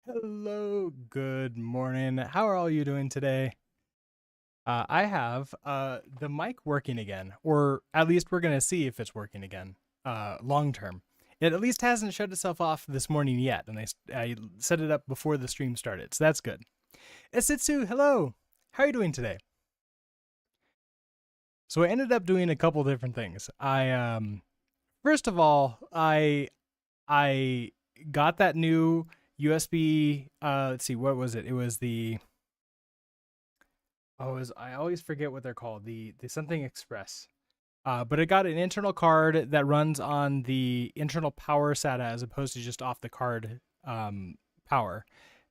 Hello, good morning. How are all you doing today? I have the mic working again, or at least we're gonna see if it's working again, long term. It at least hasn't shut itself off this morning yet, and I set it up before the stream started, so that's good. Esitsu, hello. How are you doing today? So I ended up doing a couple different things. First of all, I got that new USB. Let's see, what was it? It was the I always forget what they're called. The something express. But it got an internal card that runs on the internal power SATA as opposed to just off the card power,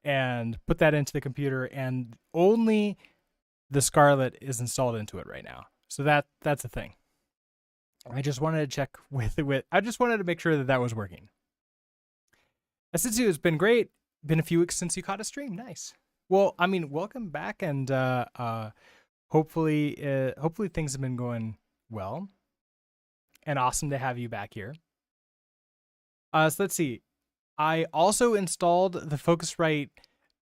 and put that into the computer. And only the Scarlet is installed into it right now. So that's the thing. I just wanted to check with. I just wanted to make sure that that was working. Since it's been great. Been a few weeks since you caught a stream. Nice. Well, I mean, welcome back, and hopefully things have been going well, and awesome to have you back here. So let's see. I also installed the Focusrite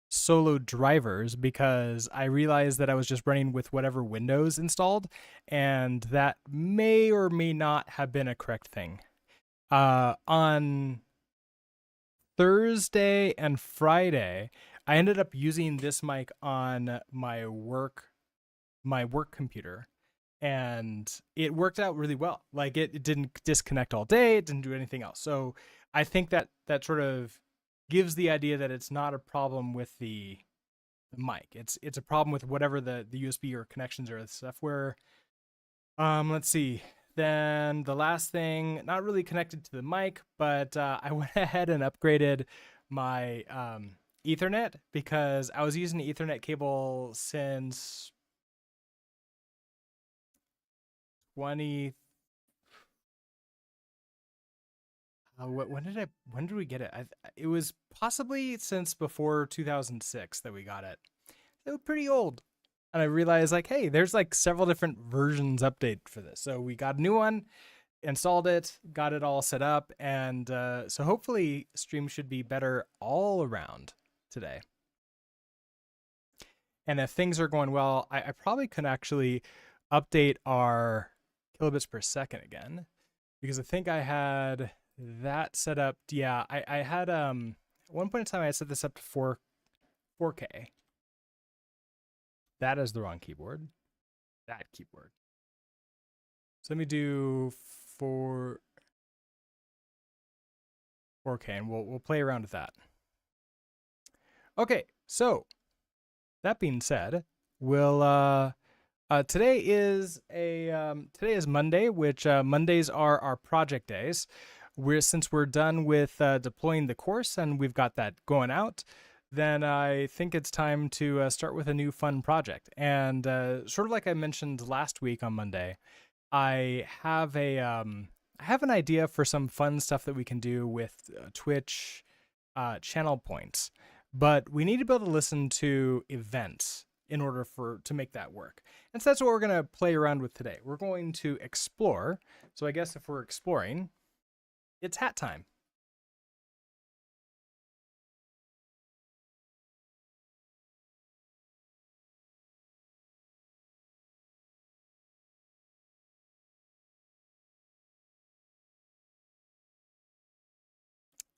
solo drivers because I realized that I was just running with whatever Windows installed, and that may or may not have been a correct thing. On Thursday and Friday, I ended up using this mic on my work computer, and it worked out really well. Like it didn't disconnect all day, it didn't do anything else. So I think that sort of gives the idea that it's not a problem with the mic. It's a problem with whatever the USB or connections or stuff where let's see. Then the last thing, not really connected to the mic, but I went ahead and upgraded my Ethernet because I was using the Ethernet cable since 20. When did we get it? It was possibly since before 2006 that we got it. It was pretty old. And I realized like, hey, there's like several different versions update for this. So we got a new one, installed it, got it all set up, and so hopefully stream should be better all around today. And if things are going well, I probably can actually update our kilobits per second again, because I think I had that set up. Yeah, I had at one point in time I set this up to 4K. That is the wrong keyboard. That keyboard. So let me do 4 4K, and we'll play around with that. Okay, so that being said, we'll today is Monday, which Mondays are our project days. Since we're done with deploying the course and we've got that going out, then I think it's time to start with a new fun project. And sort of like I mentioned last week on Monday, I have an idea for some fun stuff that we can do with Twitch channel points, but we need to be able to listen to events in order to make that work. And so that's what we're going to play around with today. We're going to explore. So I guess if we're exploring, it's hat time.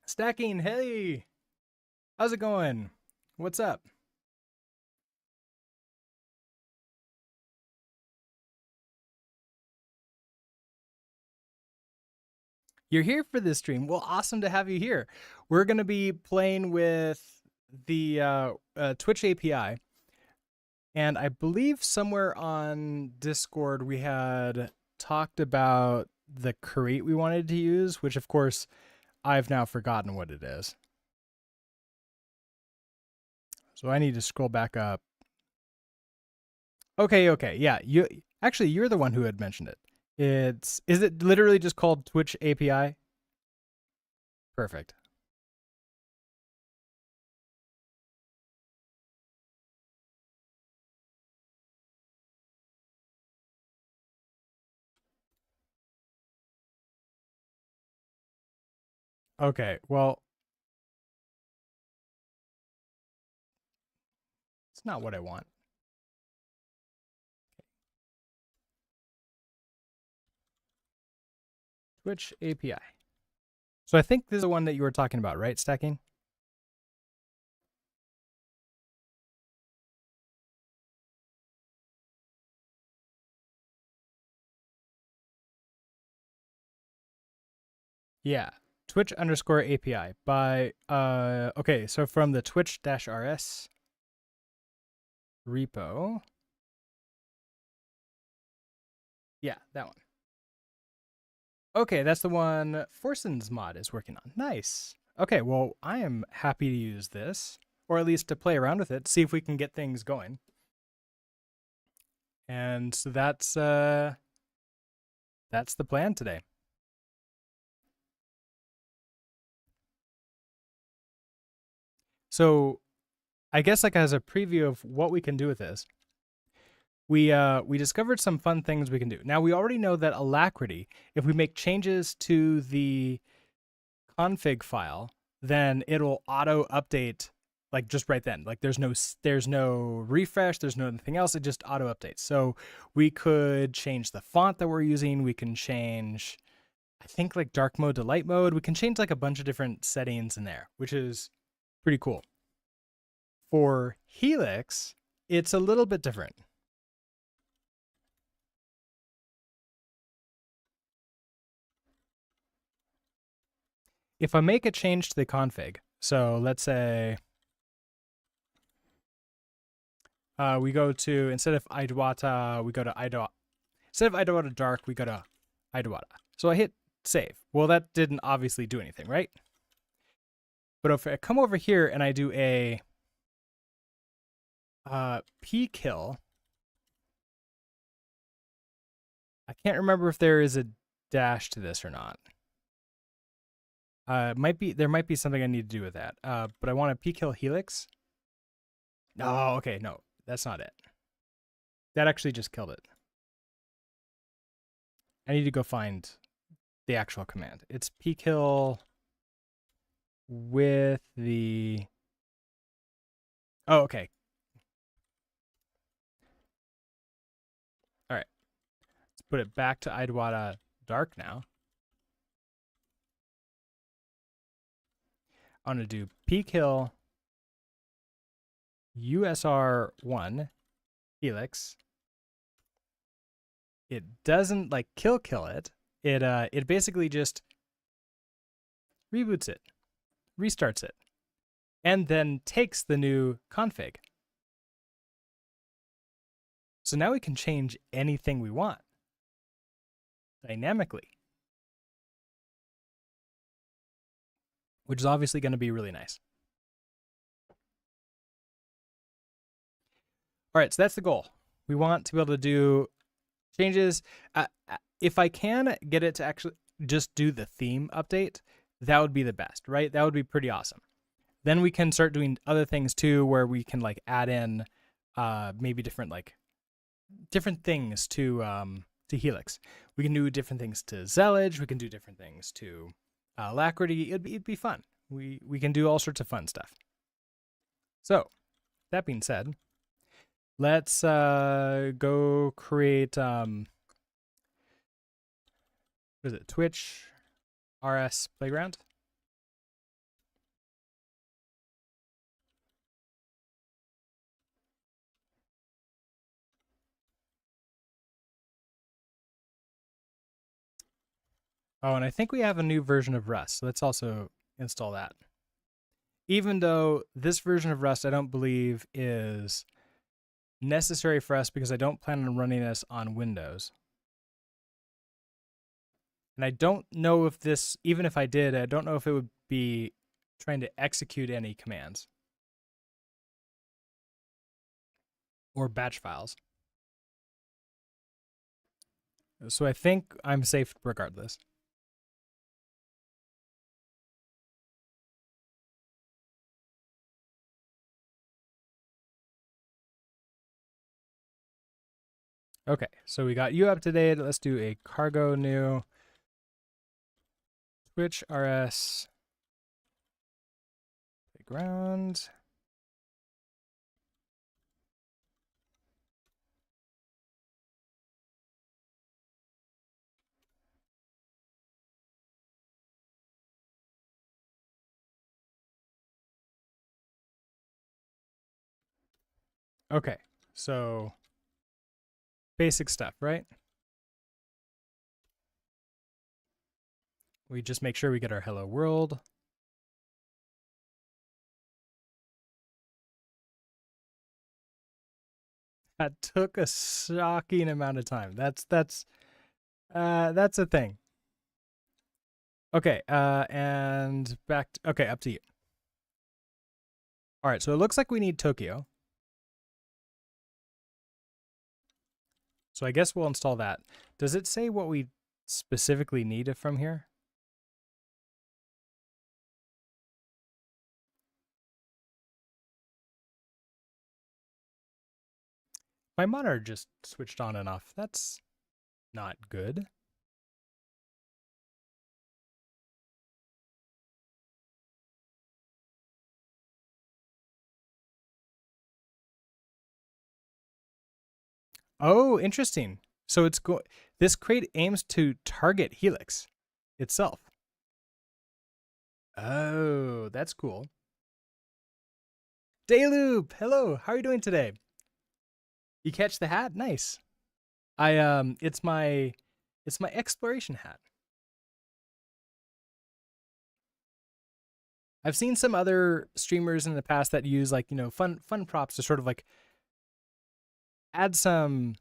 Stacking, hey, how's it going? What's up? You're here for this stream. Well, awesome to have you here. We're going to be playing with the Twitch API. And I believe somewhere on Discord we had talked about the crate we wanted to use, which of course I've now forgotten what it is. So I need to scroll back up. Okay. Yeah, you're the one who had mentioned it. Is it literally just called Twitch API? Perfect. Okay. Well, not what I want. Twitch API. So I think this is the one that you were talking about, right? Stacking? Yeah. Twitch underscore API by, okay, so from the Twitch-RS repo. Yeah, that one. Okay, that's the one Forson's mod is working on. Nice. Okay, well, I am happy to use this, or at least to play around with it, see if we can get things going. And so that's the plan today. So I guess like as a preview of what we can do with this, we discovered some fun things we can do. Now we already know that Alacrity, if we make changes to the config file, then it'll auto update like just right then. Like there's no refresh, there's no anything else, it just auto updates. So we could change the font that we're using, we can change I think like dark mode to light mode, we can change like a bunch of different settings in there, which is pretty cool. For Helix, it's a little bit different. If I make a change to the config, so let's say we go to, instead of Idwata, we go to Idwata. Instead of Idwata dark, we go to Idwata. So I hit save. Well, that didn't obviously do anything, right? But if I come over here and I do a pkill, I can't remember if there is a dash to this or not. There might be something I need to do with that. But I want a pkill helix. Oh, okay, no, that's not it. That actually just killed it. I need to go find the actual command. It's pkill with the. Oh, okay. All right. Let's put it back to Idwata dark now. I'm going to do pkill USR1 helix. It doesn't like kill it. It basically just reboots it, restarts it, and then takes the new config. So now we can change anything we want dynamically, which is obviously going to be really nice. All right, so that's the goal. We want to be able to do changes. If I can get it to actually just do the theme update, that would be the best, right? That would be pretty awesome. Then we can start doing other things too, where we can like add in maybe different things to Helix. We can do different things to Zellage. We can do different things to Alacrity. It'd be fun. We can do all sorts of fun stuff. So that being said, let's go create what is it? Twitch RS Playground. Oh, and I think we have a new version of Rust. So let's also install that. Even though this version of Rust I don't believe is necessary for us because I don't plan on running this on Windows. And I don't know if this, even if I did, I don't know if it would be trying to execute any commands or batch files. So I think I'm safe regardless. Okay, so we got you up to date. Let's do a cargo new Twitch RS Playground. Okay, so basic stuff, right? We just make sure we get our hello world. That took a shocking amount of time. That's a thing. Okay, and back to, okay, up to you. All right, so it looks like we need Tokyo. So I guess we'll install that. Does it say what we specifically need from here? My monitor just switched on and off. That's not good. Oh, interesting. So this crate aims to target Helix itself. Oh, that's cool. Dayloop, hello. How are you doing today? You catch the hat? Nice. It's my exploration hat. I've seen some other streamers in the past that use like, fun props to sort of like add some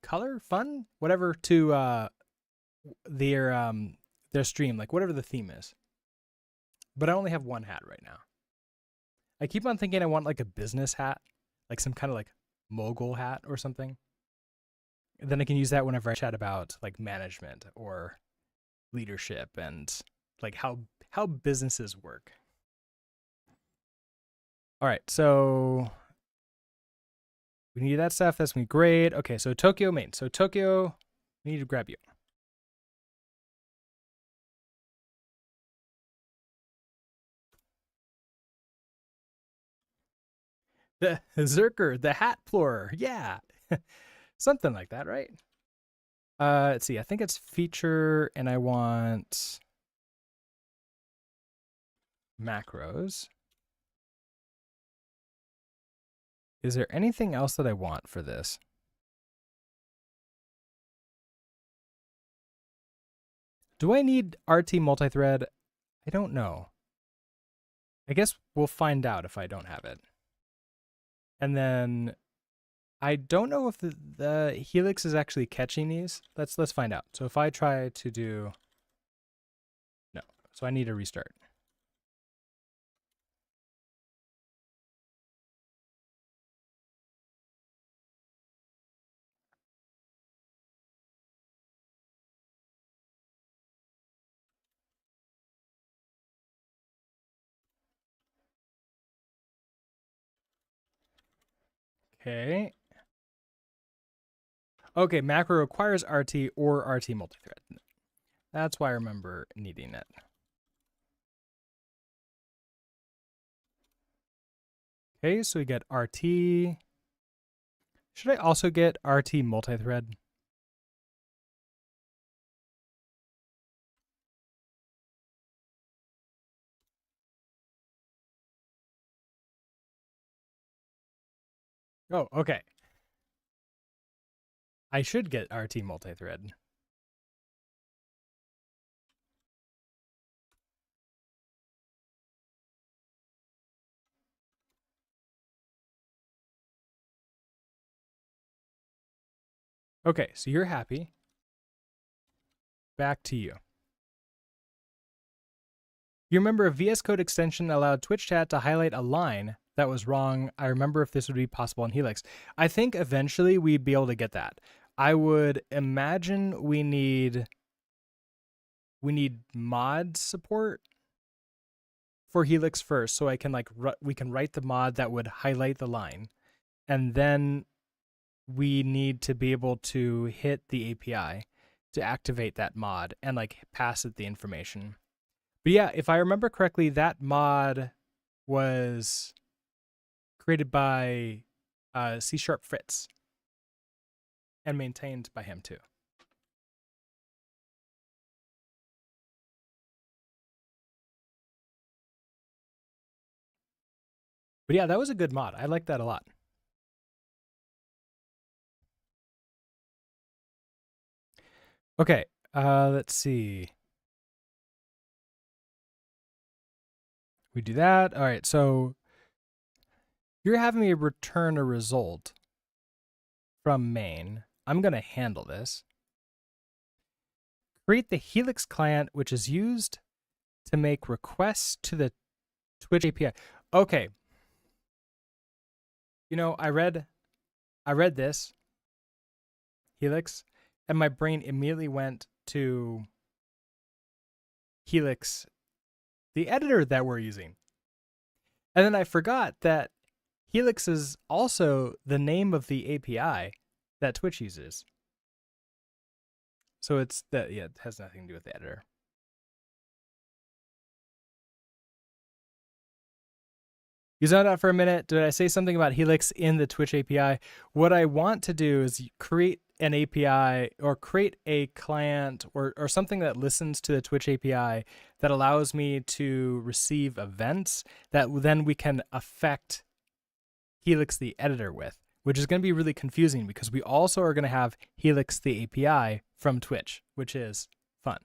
color, fun, whatever to their stream, like whatever the theme is. But I only have one hat right now. I keep on thinking I want like a business hat, like some kind of like mogul hat or something. And then I can use that whenever I chat about like management or leadership and like how businesses work. All right, so we need that stuff. That's gonna be great. Okay, so Tokyo main. So Tokyo, we need to grab you. The Zerker, the hat plorer. Yeah. Something like that, right? Let's see. I think it's feature and I want macros. Is there anything else that I want for this? Do I need RT multithread? I don't know. I guess we'll find out if I don't have it. And then I don't know if the Helix is actually catching these. Let's find out. So if I try to do no, so I need to restart. Okay. Okay, macro requires RT or RT multithread. That's why I remember needing it. Okay, so we get RT. Should I also get RT multithread? Oh, okay. I should get RT multithread. Okay, so you're happy. Back to you. You remember a VS Code extension allowed Twitch chat to highlight a line that was wrong. I remember if this would be possible in Helix. I think eventually we'd be able to get that. I would imagine we need mod support for Helix first, so I can like we can write the mod that would highlight the line, and then we need to be able to hit the API to activate that mod and like pass it the information. But yeah, if I remember correctly, that mod was created by C# Fritz and maintained by him too. But yeah, that was a good mod. I like that a lot. Okay, let's see. We do that. All right, so you're having me return a result from main. I'm going to handle this. Create the Helix client, which is used to make requests to the Twitch API. Okay. You know, I read this, Helix, and my brain immediately went to Helix, the editor that we're using. And then I forgot that Helix is also the name of the API that Twitch uses. So it's that, yeah, it has nothing to do with the editor. You zoned out for a minute. Did I say something about Helix in the Twitch API? What I want to do is create an API or create a client or something that listens to the Twitch API that allows me to receive events that then we can affect Helix the editor with, which is going to be really confusing because we also are going to have Helix the API from Twitch, which is fun.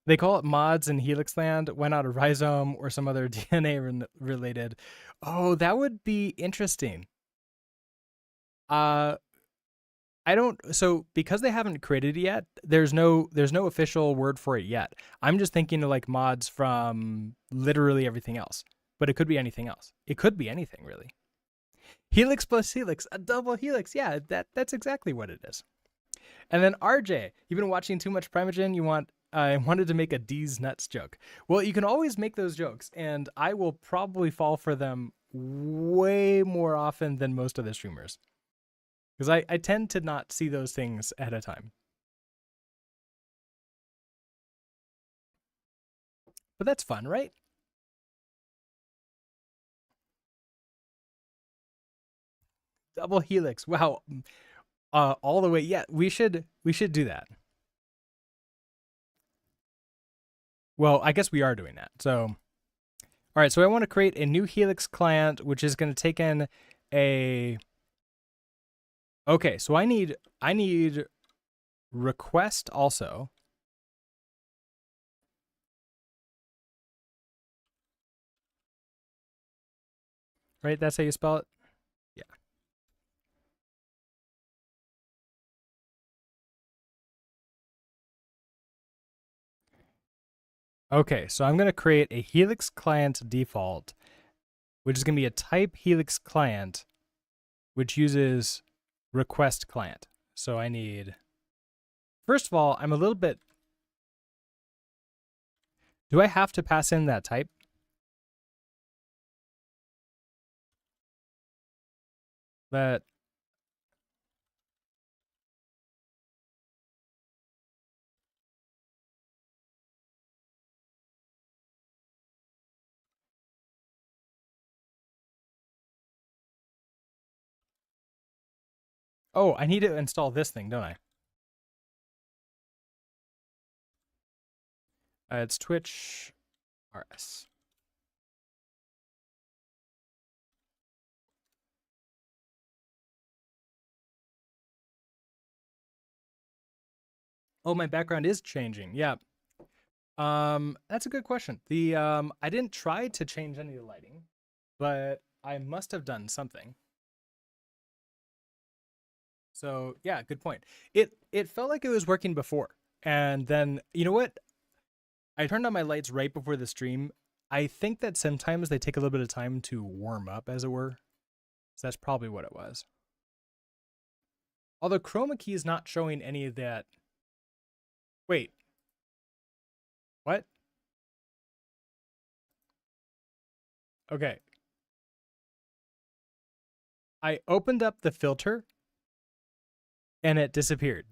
They call it mods in Helix land. Why not a rhizome or some other DNA related? Oh, that would be interesting. I don't. So because they haven't created it yet, there's no official word for it yet. I'm just thinking of like mods from literally everything else, but it could be anything else. It could be anything really. Helix plus Helix, a double helix. Yeah, that's exactly what it is. And then RJ, you've been watching too much Primogen. I wanted to make a D's nuts joke. Well, you can always make those jokes, and I will probably fall for them way more often than most of the streamers. Because I tend to not see those things ahead of time. But that's fun, right? Double helix. Wow. All the way. Yeah, we should do that. Well, I guess we are doing that. So, all right. So I want to create a new Helix client, which is going to take in a. Okay, so I need request also. Right? That's how you spell it? Yeah. Okay, so I'm going to create a Helix client default, which is going to be a type Helix client, which uses request client. So I need, first of all, I'm a little bit, do I have to pass in that type? That, oh, I need to install this thing, don't I? It's Twitch RS. Oh, my background is changing. Yeah. That's a good question. The I didn't try to change any of the lighting, but I must have done something. So yeah, good point. It felt like it was working before, and then you know what? I turned on my lights right before the stream. I think that sometimes they take a little bit of time to warm up, as it were. So that's probably what it was. Although chroma key is not showing any of that. Wait, what? Okay. I opened up the filter and it disappeared.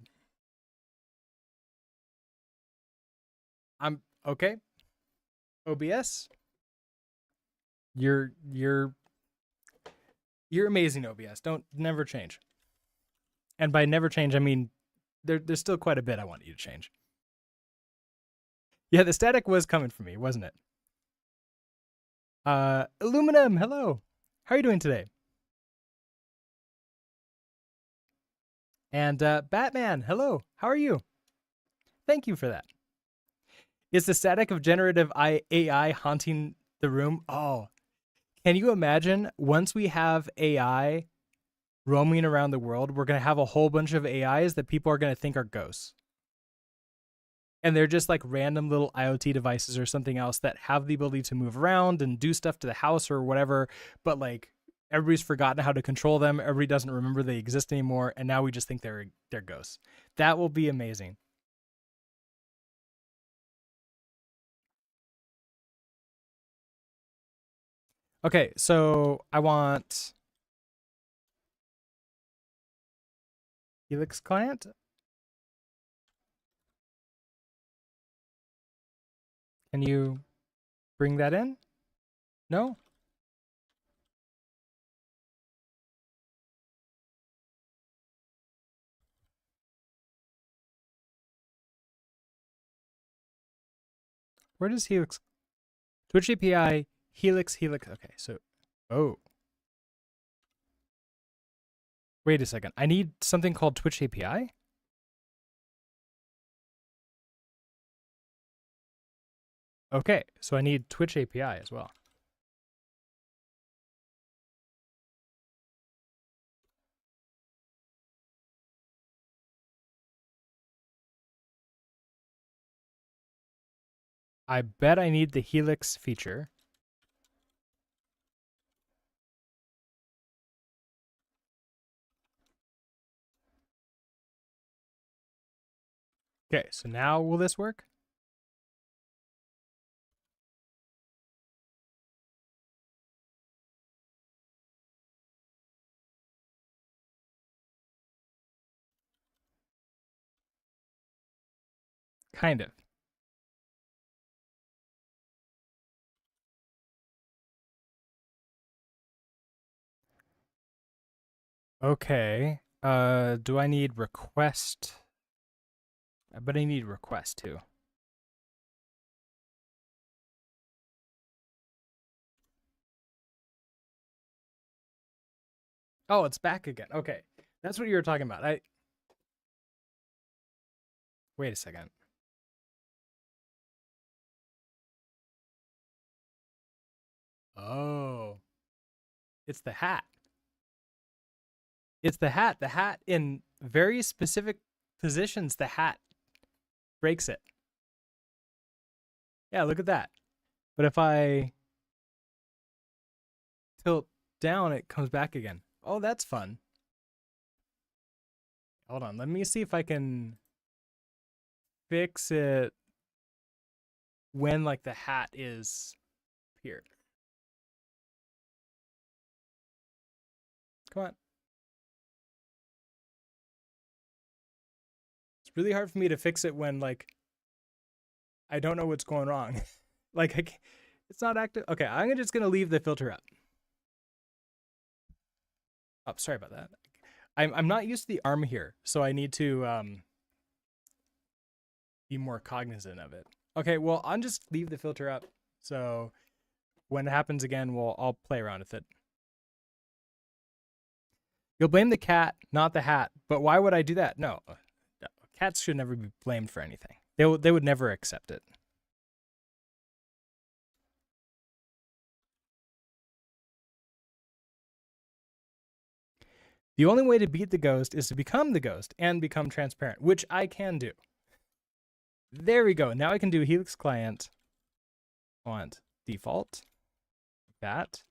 I'm okay. OBS, you're amazing, OBS. Don't never change. And by never change, I mean there's still quite a bit I want you to change. Yeah, the static was coming from me, wasn't it? Aluminum, hello. How are you doing today? And Batman, hello. How are you? Thank you for that. Is the static of generative AI haunting the room? Oh, can you imagine once we have AI roaming around the world, we're going to have a whole bunch of AIs that people are going to think are ghosts. And they're just like random little IoT devices or something else that have the ability to move around and do stuff to the house or whatever, but like everybody's forgotten how to control them. Everybody doesn't remember they exist anymore, and now we just think they're ghosts. That will be amazing. Okay, so I want Helix client. Can you bring that in? No? Where does Helix? Twitch API, Helix. Okay, so, oh, wait a second. I need something called Twitch API? Okay, so I need Twitch API as well. I bet I need the Helix feature. Okay, so now will this work? Kind of. Okay. Do I need request? I bet I need request too. Oh, it's back again. Okay. That's what you were talking about. Wait a second. Oh. It's the hat. It's the hat. The hat in very specific positions, the hat breaks it. Yeah, look at that. But if I tilt down, it comes back again. Oh, that's fun. Hold on. Let me see if I can fix it when like the hat is here. Come on. It's really hard for me to fix it when like I don't know what's going wrong. like it's not active. Okay, I'm just gonna leave the filter up. Oh, sorry about that. I'm not used to the arm here, so I need to be more cognizant of it. Okay, well I'll just leave the filter up. So when it happens again, I'll play around with it. You'll blame the cat, not the hat. But why would I do that? No, cats should never be blamed for anything. They would never accept it. The only way to beat the ghost is to become the ghost and become transparent, which I can do. There we go. Now I can do Helix client. I want default. That.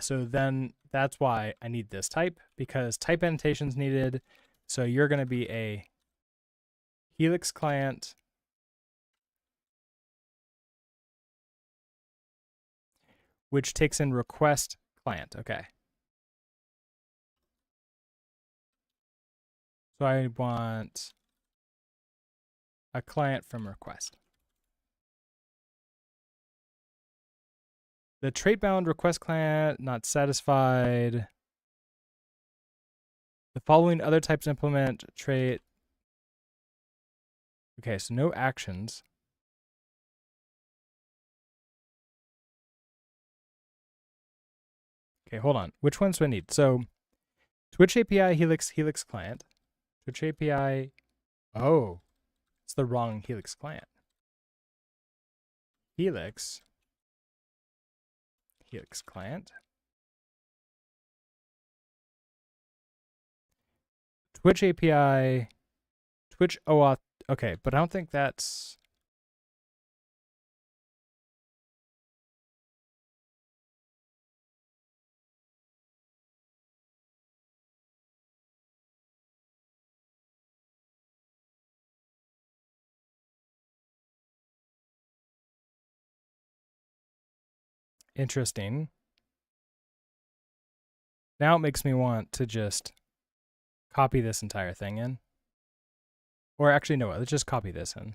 So then that's why I need this type, because type annotations needed. So you're going to be a Helix client. Which takes in request client. Okay. So I want a client from request. The trait bound request client not satisfied. The following other types implement trait. Okay, so no actions. Okay, hold on. Which ones do I need? So Twitch API, Helix client. Twitch API. Oh, it's the wrong Helix client. Helix client. Twitch API, Twitch OAuth. Okay, but I don't think that's. Interesting. Now it makes me want to just copy this entire thing in. Or actually, no, let's just copy this in.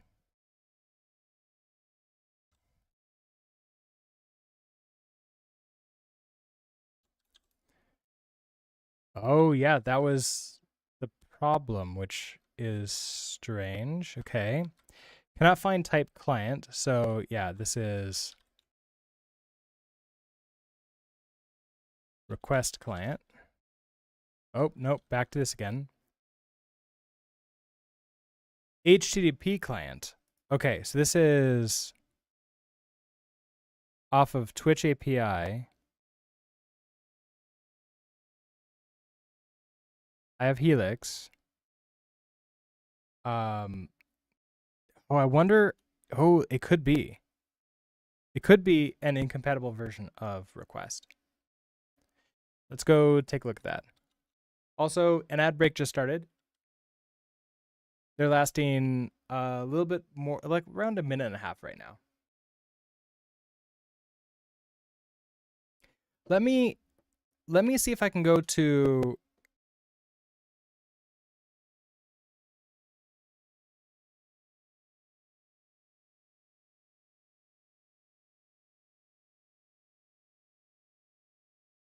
Oh, yeah, that was the problem, which is strange. Okay. Cannot find type client. So, yeah, this is request client. Oh, nope, back to this again. HTTP client. Okay, so this is off of Twitch API. I have Helix. Oh, I wonder. Oh, it could be. It could be an incompatible version of request. Let's go take a look at that. Also, an ad break just started. They're lasting a little bit more, like around a minute and a half right now. Let me see if I can go to.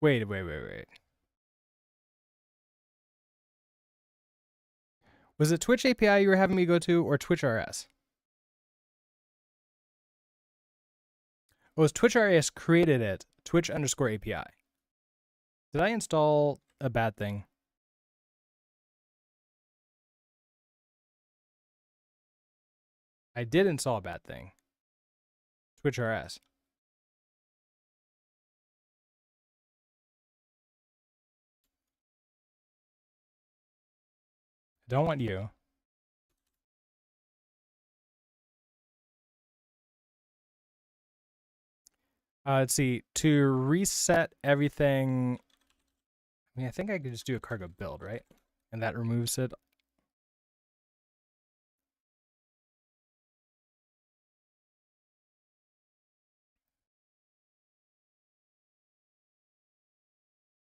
Wait. Was it Twitch API you were having me go to, or Twitch RS? Oh, it was Twitch RS created it. Twitch _ API. Did I install a bad thing? I did install a bad thing. Twitch RS. I don't want you. Let's see. To reset everything, I mean, I think I could just do a cargo build, right? And that removes it.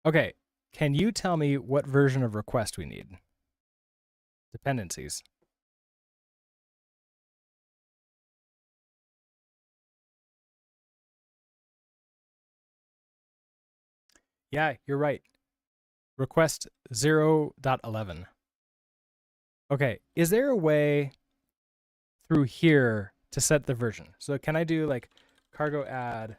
Okay. Can you tell me what version of request we need? Dependencies. Yeah, you're right. Request 0.11. Okay. Is there a way through here to set the version? So can I do like cargo add?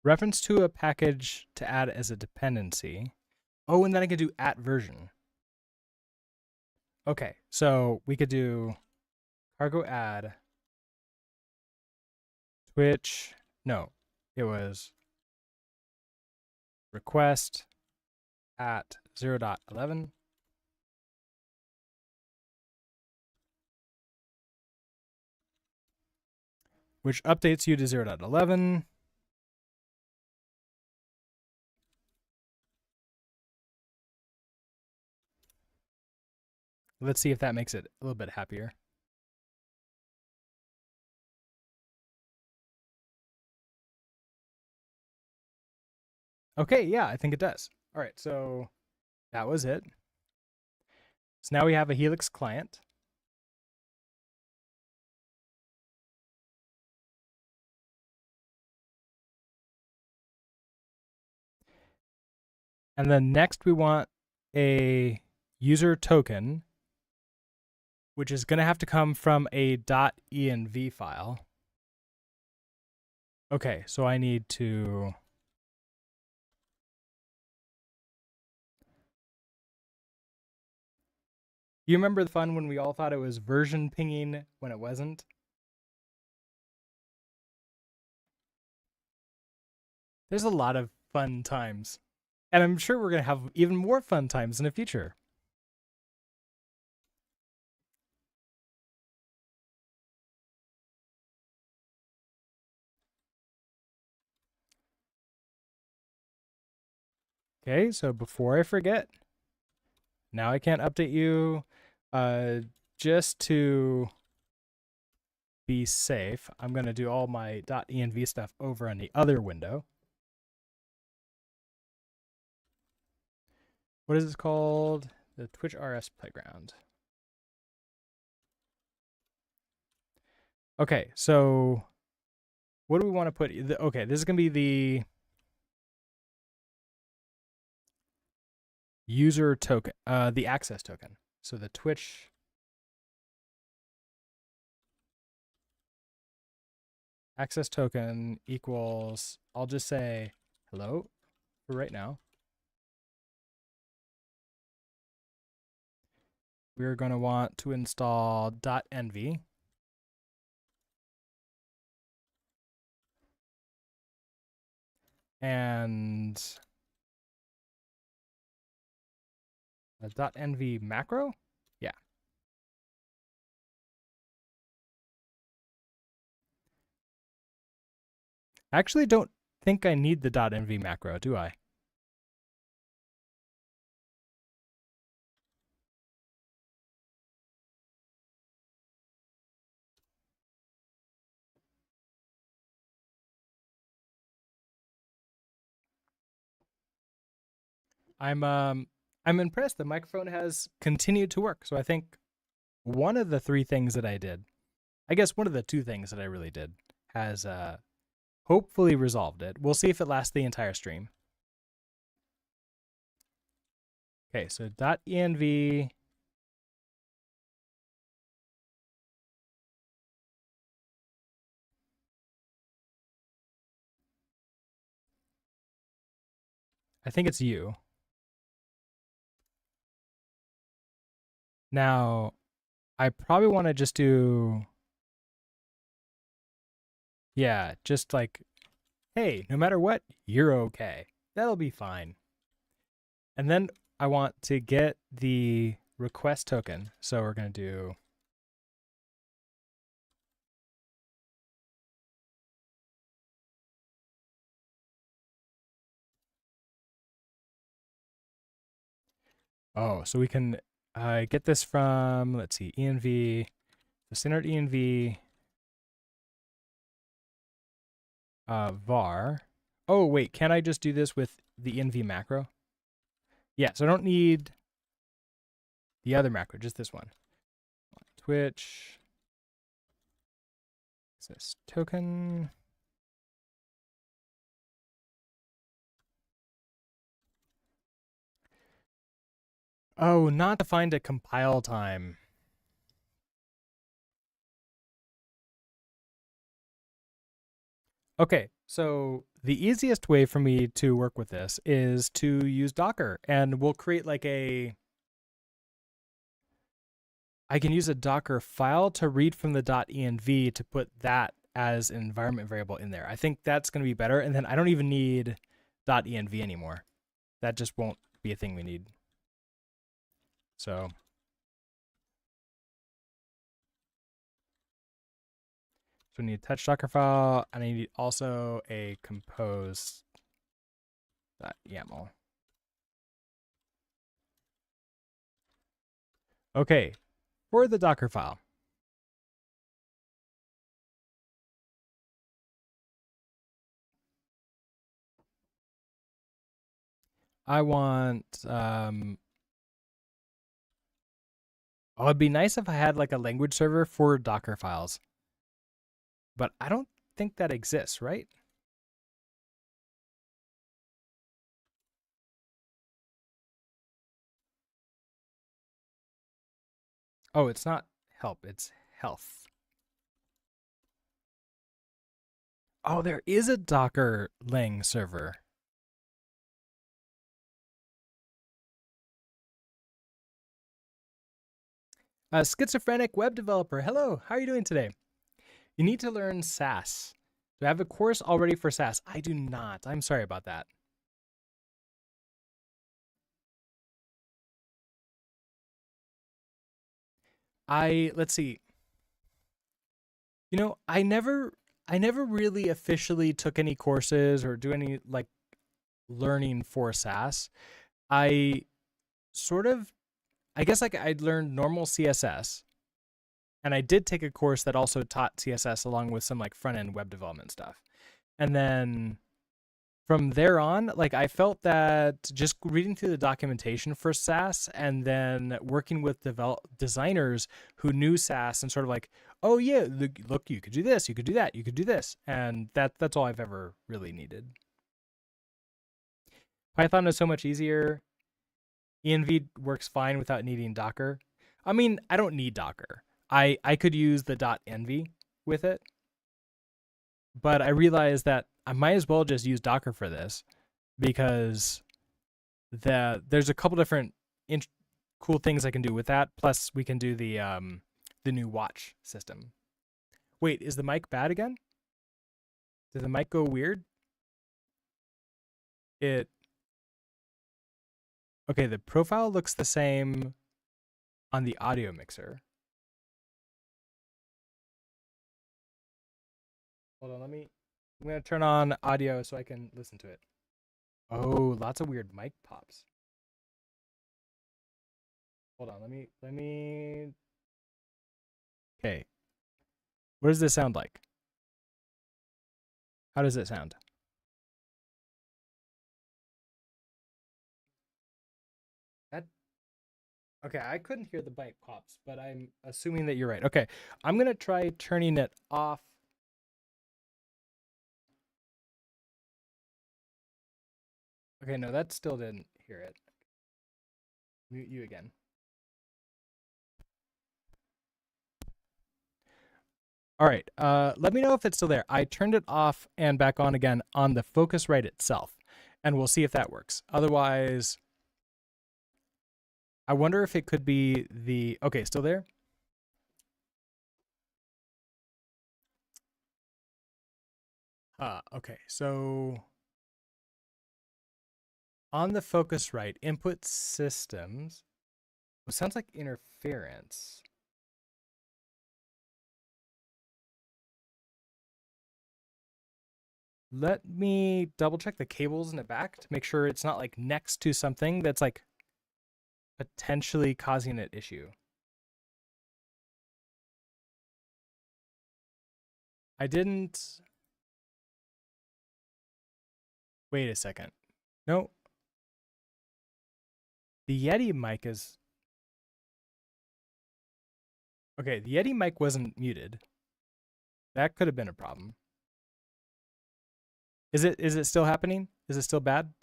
Reference to a package to add as a dependency. Oh, and then I could do at version. Okay, so we could do cargo add Twitch. No, it was request at 0.11. Which updates you to 0.11. Let's see if that makes it a little bit happier. Okay, yeah, I think it does. All right, so that was it. So now we have a Helix client. And then next we want a user token, which is going to have to come from a .env file. Okay, so I need to You remember the fun when we all thought it was version pinging when it wasn't? There's a lot of fun times. And I'm sure we're going to have even more fun times in the future. Okay, so before I forget, now I can't update you. Just to be safe, I'm going to do all my .env stuff over on the other window. What is this called? The Twitch RS Playground. Okay, so what do we want to put? Okay, this is going to be the user token, the access token. So the Twitch access token equals, I'll just say hello for right now. We're going to want to install .env. And a .env macro? Yeah. I actually don't think I need the .env macro, do I? I'm impressed. The microphone has continued to work. So I think one of the three things that I did, I guess one of the two things that I really did, has hopefully resolved it. We'll see if it lasts the entire stream. Okay, so .env. I think it's you. Now, I probably want to just do, yeah, just like, hey, no matter what, you're okay. That'll be fine. And then I want to get the request token. So we're going to do so we can get this from, let's see, env, the standard env var. Oh, wait, can I just do this with the env macro? Yeah, so I don't need the other macro, just this one. Twitch access token. Oh, not to find a compile time. Okay, so the easiest way for me to work with this is to use Docker, and we'll create like I can use a Docker file to read from the .env to put that as an environment variable in there. I think that's going to be better, and then I don't even need .env anymore. That just won't be a thing we need. So we need a touch Docker file, and I need also a compose.yaml. Okay, for the Docker file. I want oh, it'd be nice if I had like a language server for Docker files, but I don't think that exists, right? Oh, it's not help, it's health. Oh, there is a Docker Lang server. A schizophrenic web developer. Hello, how are you doing today? You need to learn Sass. Do I have a course already for Sass? I do not. I'm sorry about that. Let's see. I never really officially took any courses or do any like learning for Sass. I sort of I guess like I'd learned normal CSS, and I did take a course that also taught CSS along with some like front end web development stuff. And then from there on, like I felt that just reading through the documentation for Sass and then working with designers who knew Sass and sort of like, oh yeah, look, you could do this, you could do that, you could do this, and that's all I've ever really needed. Python is so much easier. env works fine without needing Docker. I mean, I don't need Docker. I could use the .env with it, but I realized that I might as well just use Docker for this because there's a couple different cool things I can do with that. Plus, we can do the new watch system. Wait, is the mic bad again? Did the mic go weird? It okay. The profile looks the same on the audio mixer. Hold on, I'm gonna turn on audio so I can listen to it. Oh, lots of weird mic pops. Hold on, let me. Okay, what does this sound like? How does it sound? That okay? I couldn't hear the mic pops, but I'm assuming that you're right. Okay, I'm gonna try turning it off. Okay, no, that still didn't hear it. Mute you again. All right. Let me know if it's still there. I turned it off and back on again on the Focusrite itself, and we'll see if that works. Otherwise, I wonder if it could be the. Okay, still there? Okay. So on the Focusrite input systems, it sounds like interference. Let me double check the cables in the back to make sure it's not like next to something that's like potentially causing an issue. I didn't. Wait a second. No, the Yeti mic is. Okay, the Yeti mic wasn't muted. That could have been a problem. Is it still happening? Is it still bad?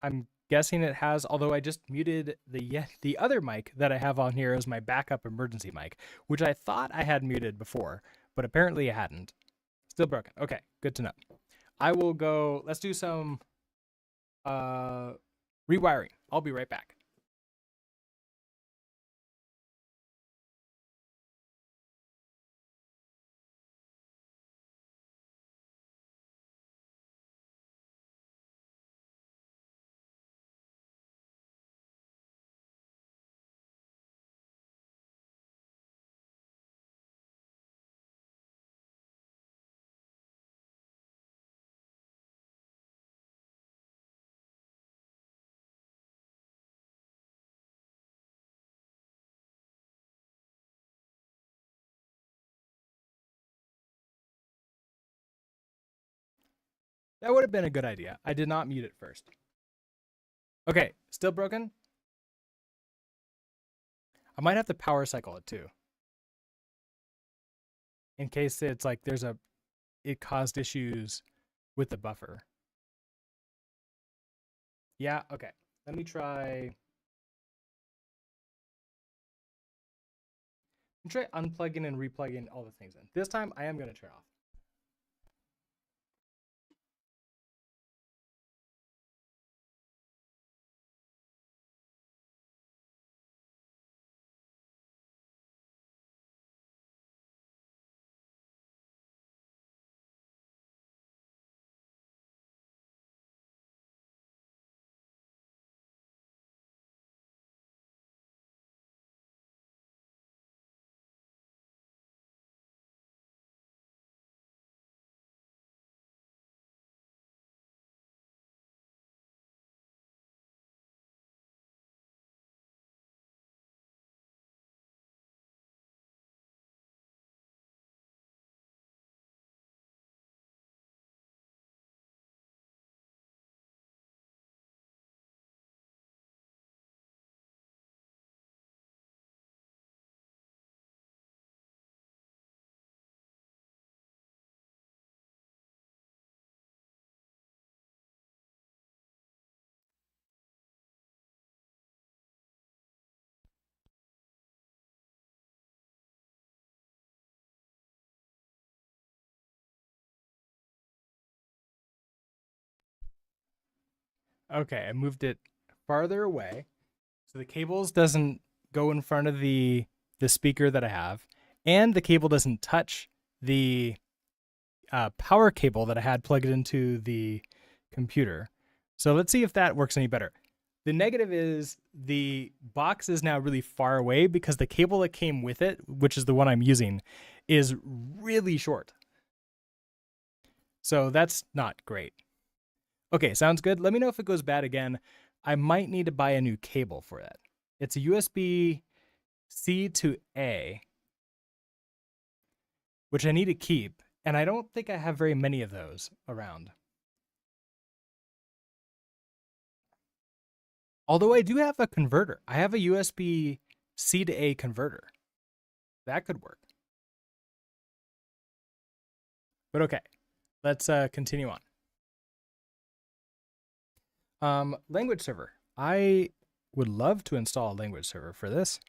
I'm guessing it has, although I just muted the other mic that I have on here as my backup emergency mic, which I thought I had muted before, but apparently I hadn't. Still broken. Okay, good to know. I will go, let's do some rewiring. I'll be right back. That would have been a good idea. I did not mute it first. Okay, still broken? I might have to power cycle it too. In case it's like it caused issues with the buffer. Yeah, okay. Let me try unplugging and replugging all the things in. This time I am going to turn off. Okay, I moved it farther away so the cables doesn't go in front of the speaker that I have, and the cable doesn't touch the power cable that I had plugged into the computer. So let's see if that works any better. The negative is the box is now really far away because the cable that came with it, which is the one I'm using, is really short. So that's not great. Okay, sounds good. Let me know if it goes bad again. I might need to buy a new cable for that. It's a USB C to A, which I need to keep, and I don't think I have very many of those around. Although I do have a converter. I have a USB C to A converter. That could work. But okay, let's continue on. Language server. I would love to install a language server for this.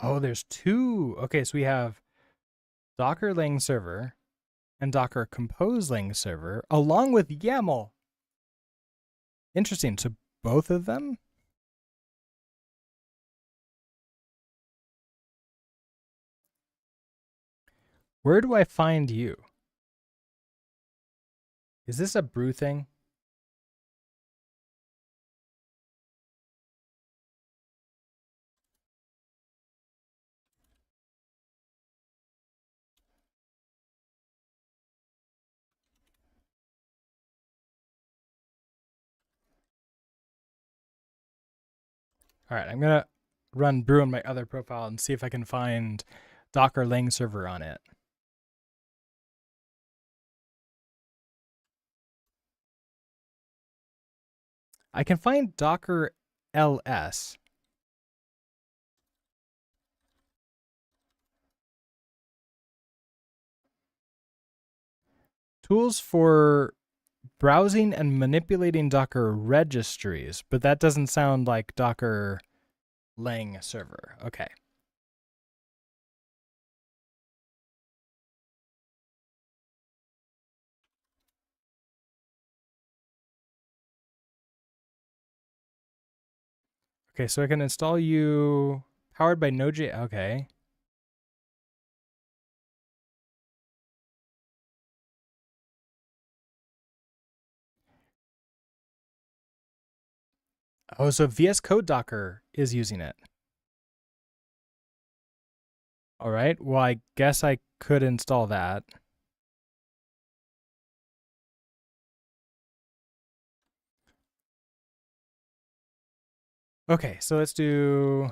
Oh, there's two. Okay, so we have Docker Lang server and Docker Compose Lang server along with YAML. Interesting. So both of them? Where do I find you? Is this a brew thing? All right, I'm going to run brew on my other profile and see if I can find Docker Lang server on it. I can find Docker LS. Tools for browsing and manipulating Docker registries, but that doesn't sound like Docker Lang server. Okay. Okay, so I can install you powered by Node.js. Okay. Oh, so VS Code Docker is using it. All right. Well, I guess I could install that. Okay, so let's do.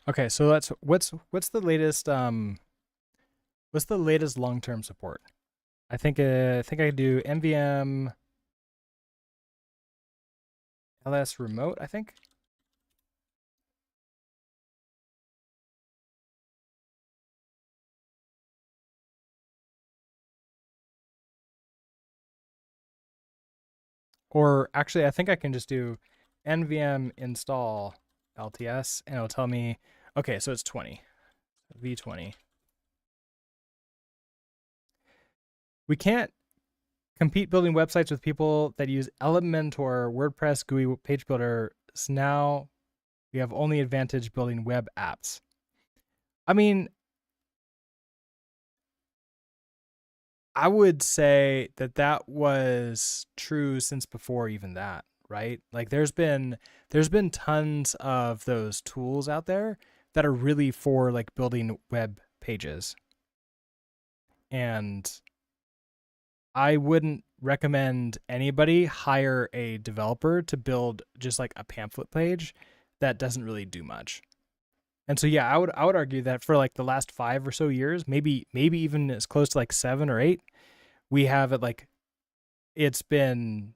Okay, so let's what's the latest what's the latest long term support? I think I could do MVM LS remote. I think, or actually, I think I can just do NVM install LTS, and it'll tell me. Okay, so it's 20 V20. We can't compete building websites with people that use Elementor, WordPress, GUI, Page Builder. So now we have only advantage building web apps. I mean, I would say that that was true since before even that, right? Like there's been tons of those tools out there that are really for like building web pages. And I wouldn't recommend anybody hire a developer to build just like a pamphlet page that doesn't really do much. And so yeah, I would argue that for like the last 5 or so years, maybe even as close to like 7 or 8, we have it like it's been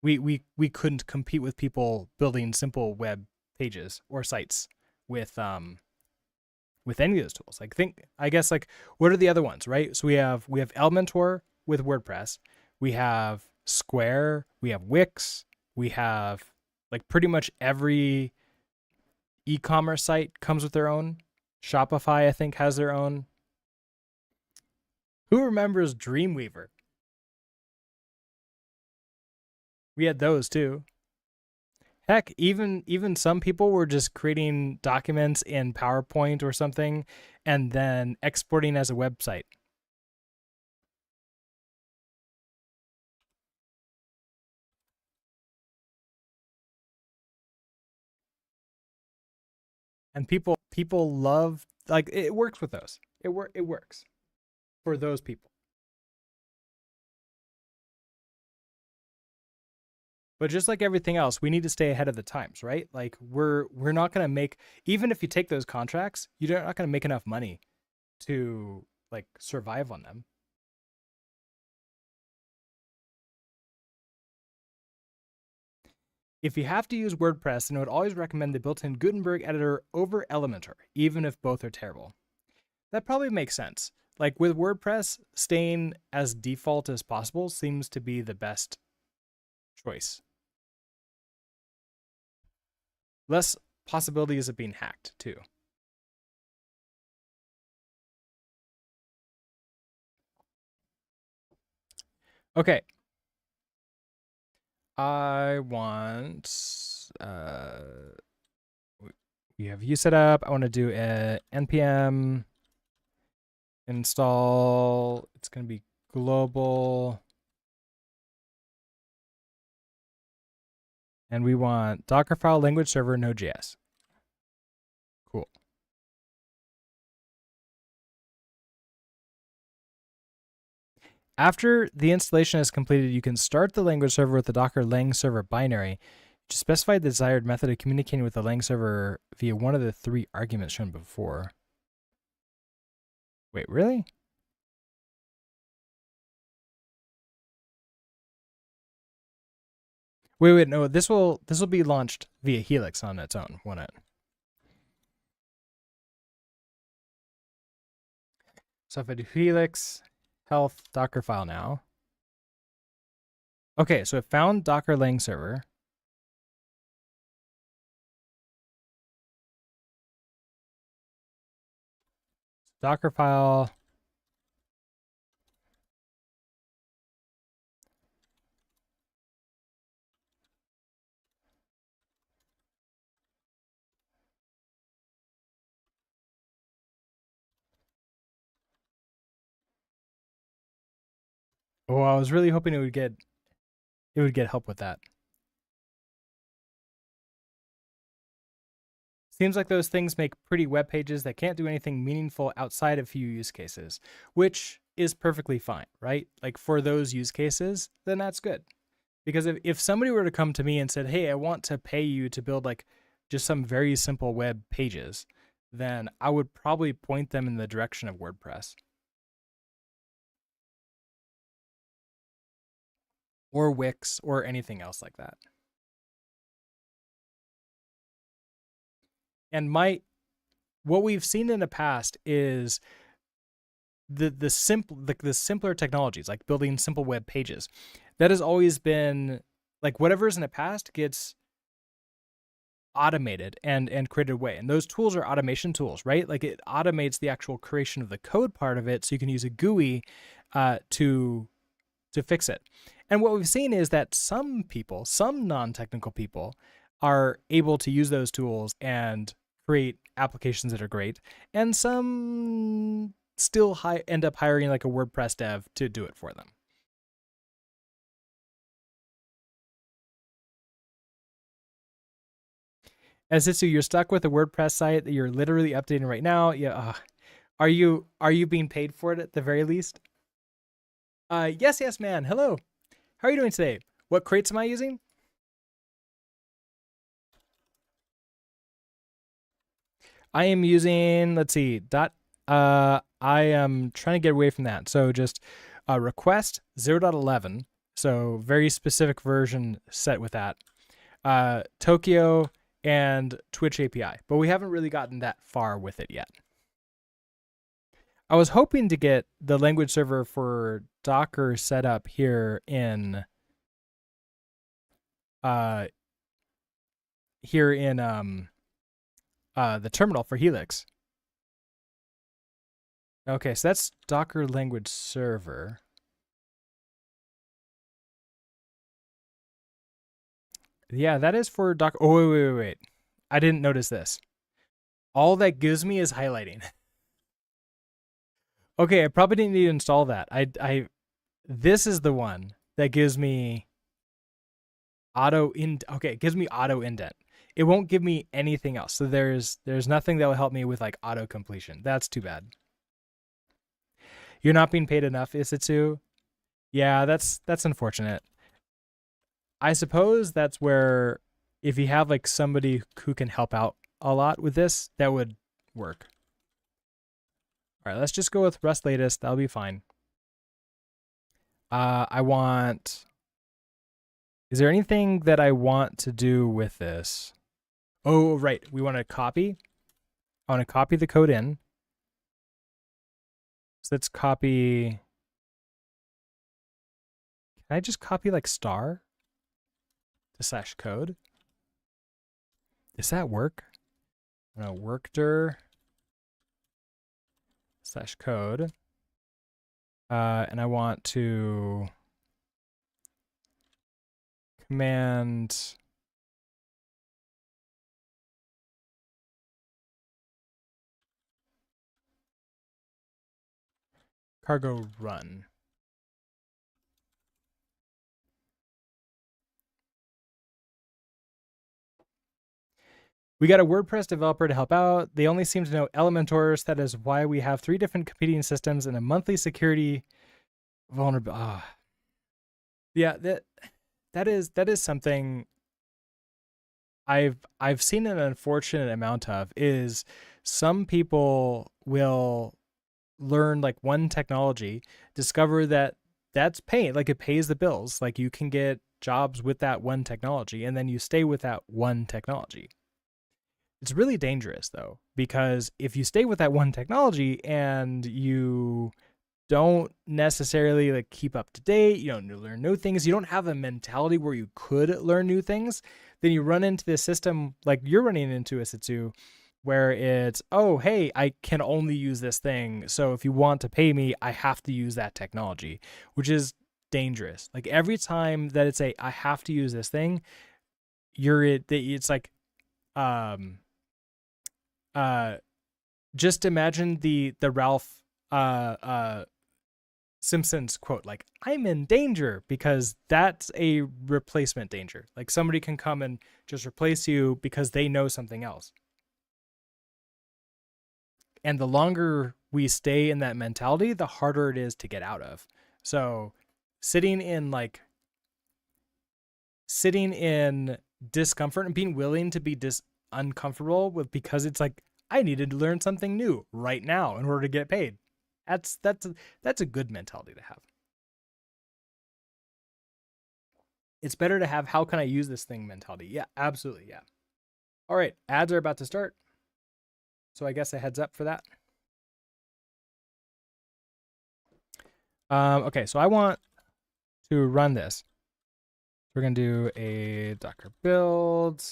we couldn't compete with people building simple web pages or sites with any of those tools. Like think I guess like what are the other ones, right? So we have Elementor with WordPress, we have Square, we have Wix, we have like pretty much every e-commerce site comes with their own. Shopify I think has their own. Who remembers Dreamweaver? We had those too. Heck, even some people were just creating documents in PowerPoint or something and then exporting as a website. And people love like it works with those. It works for those people. But just like everything else, we need to stay ahead of the times, right? Like we're not going to make even if you take those contracts, you're not going to make enough money to like survive on them. If you have to use WordPress, then I would always recommend the built-in Gutenberg editor over Elementor, even if both are terrible. That probably makes sense. Like with WordPress, staying as default as possible seems to be the best choice. Less possibilities of being hacked, too. Okay. I want we have you set up. I want to do a npm install. It's going to be global. And we want Dockerfile language server Node.js. Cool. After the installation is completed, you can start the language server with the Docker lang server binary. Just specify the desired method of communicating with the lang server via one of the 3 arguments shown before. Wait, really? Wait, no. This will be launched via Helix on its own, won't it? So if I do Helix health Docker file now. Okay, so it found Docker lang server. Docker file. Oh, I was really hoping it would get it would get help with that. Seems like those things make pretty web pages that can't do anything meaningful outside of few use cases, which is perfectly fine, right? Like for those use cases, then that's good. Because if somebody were to come to me and said, hey, I want to pay you to build like just some very simple web pages, then I would probably point them in the direction of WordPress or Wix or anything else like that. And what we've seen in the past is the simpler technologies, like building simple web pages. That has always been like whatever's in the past gets automated and created away. And those tools are automation tools, right? Like it automates the actual creation of the code part of it, so you can use a GUI to fix it. And what we've seen is that some people, some non-technical people, are able to use those tools and create applications that are great, and some still end up hiring like a WordPress dev to do it for them. As so you're stuck with a WordPress site that you're literally updating right now. Yeah. Are you being paid for it at the very least? Yes, man. Hello. How are you doing today? What crates am I using? I am using, let's see, I am trying to get away from that. So just request 0.11. So very specific version set with that. Tokyo and Twitch API, but we haven't really gotten that far with it yet. I was hoping to get the language server for Docker set up here in the terminal for Helix. Okay, so that's Docker language server. Yeah, that is for Docker. Oh, wait. I didn't notice this. All that gives me is highlighting. Okay, I probably didn't need to install that. This is the one that gives me okay, it gives me auto indent. It won't give me anything else. So there's nothing that will help me with like auto completion. That's too bad. You're not being paid enough, Isitsu. Yeah, that's unfortunate. I suppose that's where if you have like somebody who can help out a lot with this, that would work. All right, let's just go with Rust latest. That'll be fine. I want. Is there anything that I want to do with this? Oh, right. We want to copy. I want to copy the code in. So let's copy. Can I just copy like star to /code? Does that work? I'm going to workdir /code. And I want to command cargo run. We got a WordPress developer to help out. They only seem to know Elementors. That is why we have 3 different competing systems and a monthly security vulnerability. Yeah, that is something I've seen an unfortunate amount of is some people will learn like one technology, discover that that's paying, like it pays the bills, like you can get jobs with that one technology, and then you stay with that one technology. It's really dangerous though, because if you stay with that one technology and you don't necessarily like keep up to date, you don't learn new things, you don't have a mentality where you could learn new things, then you run into this system like you're running into, Asitsu, where it's, oh, hey, I can only use this thing. So if you want to pay me, I have to use that technology, which is dangerous. Like every time that it's I have to use this thing, it's like, just imagine the Ralph Simpsons quote, like, I'm in danger, because that's a replacement danger. Like somebody can come and just replace you because they know something else. And the longer we stay in that mentality, the harder it is to get out of. So sitting in discomfort and being willing to be uncomfortable with, because it's like, I needed to learn something new right now in order to get paid. That's a good mentality to have. It's better to have, how can I use this thing mentality. Yeah, absolutely. Yeah. All right, ads are about to start. So I guess a heads up for that. Okay, so I want to run this. We're going to do a Docker build.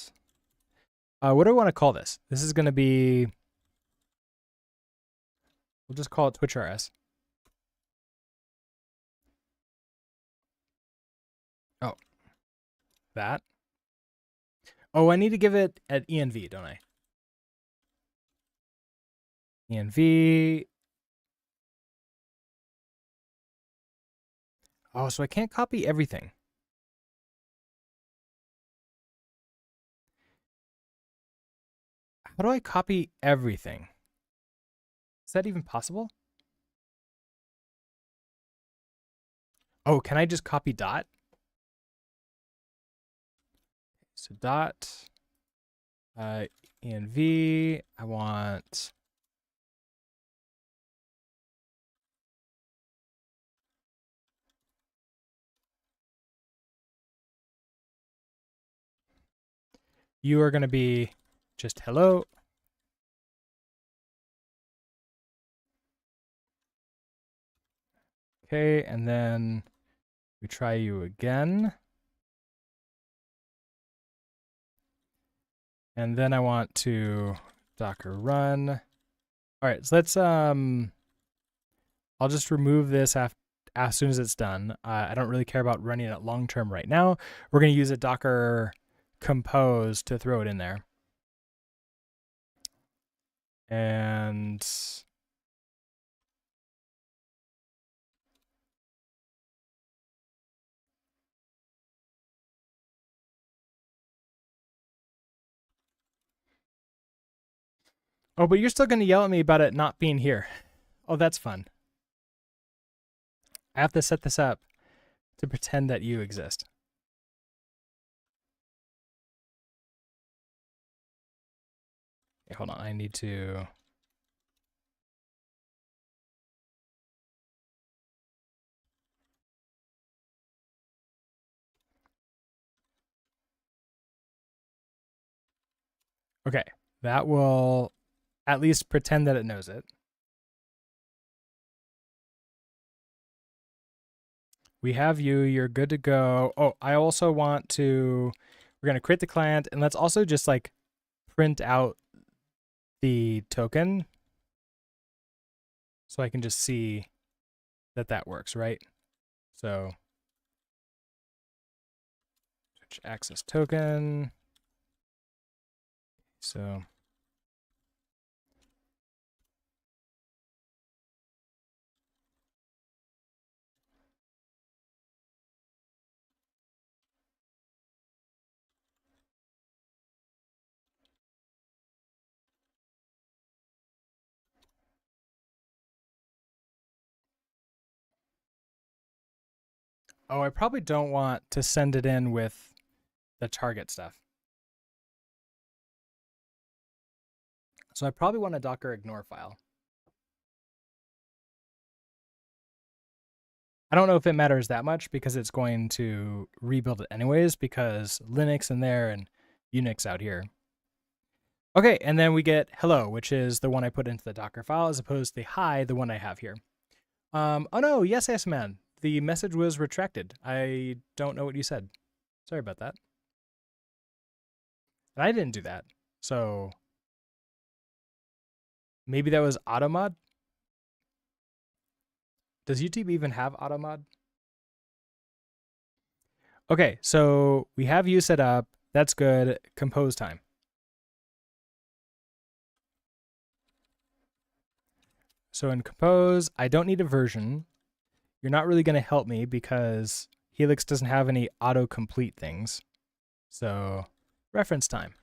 What do I want to call this? This is going to be, we'll just call it TwitchRS. Oh, that. Oh, I need to give it at env, don't I? Env. Oh, so I can't copy everything. How do I copy everything? Is that even possible? Oh, can I just copy dot? So dot env, I want, you are going to be just hello. Okay, and then we try you again. And then I want to Docker run. All right, so let's I'll just remove this as soon as it's done. I don't really care about running it long term right now. We're going to use a Docker compose to throw it in there. And oh, but you're still going to yell at me about it not being here. Oh, that's fun. I have to set this up to pretend that you exist. Okay, hold on, I need to. Okay, that will at least pretend that it knows it. We have you, you're good to go. Oh, I also want to, we're going to create the client, and let's also just like print out the token so I can just see that that works, right? So switch access token. So oh, I probably don't want to send it in with the target stuff. So I probably want a Docker ignore file. I don't know if it matters that much because it's going to rebuild it anyways, because Linux in there and Unix out here. Okay, and then we get hello, which is the one I put into the Docker file, as opposed to the hi, the one I have here. Oh no, yes, man. The message was retracted. I don't know what you said. Sorry about that. And I didn't do that. So maybe that was automod. Does YouTube even have automod? Okay, so we have you set up. That's good. Compose time. So in compose, I don't need a version. you're not really going to help me because Helix doesn't have any autocomplete things. So reference time.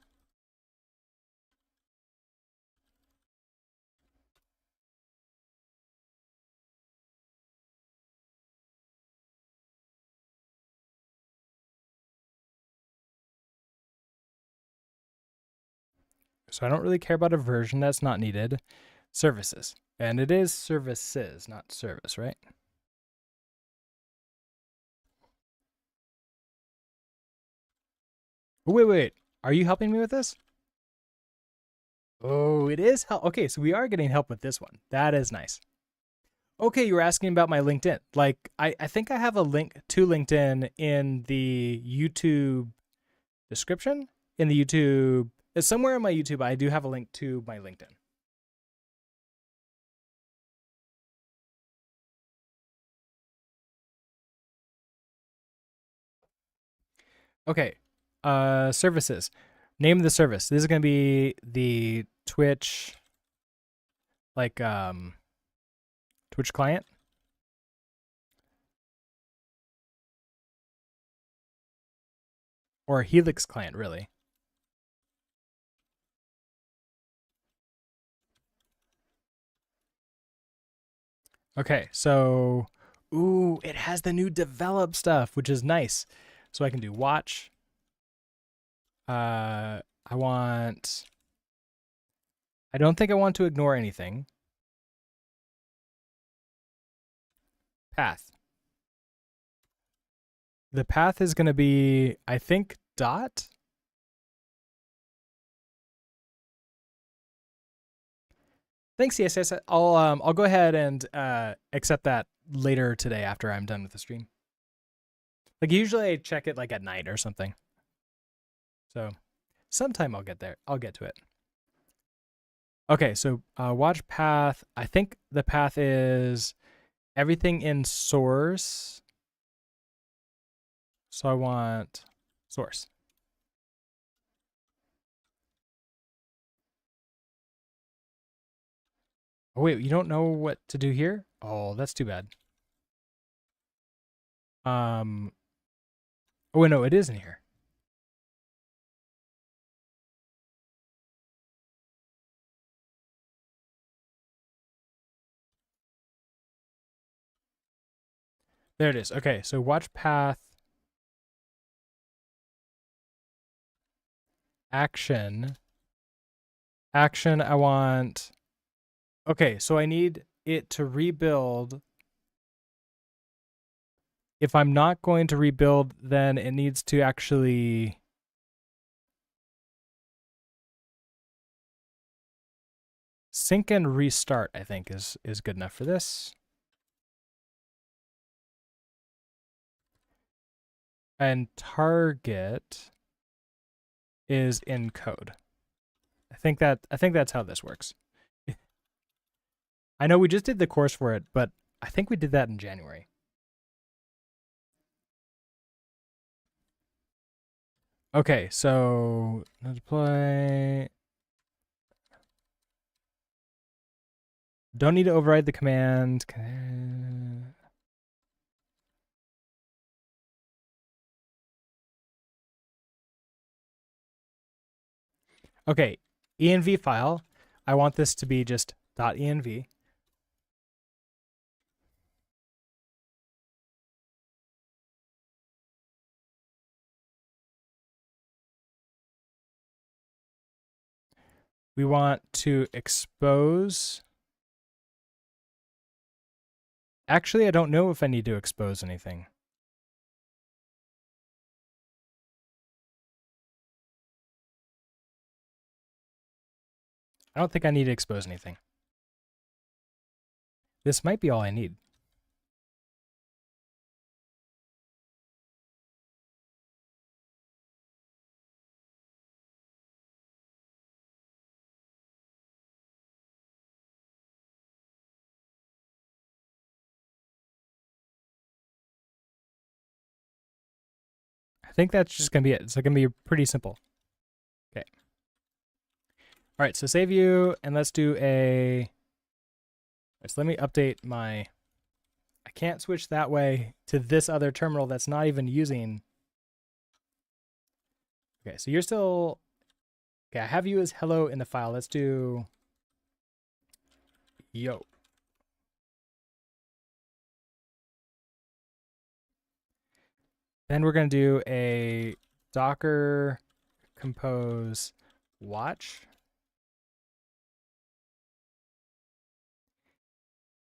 So I don't really care about a version that's not needed. Services. And it is services, not service, right? Oh, wait. Are you helping me with this? Oh, it is help. Okay, so we are getting help with this one. That is nice. Okay, you were asking about my LinkedIn. Like, I think I have a link to LinkedIn in the YouTube description. In the YouTube, somewhere in my YouTube, I do have a link to my LinkedIn. Okay, services. Name of the service. This is going to be the Twitch, like, Twitch client. Or Helix client, really. Okay, so, ooh, it has the new develop stuff, which is nice. So I can do watch. I don't think I want to ignore anything. Path. The path is going to be, I think, dot. Thanks, yes. I'll go ahead and accept that later today after I'm done with the stream. Like usually I check it like at night or something. So sometime I'll get there. I'll get to it. Okay, so watch path. I think the path is everything in source. So I want source. Oh wait, you don't know what to do here? Oh, that's too bad. Oh no, it is in here. There it is. Okay, so watch path. Action. Action, I want. Okay, so I need it to rebuild. If I'm not going to rebuild, then it needs to actually. Sync and restart, I think, is good enough for this. And target is in code. I think that's how this works. I know we just did the course for it, but I think we did that in January. Okay, so deploy. Don't need to override the command. Okay, env file. I want this to be just .env. We want to expose. Actually, I don't know if I need to expose anything. I don't think I need to expose anything. This might be all I need. I think that's just going to be it. It's going to be pretty simple. Okay. All right, so save you, and let's do a. So let me update my. I can't switch that way to this other terminal that's not even using. Okay, so you're still. Okay, I have you as hello in the file. Let's do yo. Then we're going to do a Docker compose watch.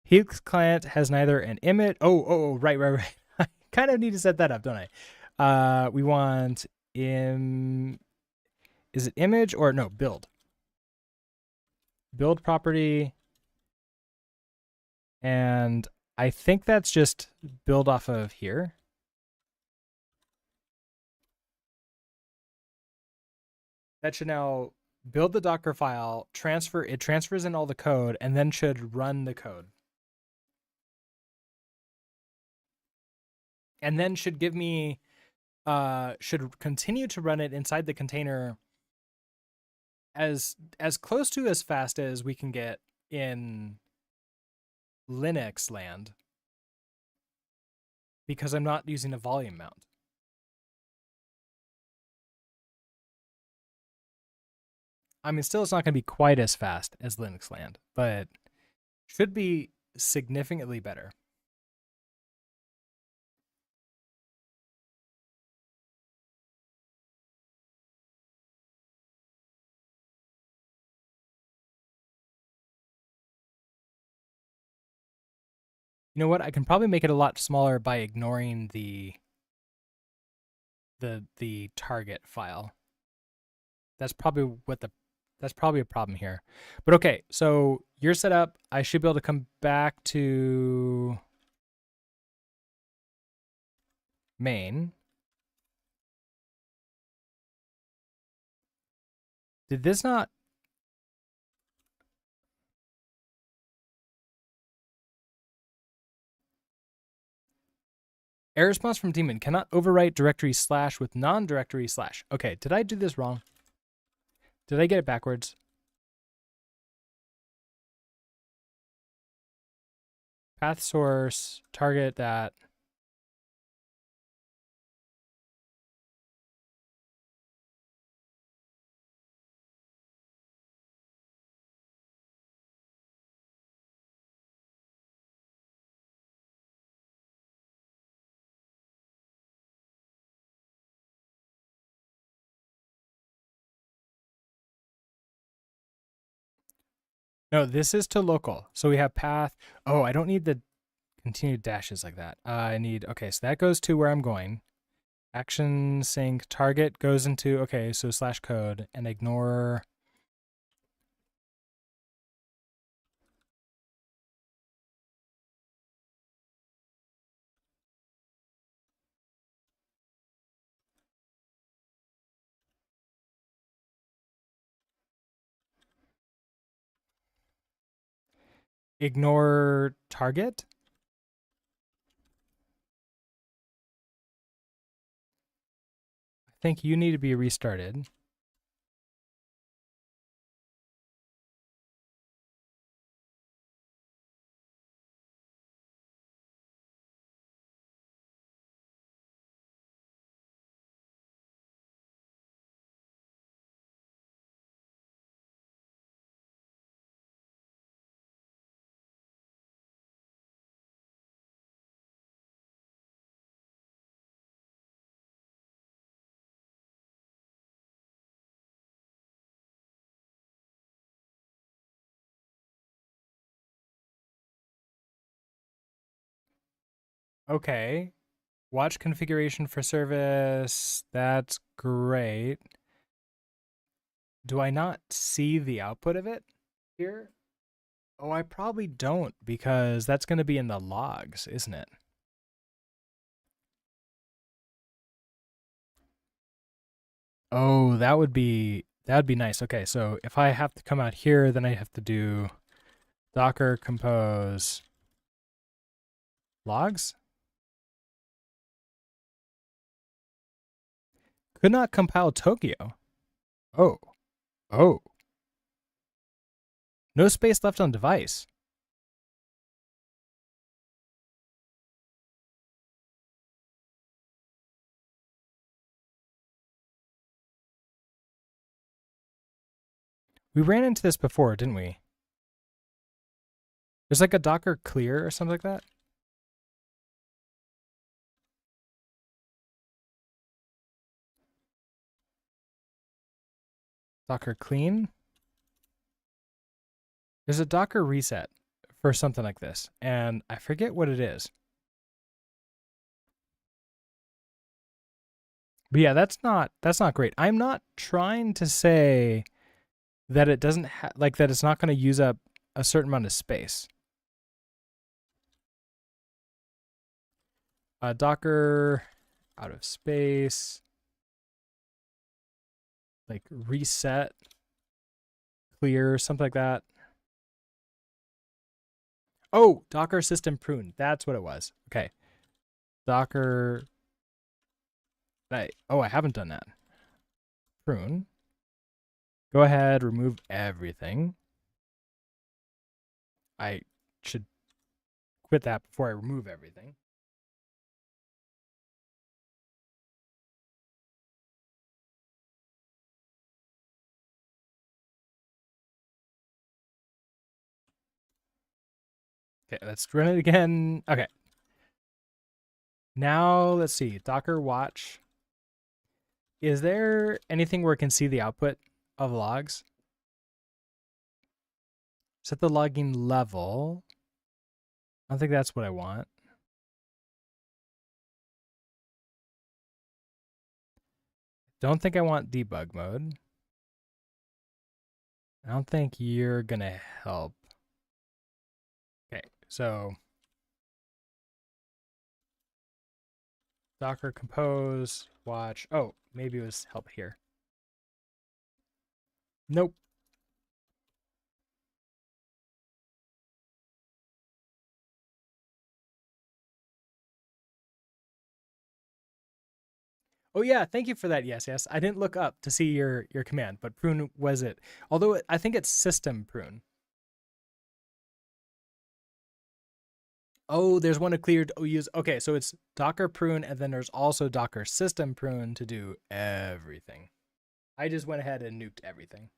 Helix client has neither an image. Right. I kind of need to set that up, don't I? We want is it image or no, build? Build property. And I think that's just build off of here. That should now build the Docker file, it transfers in all the code, and then should run the code. And then should give me, should continue to run it inside the container as close to as fast as we can get in Linux land, because I'm not using a volume mount. I mean, still, it's not going to be quite as fast as Linux land, but should be significantly better. You know what? I can probably make it a lot smaller by ignoring the target file. That's probably that's probably a problem here. But okay, so you're set up. I should be able to come back to main. Did this not? Error response from daemon cannot overwrite directory slash with non-directory slash. Okay, did I do this wrong? Did I get it backwards? Path source, target that. No, this is to local. So we have path. Oh, I don't need the continued dashes like that. I need, okay, so that goes to where I'm going. Action sync target goes into, okay, so slash code and ignore. Ignore target. I think you need to be restarted. Okay. Watch configuration for service. That's great. Do I not see the output of it here? Oh, I probably don't, because that's going to be in the logs, isn't it? Oh, that would be nice. Okay, so if I have to come out here, then I have to do Docker compose logs. Could not compile Tokyo. Oh, oh. No space left on device. We ran into this before, didn't we? There's like a Docker clear or something like that. Docker clean. There's a Docker reset for something like this, and I forget what it is. But yeah, that's not great. I'm not trying to say that it doesn't like that it's not going to use up a certain amount of space. Docker out of space, like reset, clear, something like that. Oh, Docker system prune. That's what it was. Okay. Docker. I haven't done that. Prune. Go ahead, remove everything. I should quit that before I remove everything. Okay, let's run it again. Okay. Now let's see. Docker watch. Is there anything where it can see the output of logs? Set the logging level. I don't think that's what I want. Don't think I want debug mode. I don't think you're going to help. Okay, so Docker compose, watch. Oh, maybe it was help here. Nope. Oh yeah, thank you for that. Yes, yes. I didn't look up to see your command, but prune was it. Although I think it's system prune. Oh, there's one to clear use. Okay, so it's Docker prune, and then there's also Docker system prune to do everything. I just went ahead and nuked everything.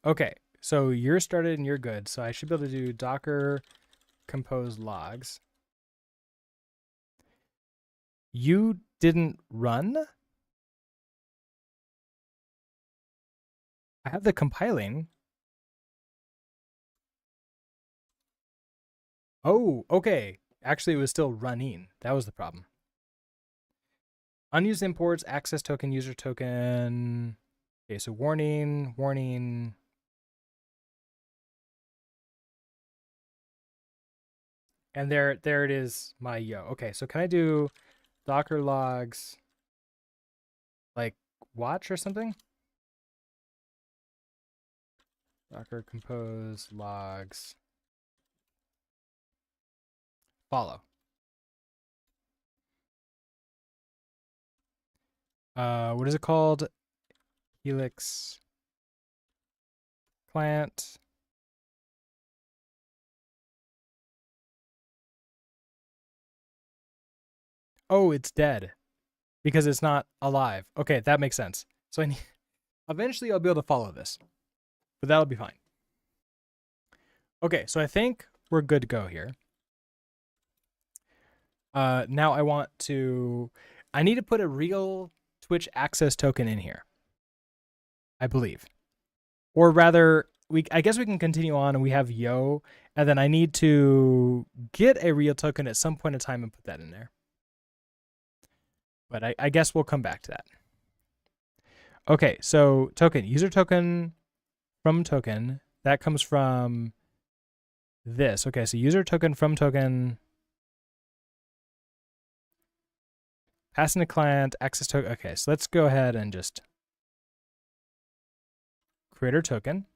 Okay, so you're started and you're good. So I should be able to do Docker compose logs. You didn't run? I have the compiling. Oh, okay. Actually, it was still running. That was the problem. Unused imports, access token, user token. Okay, so warning, warning. And there it is, my yo. Okay, so can I do Docker logs like watch or something? Docker compose logs follow. What is it called? Helix client. Oh, it's dead because it's not alive. Okay, that makes sense. So eventually I'll be able to follow this, but that'll be fine. Okay, so I think we're good to go here. Now I need to put a real Twitch access token in here, I believe. Or rather, I guess we can continue on and we have yo, and then I need to get a real token at some point in time and put that in there. But I guess we'll come back to that. Okay, so token, user token from token, that comes from this. Okay, so user token from token, passing to client, access token. Okay, so let's go ahead and just create our token.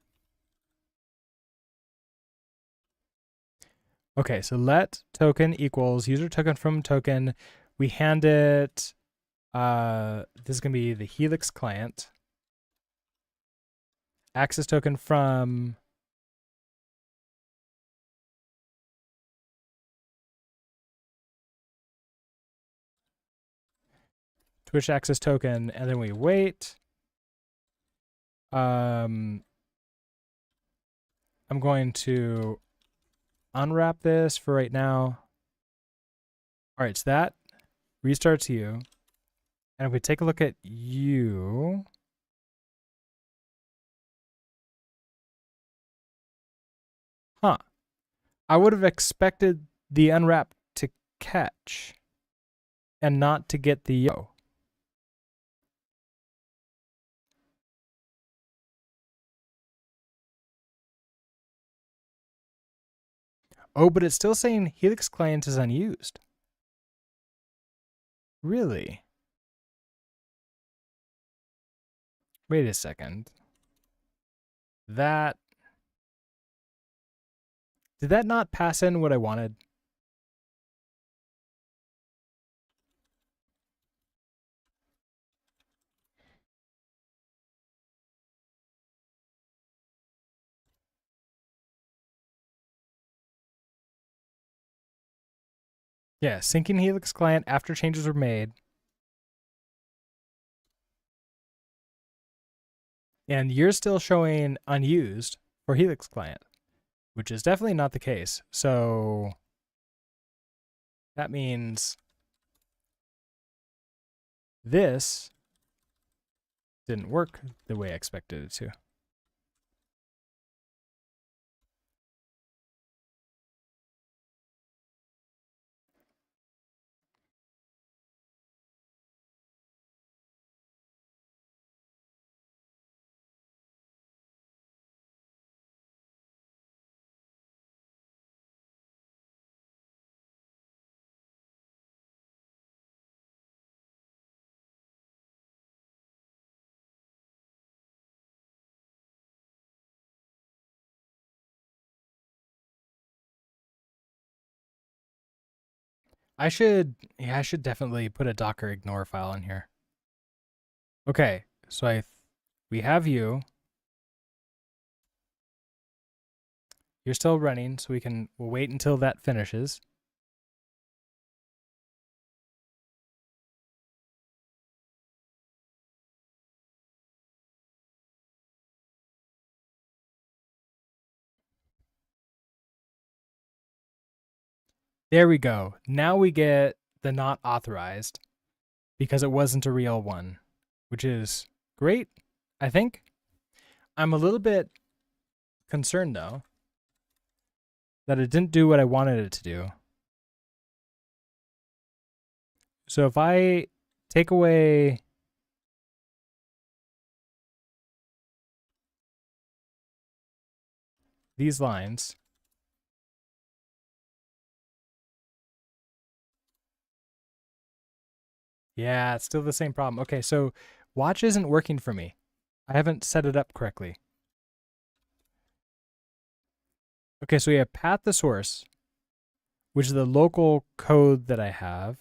Okay, so let token equals user token from token. We hand it, this is going to be the Helix client. Access token from switch access token, and then we wait. I'm going to unwrap this for right now. All right, so that restarts you. And if we take a look at you, huh? I would have expected the unwrap to catch and not to get the yo. Oh, but it's still saying Helix client is unused. Really? Wait a second. That... Did that not pass in what I wanted? Yeah, syncing Helix client after changes were made. And you're still showing unused for Helix client, which is definitely not the case. So that means this didn't work the way I expected it to. I should definitely put a Docker ignore file in here. Okay, so we have you. You're still running, so we'll wait until that finishes. There we go. Now we get the not authorized because it wasn't a real one, which is great, I think. I'm a little bit concerned though that it didn't do what I wanted it to do. So if I take away these lines, yeah, it's still the same problem. Okay, so watch isn't working for me. I haven't set it up correctly. Okay, so we have path to source, which is the local code that I have.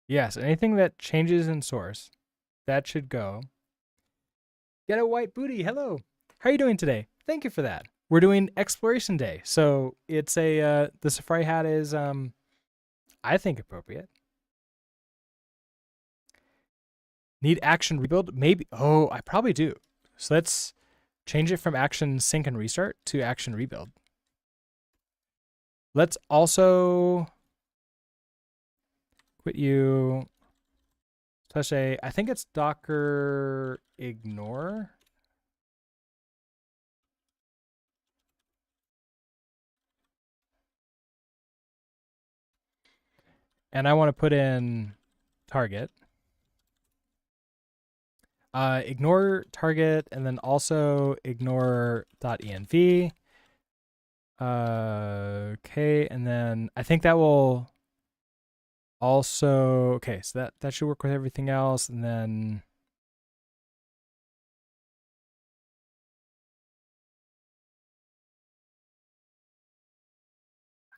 Yes, anything that changes in source, that should go. Get a white booty. Hello. How are you doing today? Thank you for that. We're doing exploration day. So it's a the Safari hat is I think appropriate. Need action rebuild? Maybe. Oh, I probably do. So let's change it from action sync and restart to action rebuild. Let's also quit you. Slash a, I think it's Docker ignore. And I want to put in target. Ignore target and then also ignore .env. Okay, and then I think that will also, okay, so that should work with everything else. And then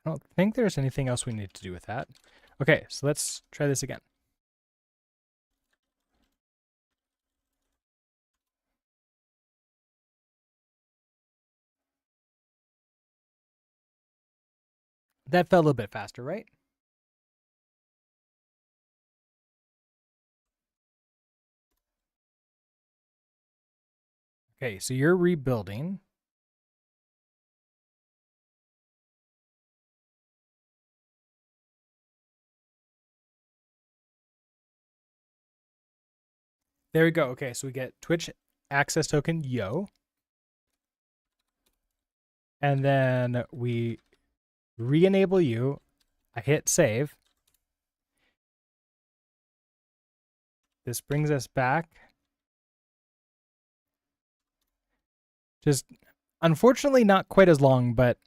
I don't think there's anything else we need to do with that. Okay, so let's try this again. That felt a little bit faster, right? Okay, so you're rebuilding. There we go. Okay, so we get Twitch access token yo. And then we re-enable you. I hit save. This brings us back. Just unfortunately not quite as long, but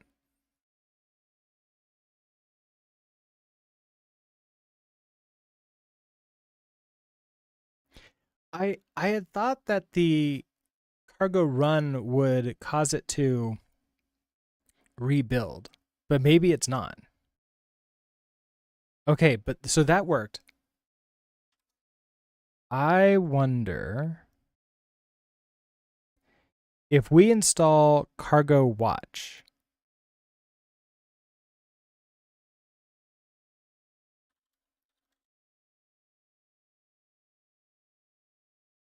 I had thought that the cargo run would cause it to rebuild, but maybe it's not. Okay, but so that worked. I wonder if we install cargo watch.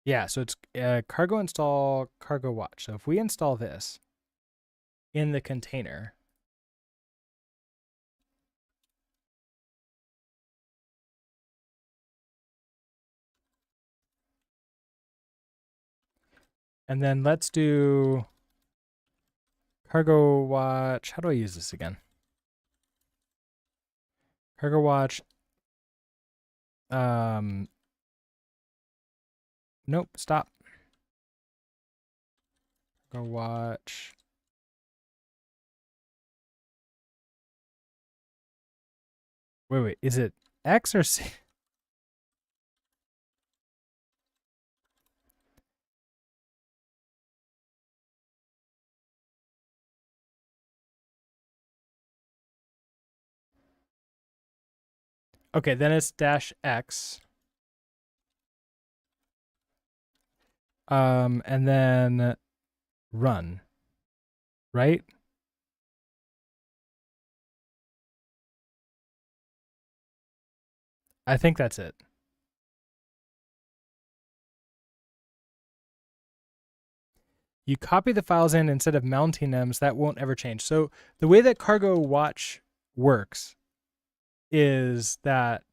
Yeah, so it's cargo install cargo watch. So if we install this in the container, and then let's do cargo watch. How do I use this again? Cargo watch. Nope, stop. Cargo watch. Wait, is it X or C? Okay, then it's -X. And then run, right? I think that's it. You copy the files in instead of mounting them, so that won't ever change. So the way that cargo watch works is that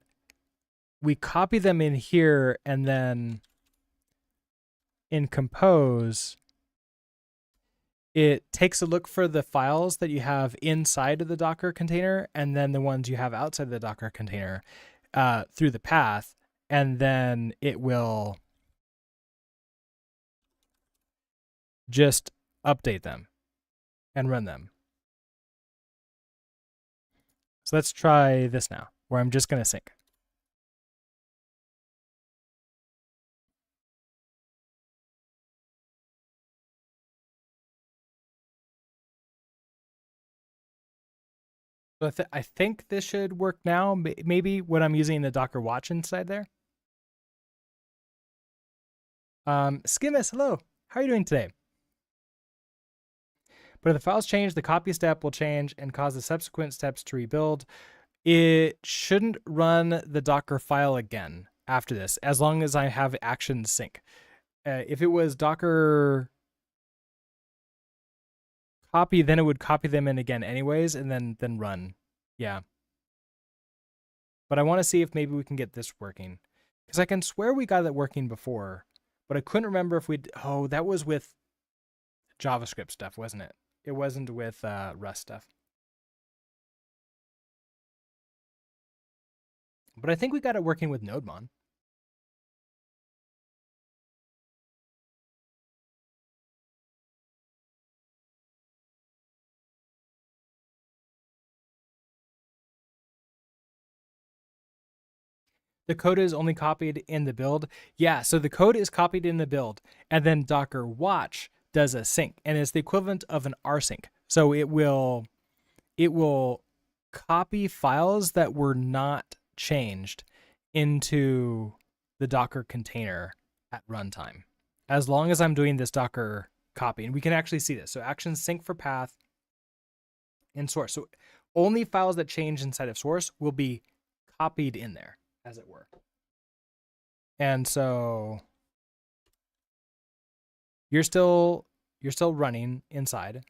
we copy them in here, and then in compose, it takes a look for the files that you have inside of the Docker container and then the ones you have outside the Docker container through the path, and then it will just update them and run them. So let's try this now, where I'm just going to sync. So I think this should work now. Maybe when I'm using the Docker watch inside there. Skimmis, hello. How are you doing today? But if the files change, the copy step will change and cause the subsequent steps to rebuild. It shouldn't run the Docker file again after this, as long as I have actions sync. If it was Docker copy, then it would copy them in again anyways, and then run. Yeah. But I want to see if maybe we can get this working, because I can swear we got it working before, but I couldn't remember if we. Oh, that was with JavaScript stuff, wasn't it? It wasn't with Rust stuff. But I think we got it working with NodeMon. The code is only copied in the build. Yeah, so the code is copied in the build, and then Docker watch does a sync, and it's the equivalent of an rsync. So it will copy files that were not changed into the Docker container at runtime, as long as I'm doing this Docker copy. And we can actually see this. So actions sync for path and source. So only files that change inside of source will be copied in there, as it were. And so you're still running inside.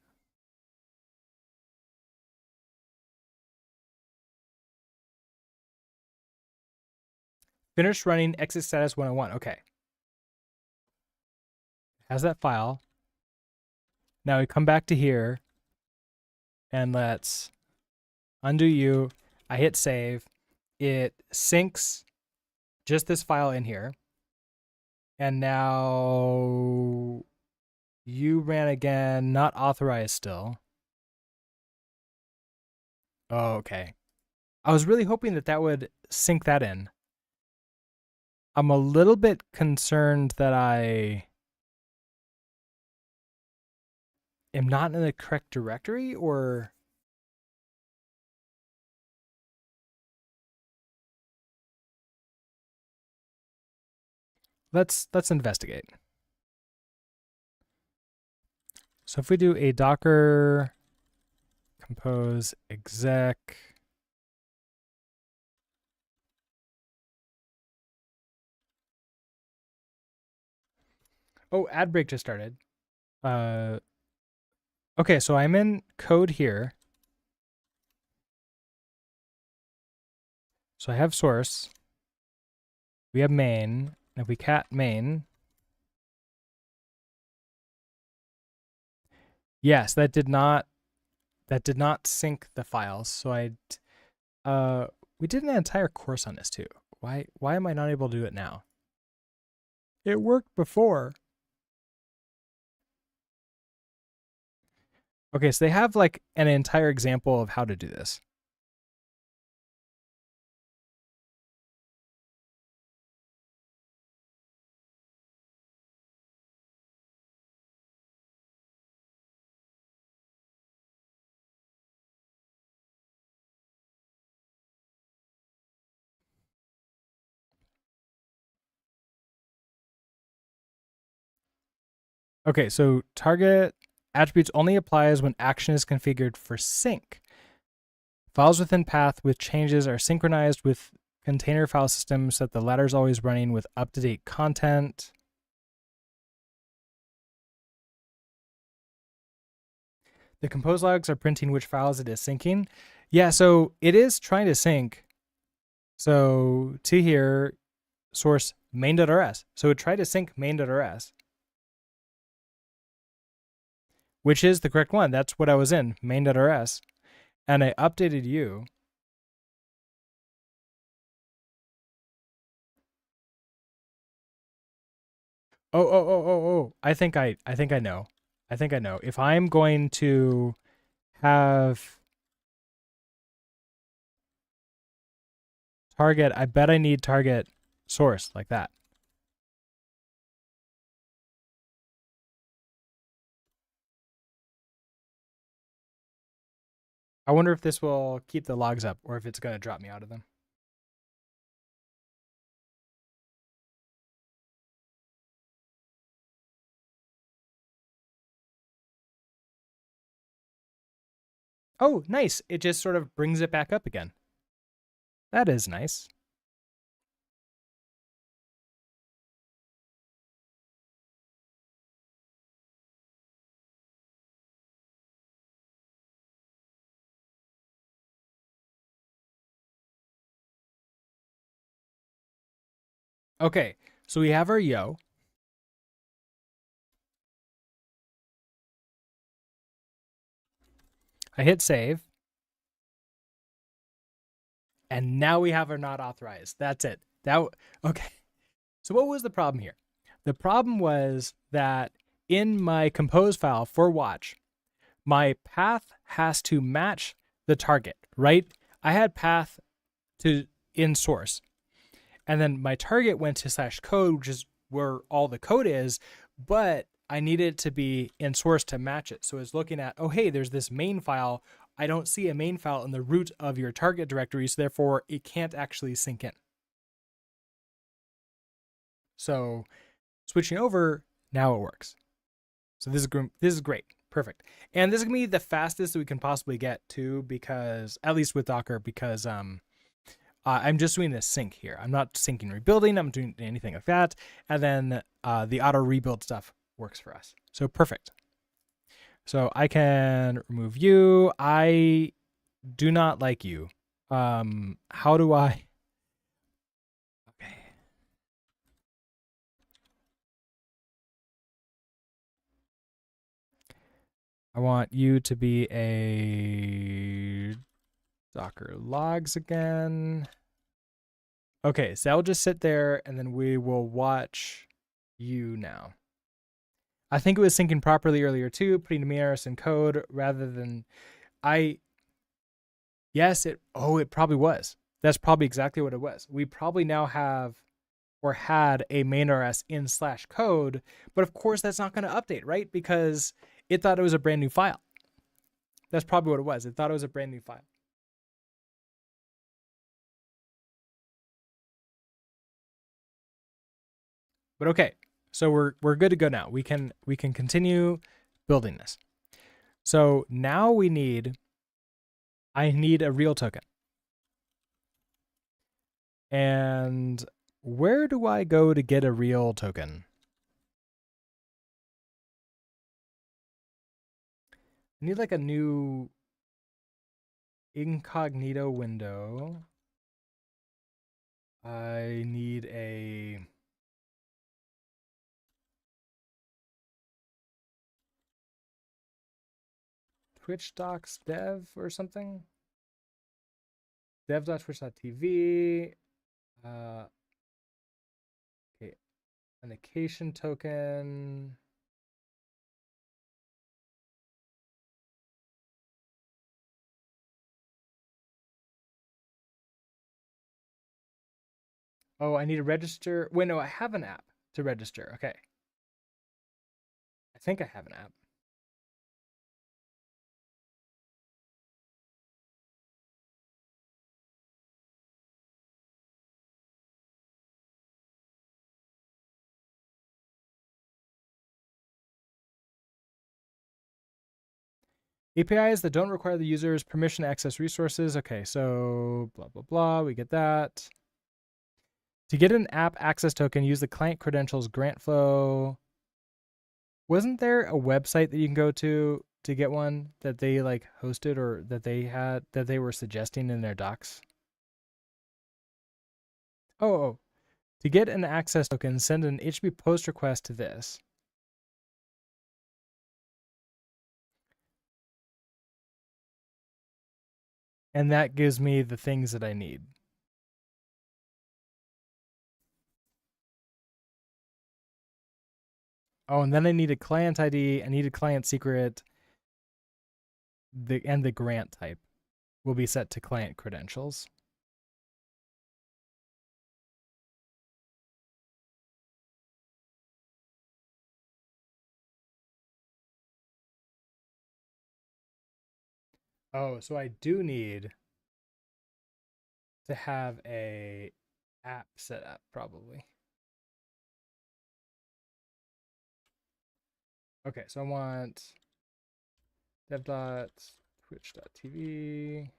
Finish running exit status 101. Okay. Has that file. Now we come back to here and let's undo you. I hit save. It syncs just this file in here. And now you ran again, not authorized still. Oh, okay. I was really hoping that would sync that in. I'm a little bit concerned that I am not in the correct directory, or let's investigate. So if we do a docker compose exec, oh, ad break just started. Okay, so I'm in code here. So I have source. We have main. If we cat main, yes, that did not sync the files. So we did an entire course on this too. Why am I not able to do it now? It worked before. Okay, so they have like an entire example of how to do this. Okay, so target attributes only applies when action is configured for sync. Files within path with changes are synchronized with container file systems so that the latter is always running with up-to-date content. The compose logs are printing which files it is syncing. Yeah, so it is trying to sync. So to here, source main.rs. So it tried to sync main.rs, which is the correct one. That's what I was in, main.rs. And I updated you. Oh. I think I know. If I'm going to have target, I bet I need target source like that. I wonder if this will keep the logs up or if it's going to drop me out of them. Oh, nice. It just sort of brings it back up again. That is nice. Okay, so we have our yo. I hit save. And now we have our not authorized. That's it. Okay. So what was the problem here? The problem was that in my compose file for watch, my path has to match the target, right? I had path to in source. And then my target went to /code, which is where all the code is, but I needed it to be in source to match it. So it's looking at, oh, hey, there's this main file. I don't see a main file in the root of your target directory, so therefore it can't actually sync in. So switching over, now it works. So this is great. Perfect. And this is gonna be the fastest we can possibly get to, because at least with Docker, because I'm just doing this sync here. I'm not syncing rebuilding. I'm doing anything like that. And then the auto rebuild stuff works for us. So perfect. So I can remove you. I do not like you. How do I? Okay. I want you to be a Docker logs again. Okay, so I'll just sit there and then we will watch you now. I think it was syncing properly earlier too, putting mirrors in code rather than I. Yes, it probably was. That's probably exactly what it was. We probably now have or had a main RS in slash code, but of course that's not going to update, right? Because it thought it was a brand new file. That's probably what it was. It thought it was a brand new file. But okay, so we're good to go now. We can continue building this. So now I need a real token. And where do I go to get a real token? I need like a new incognito window. I need a Twitch docs dev or something. Dev.twitch.tv. Okay, authentication token. Oh, I need to register. Wait, no, I have an app to register. Okay. I think I have an app. APIs that don't require the user's permission to access resources. Okay, so blah, blah, blah. We get that. To get an app access token, use the client credentials grant flow. Wasn't there a website that you can go to get one that they like hosted or that they were suggesting in their docs? Oh, to get an access token, send an HTTP post request to this. And that gives me the things that I need. Oh, and then I need a client ID. I need a client secret. And the grant type will be set to client credentials. Oh, so I do need to have a app set up probably. Okay, so I want dev.twitch.tv.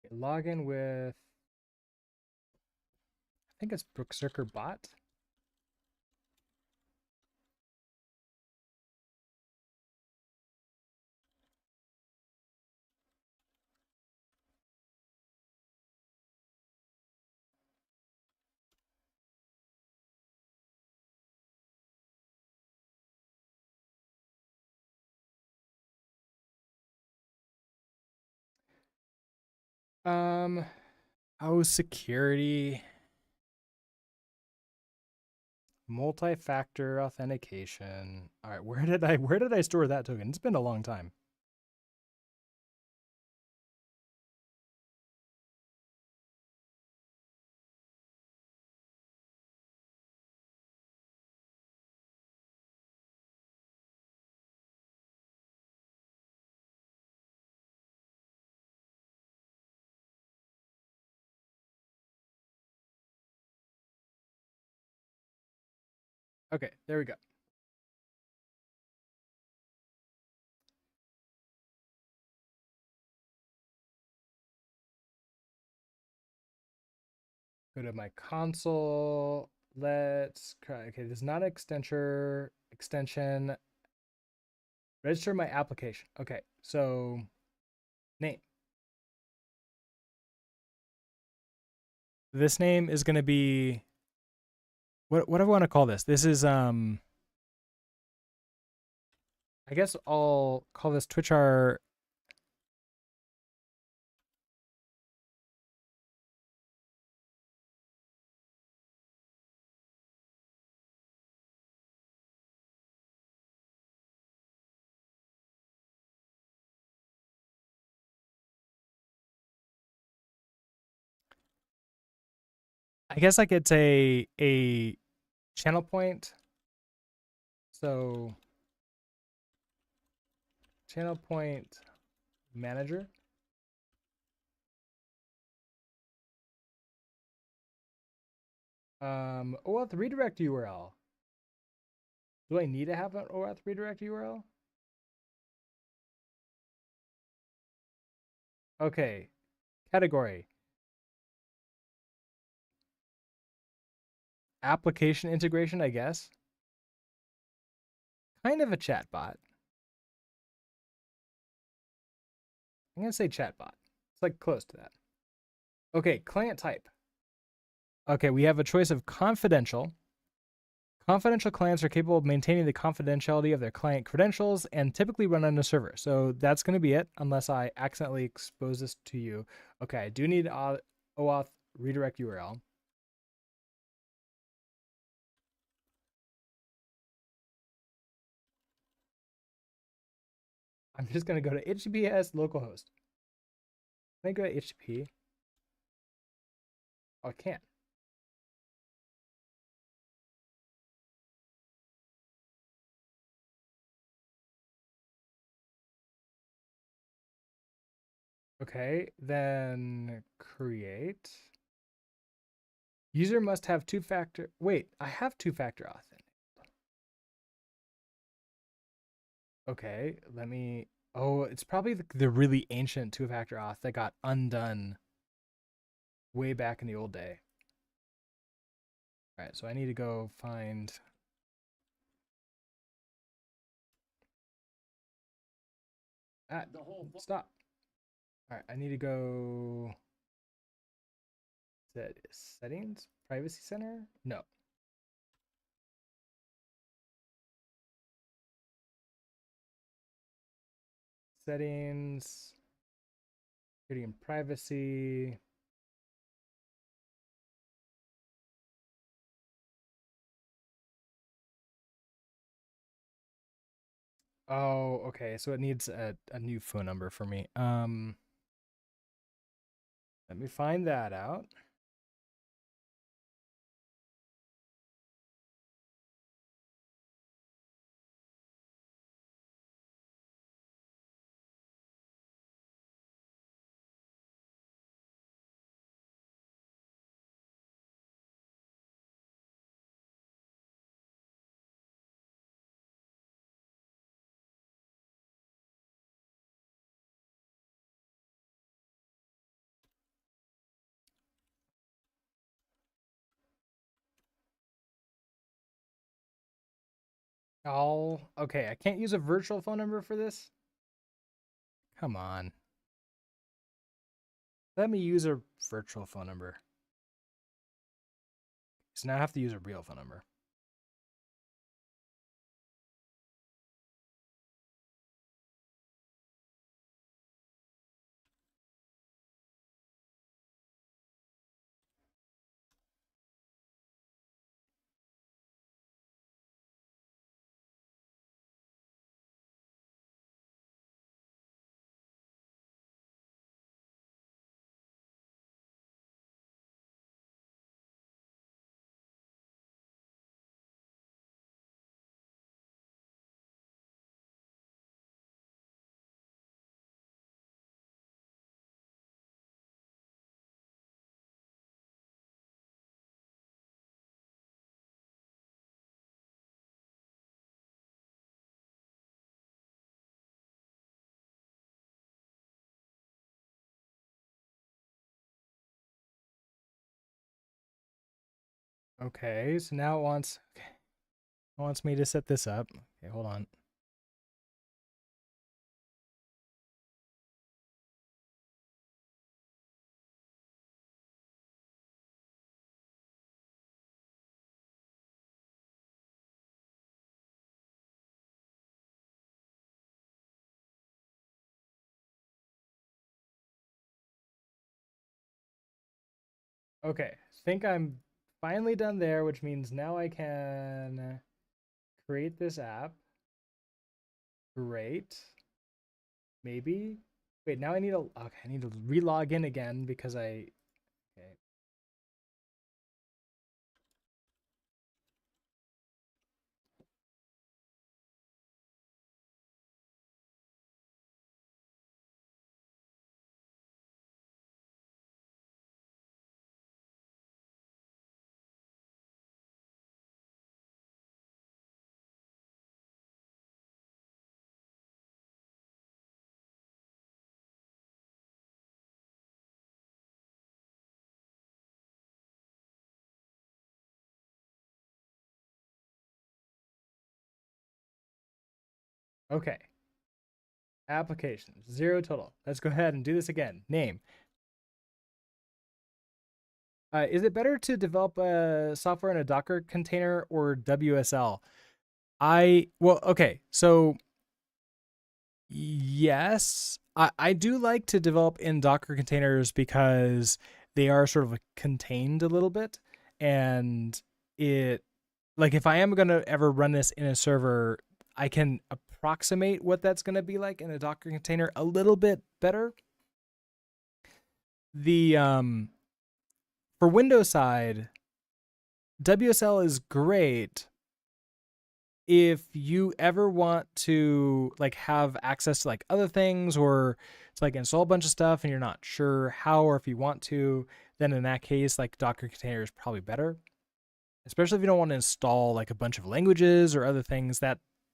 Okay, login with, I think it's Brookzerker bot. Oh, security, multi-factor authentication. All right, where did I store that token? It's been a long time. Okay, there we go. Go to my console. Let's try. Okay, this is not an extension. Register my application. Okay, so name. This name is going to be what do I want to call this? This is I guess I'll call this Twitchar. I guess like it's a channel point. So channel point manager. OAuth redirect URL. Do I need to have an OAuth redirect URL? Okay. Category. Application integration, I guess. Kind of a chatbot. I'm going to say chatbot. It's like close to that. Okay, client type. Okay, we have a choice of confidential. Confidential clients are capable of maintaining the confidentiality of their client credentials and typically run on a server. So that's going to be it, unless I accidentally expose this to you. Okay, I do need OAuth redirect URL. I'm just going to go to HTTPS localhost. Can I go to HTTP? Oh, I can't. Okay, then create. User must have two-factor. Wait, I have two-factor auth. Okay, let me. Oh, it's probably the really ancient two-factor auth that got undone way back in the old day. All right, so I need to go find. Stop. All right, I need to go. Is that settings? Privacy center? No. Settings. Security and privacy. Oh, okay. So it needs a new phone number for me. Let me find that out. Okay. I can't use a virtual phone number for this. Come on. Let me use a virtual phone number. So now I have to use a real phone number. Okay, so now it wants me to set this up. Okay, hold on. Okay, I think I'm finally done there, which means now I can create this app. Great. Maybe. Wait, now I need to okay, I need to re-log in again because okay. Okay. Applications, 0 total. Let's go ahead and do this again. Name. Is it better to develop software in a Docker container or WSL? Well, okay. So yes, I do like to develop in Docker containers because they are sort of contained a little bit. And it, like, if I am going to ever run this in a server, I can approximate what that's going to be like in a Docker container a little bit better. The, for Windows side, WSL is great if you ever want to like have access to like other things or to like install a bunch of stuff and you're not sure how or if you want to, then in that case like Docker container is probably better. Especially if you don't want to install like a bunch of languages or other things,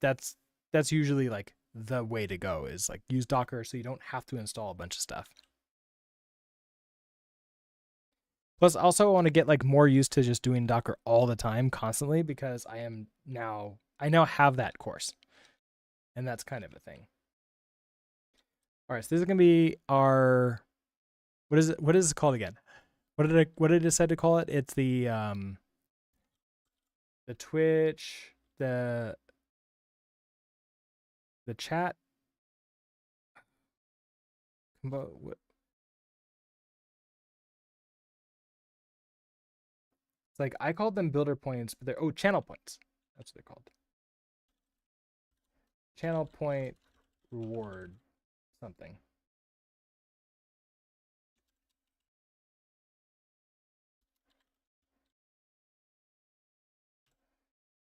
that's that's usually like the way to go is like use Docker so you don't have to install a bunch of stuff. Plus also I want to get like more used to just doing Docker all the time constantly because I now have that course. And that's kind of a thing. All right, so this is gonna be our what is it called again? What did I decide to call it? It's the Twitch, the chat. It's like I called them builder points, but they're channel points. That's what they're called. Channel point reward something.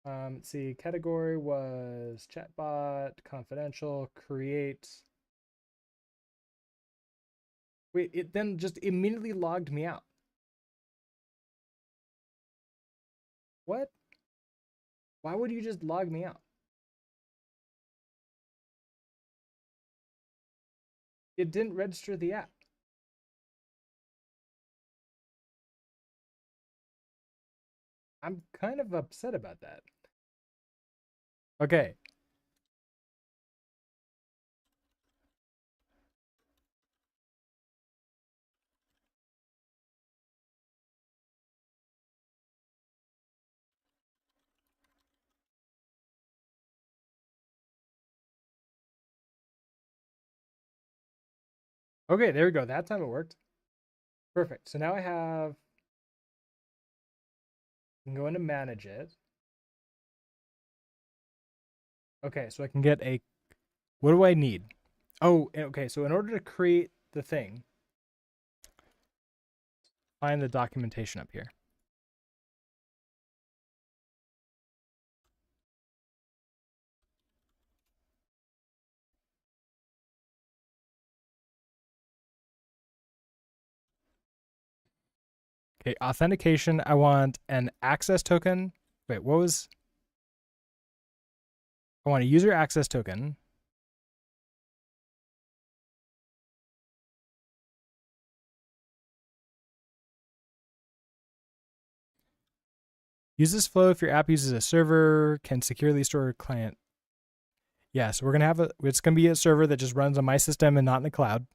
Let's see, category was chatbot, confidential, create. Wait, it then just immediately logged me out. What? Why would you just log me out? It didn't register the app. I'm kind of upset about that. Okay. Okay, there we go. That time it worked. Perfect. So now I can go into manage it. Okay, so I can get what do I need? Oh, okay. So in order to create the thing, find the documentation up here. Okay, authentication. I want an access token. Wait, what was? I want a user access token. Use this flow if your app uses a server, can securely store a client. Yeah, so we're gonna it's gonna be a server that just runs on my system and not in the cloud.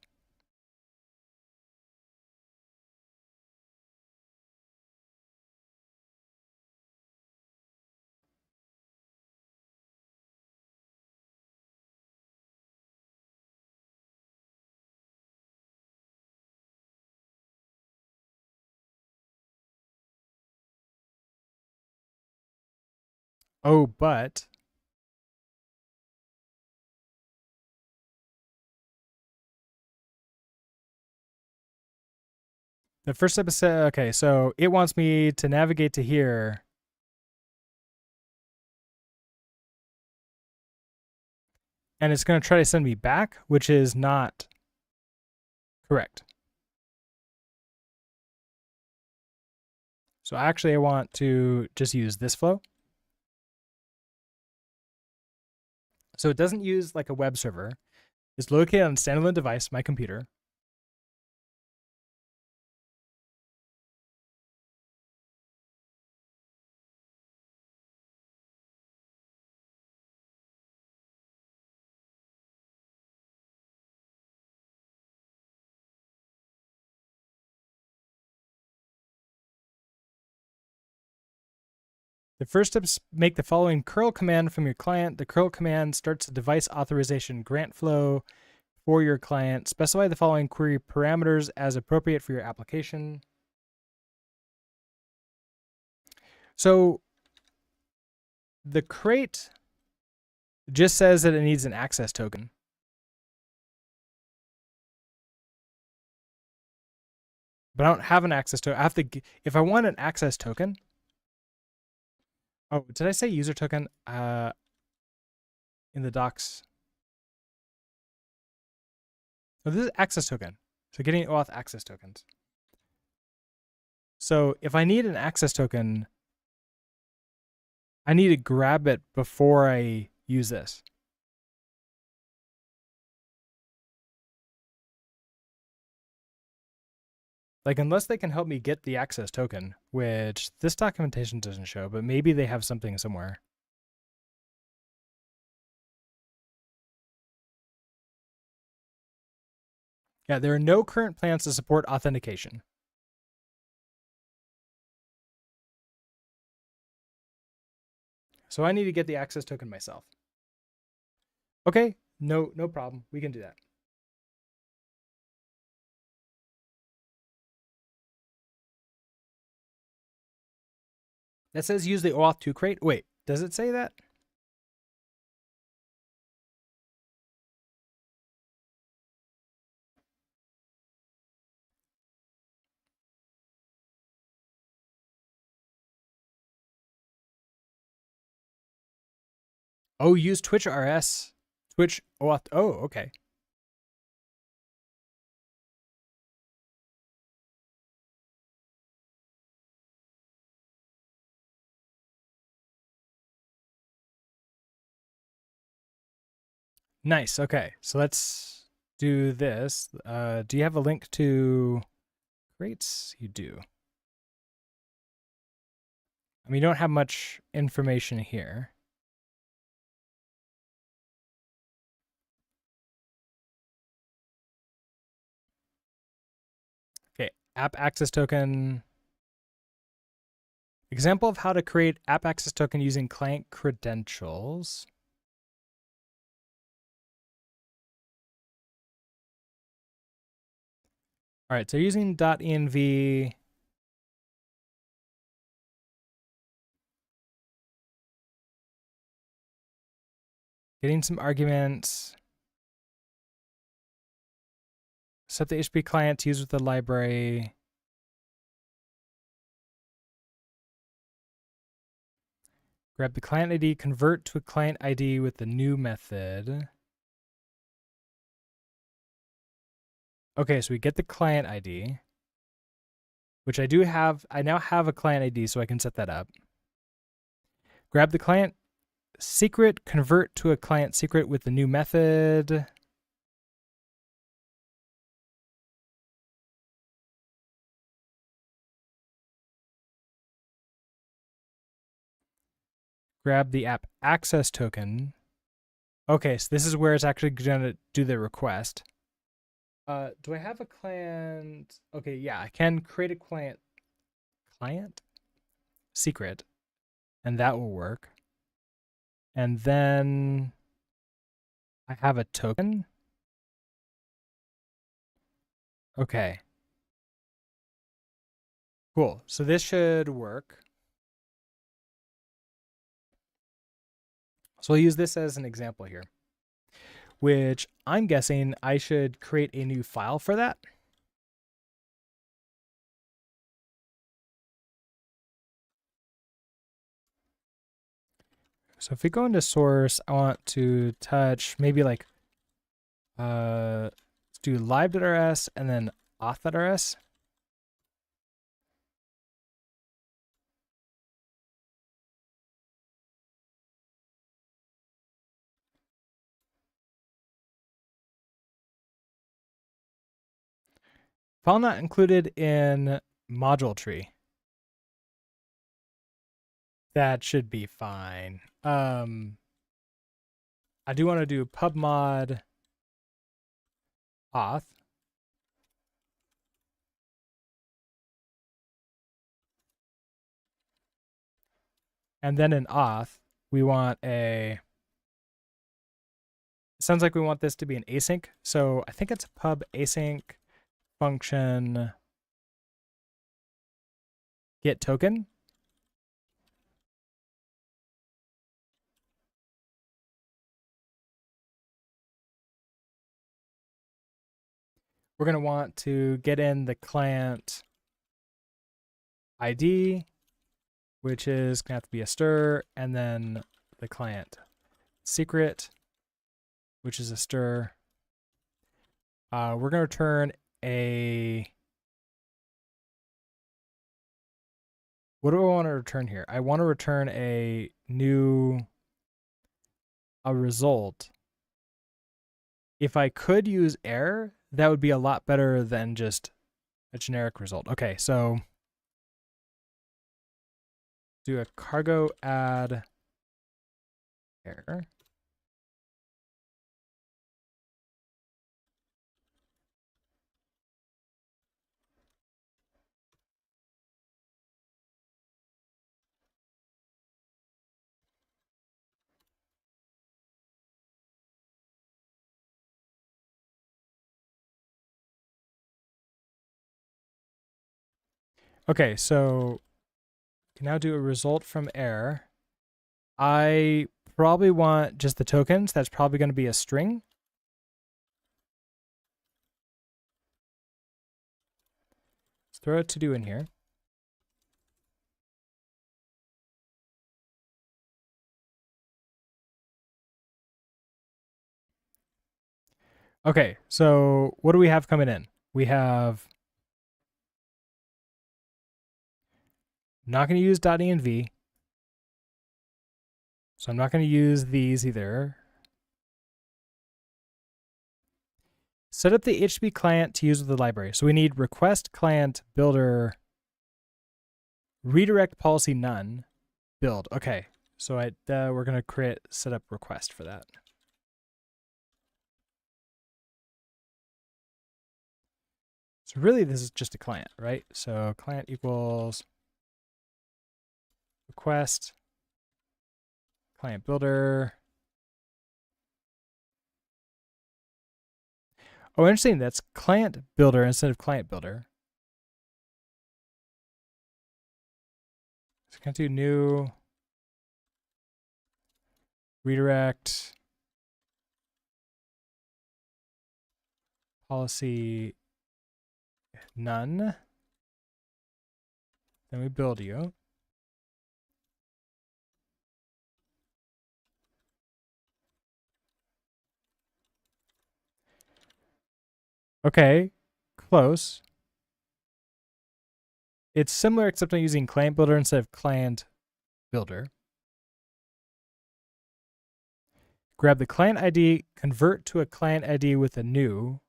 Oh, but the first step is okay, so it wants me to navigate to here. And it's going to try to send me back, which is not correct. So actually I want to just use this flow. So it doesn't use like a web server. It's located on a standalone device, my computer. The first steps make the following curl command from your client. The curl command starts a device authorization grant flow for your client. Specify the following query parameters as appropriate for your application. So the crate just says that it needs an access token. But I don't have an access token. I have to, if I want an access token. Oh, did I say user token? In the docs. Oh, this is access token. So getting auth access tokens. So if I need an access token, I need to grab it before I use this. Like, unless they can help me get the access token, which this documentation doesn't show, but maybe they have something somewhere. Yeah, there are no current plans to support authentication. So I need to get the access token myself. Okay, no problem. We can do that. That says use the auth to crate. Wait, does it say that? Oh, use Twitch RS. Twitch auth. Oh, okay. Nice. Okay, so let's do this. Do you have a link to crates? You do. I mean, you don't have much information here. Okay, app access token. Example of how to create app access token using client credentials. All right, so using .env. Getting some arguments. Set the HTTP client to use with the library. Grab the client ID, convert to a client ID with the new method. Okay, so we get the client ID, which I do have. I now have a client ID, so I can set that up. Grab the client secret, convert to a client secret with the new method. grab the app access token. Okay, so this is where it's actually going to do the request. Do I have a client? Okay, yeah, I can create a client secret, and that will work. And then I have a token. Okay. Cool. So this should work. So I'll use this as an example here, which I'm guessing I should create a new file for that. So if we go into source, I want to touch maybe like, let's do live.rs and then auth.rs. File not included in module tree. That should be fine. I do want to do pubmod auth. And then in auth, we want it sounds like we want this to be an async. So I think it's pub async function get token. We're going to want to get in the client ID, which is going to have to be a stir, and then the client secret, which is a stir. We're going to return a... What do I want to return here? I want to return a result. If I could use error, that would be a lot better than just a generic result. Okay, so do a cargo add error. Okay, so can now do a result from error. I probably want just the tokens. That's probably going to be a string. Let's throw a to-do in here. Okay, so what do we have coming in? We have not going to use .env. So I'm not going to use these either. Set up the HTTP client to use with the library. So we need request client builder redirect policy none build. Okay, so we're going to set up request for that. So really this is just a client, right? So client equals request client builder. Oh, interesting. That's client builder instead of client builder. So can I do new redirect policy none. Then we build you. Okay, close. It's similar except I'm using client builder instead of client builder. Grab the client ID, convert to a client ID with a new.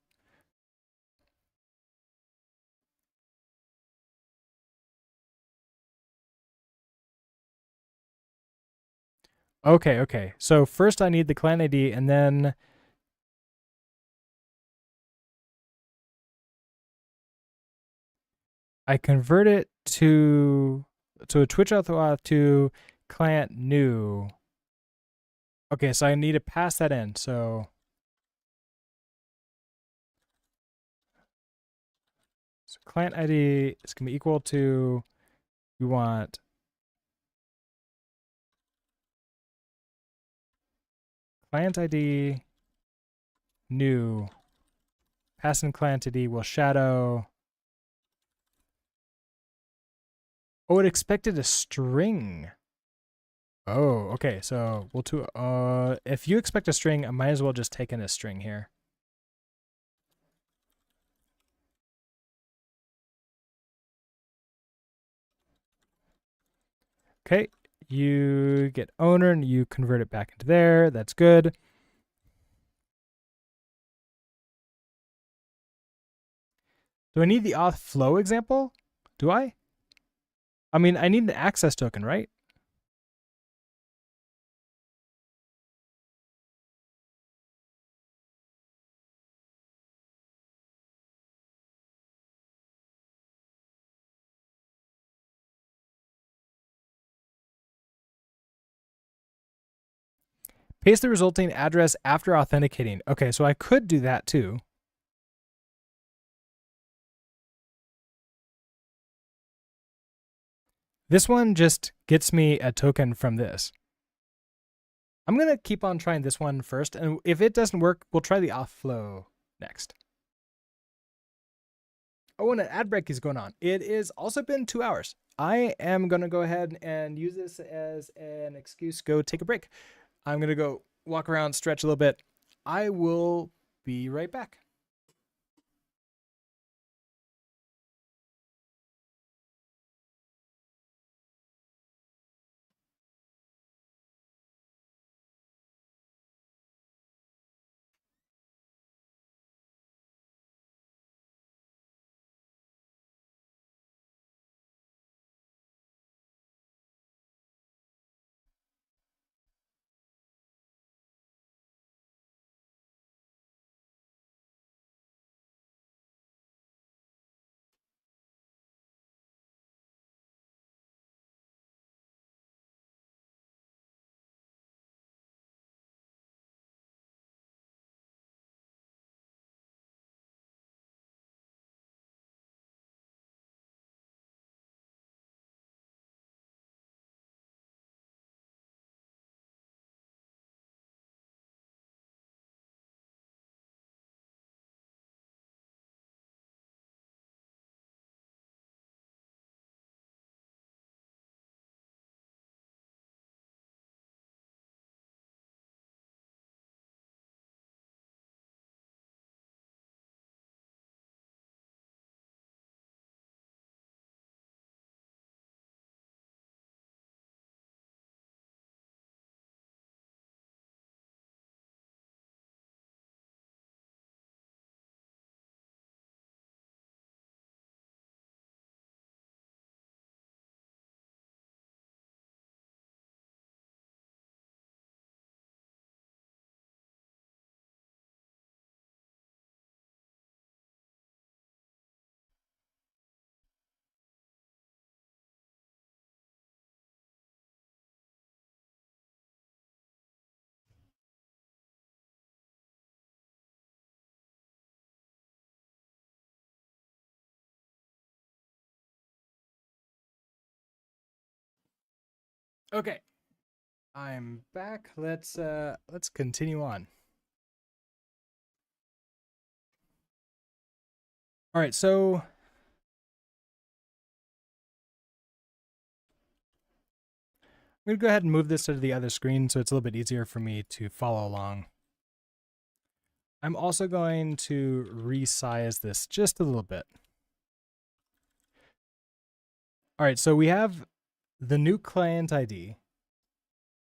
Okay. So first I need the client ID, and then I convert it to a Twitch auth to client new. Okay, so I need to pass that in. So client ID is going to be equal to, we want client ID new, pass in client ID will shadow. Oh, it expected a string. Oh, okay. So we'll do, if you expect a string, I might as well just take in a string here. Okay, you get owner and you convert it back into there. That's good. Do I need the auth flow example? Do I? I mean, I need an access token, right? Paste the resulting address after authenticating. Okay, so I could do that too. This one just gets me a token from this. I'm going to keep on trying this one first, and if it doesn't work, we'll try the auth flow next. Oh, and an ad break is going on. It is also been 2 hours. I am going to go ahead and use this as an excuse, go take a break. I'm going to go walk around, stretch a little bit. I will be right back. Okay, I'm back. Let's continue on. All right, so I'm going to go ahead and move this to the other screen so it's a little bit easier for me to follow along. I'm also going to resize this just a little bit. All right, so we have the new client ID.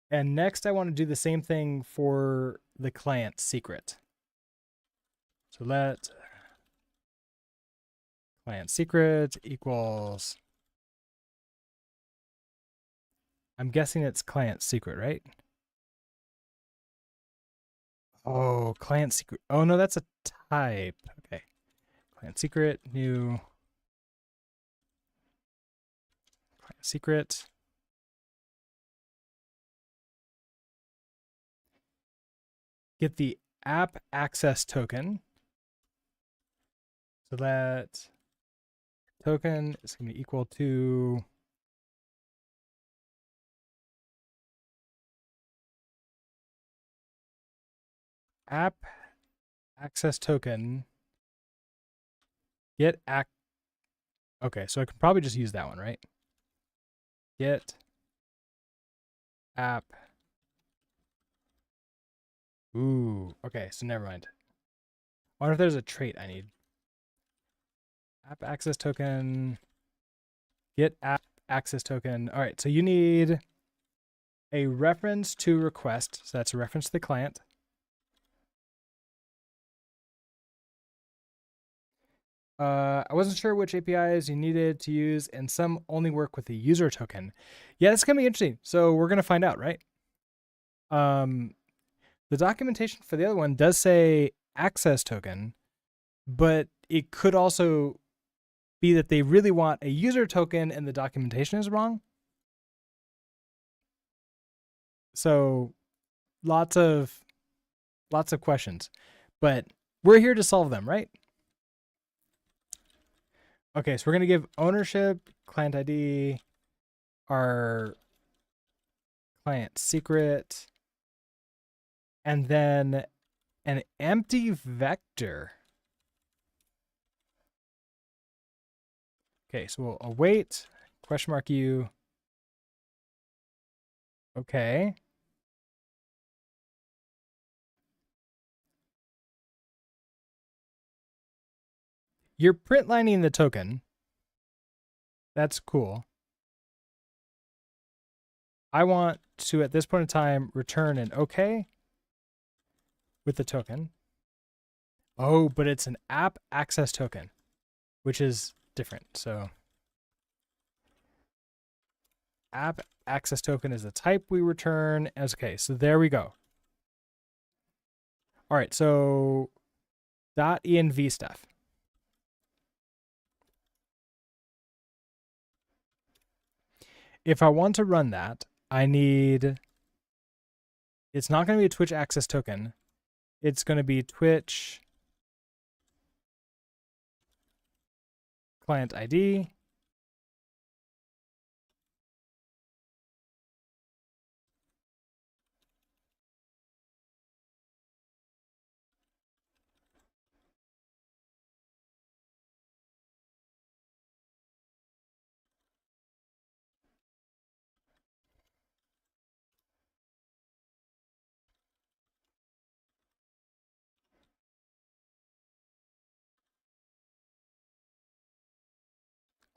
And next I want to do the same thing for the client secret. So let client secret equals, I'm guessing it's client secret, right? Oh, client secret. Oh no, that's a type. Okay. Client secret, new client secret. Get the app access token. So that token is going to be equal to app access token. Get act. Okay, so I could probably just use that one, right? Get app. Ooh, okay, so never mind. I wonder if there's a trait I need. App access token. Get app access token. All right, so you need a reference to request. So that's a reference to the client. I wasn't sure which APIs you needed to use, and some only work with the user token. Yeah, that's gonna be interesting. So we're gonna find out, right? The documentation for the other one does say access token, but it could also be that they really want a user token and the documentation is wrong. So lots of questions, but we're here to solve them, right? Okay, so we're going to give ownership, client ID, our client secret, and then an empty vector. Okay, so we'll await, question mark U. Okay. You're print lining the token. That's cool. I want to, at this point in time, return an OK with the token. Oh, but it's an app access token, which is different. So app access token is the type we return as okay. So there we go. All right. So .env stuff. If I want to run that, I need, it's not going to be a Twitch access token. It's going to be Twitch client ID.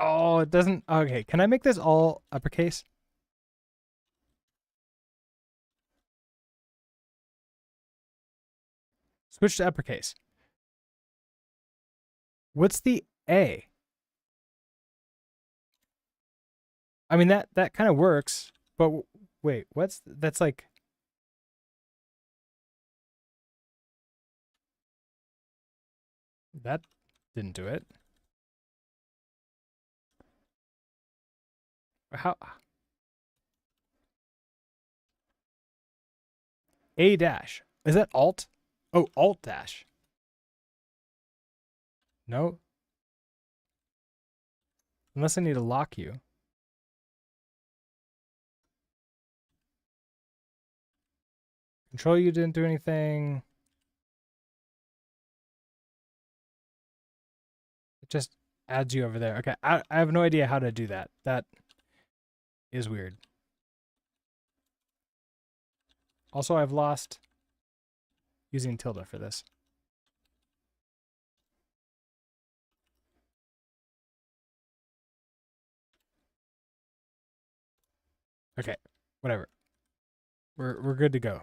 Oh, it doesn't. Okay. Can I make this all uppercase? Switch to uppercase. What's the A? I mean, that kind of works, but wait, that's like, that didn't do it. How? A dash. Is that alt? Oh, alt dash. No. Unless I need to lock you. Control you didn't do anything. It just adds you over there. Okay, I have no idea how to do that. That is weird. Also, I've lost using tilde for this. Okay, whatever. We're good to go.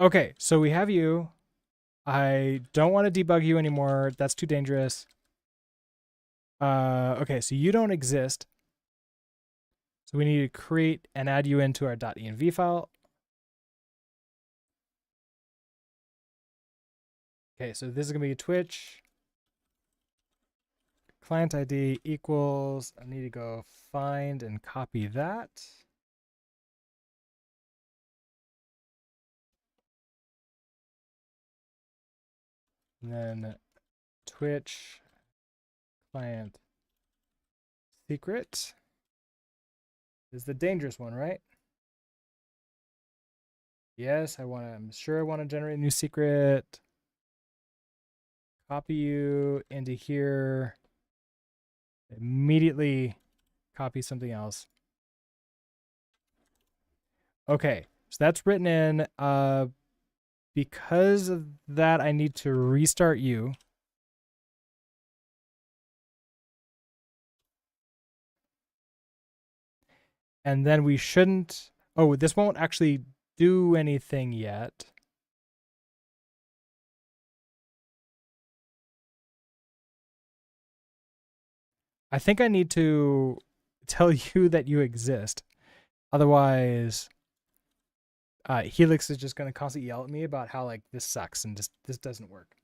Okay, so we have you. I don't want to debug you anymore. That's too dangerous. Okay, so you don't exist. So we need to create and add you into our .env file. Okay, so this is gonna be Twitch client ID equals, I need to go find and copy that. And then Twitch client secret is the dangerous one, right? Yes, I'm sure I want to generate a new secret. Copy you into here. Immediately copy something else. Okay, so that's written in. Because of that, I need to restart you. And then we shouldn't. Oh, this won't actually do anything yet. I think I need to tell you that you exist. Otherwise, Helix is just going to constantly yell at me about how like this sucks and this doesn't work.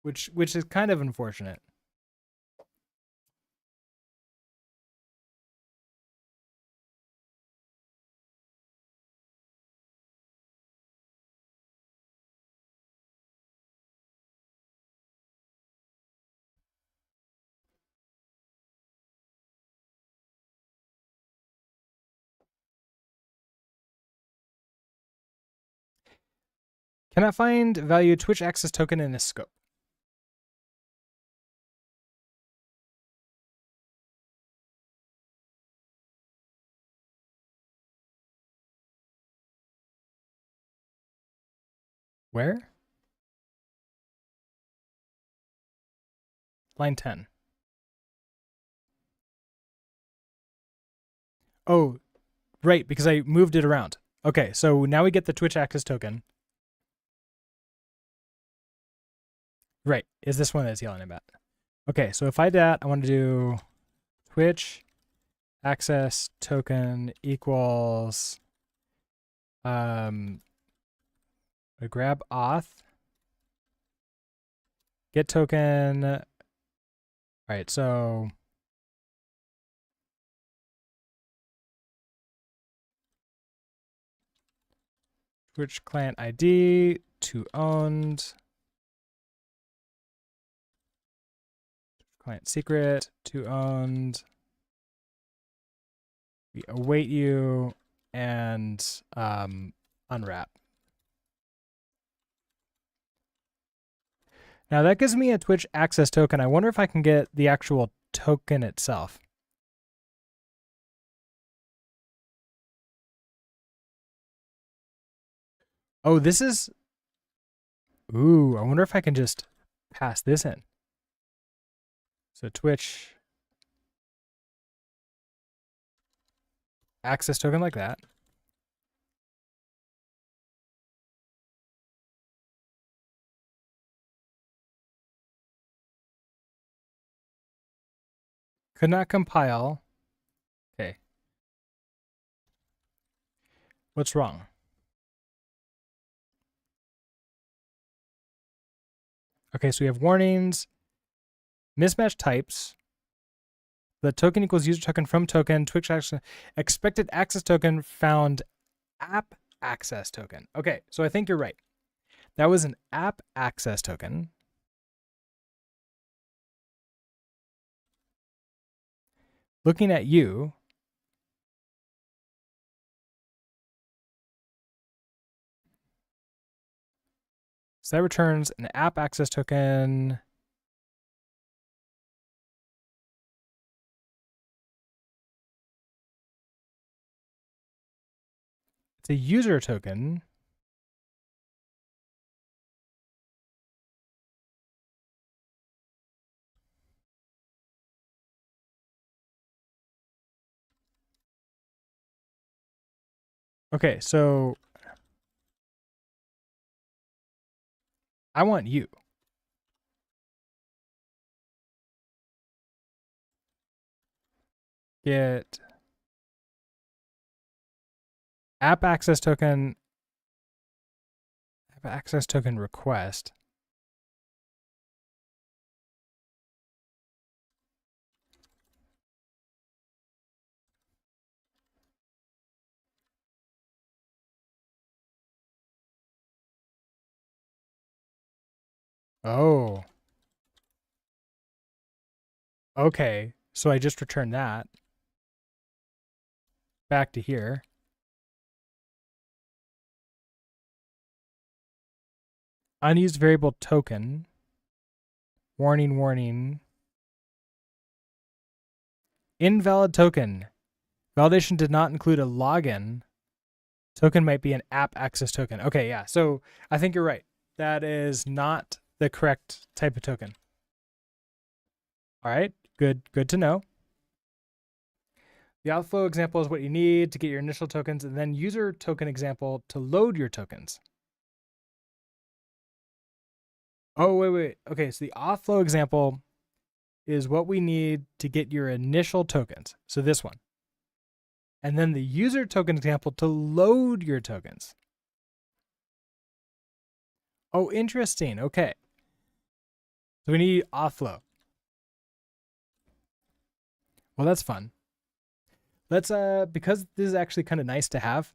Which is kind of unfortunate. Cannot find value Twitch access token in a scope. Where? Line 10. Oh, right, because I moved it around. Okay, so now we get the Twitch access token. Right, is this one that's yelling about? Okay, so if I do that, I want to do Twitch access token equals I grab auth, get token. All right, so Twitch client ID to owned, client secret to owned. We await you and unwrap. Now that gives me a Twitch access token. I wonder if I can get the actual token itself. Oh, this is. Ooh, I wonder if I can just pass this in. So Twitch access token like that. Could not compile. Okay. What's wrong? Okay, so we have warnings, mismatch types. The token equals user token from token, Twitch access, expected access token found app access token. Okay, so I think you're right. That was an app access token. Looking at you, so that returns an app access token. It's a user token. Okay, so I want you. Get app access token request. Oh, okay. So I just returned that back to here. Unused variable token. Warning, warning. Invalid token. Validation did not include a login. Token might be an app access token. Okay, yeah. So I think you're right. That is not the correct type of token. All right, good to know. The outflow example is what you need to get your initial tokens, and then user token example to load your tokens. Oh, wait. Okay, so the offlow example is what we need to get your initial tokens. So this one. And then the user token example to load your tokens. Oh, interesting. Okay. So we need offlow. Well, that's fun. Let's, because this is actually kind of nice to have,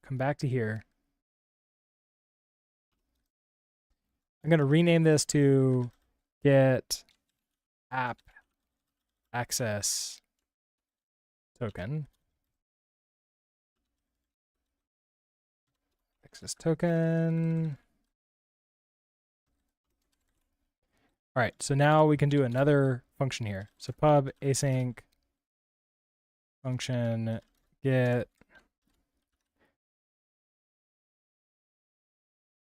come back to here. I'm going to rename this to get app access token. Access token. All right, so now we can do another function here. So pub async function get.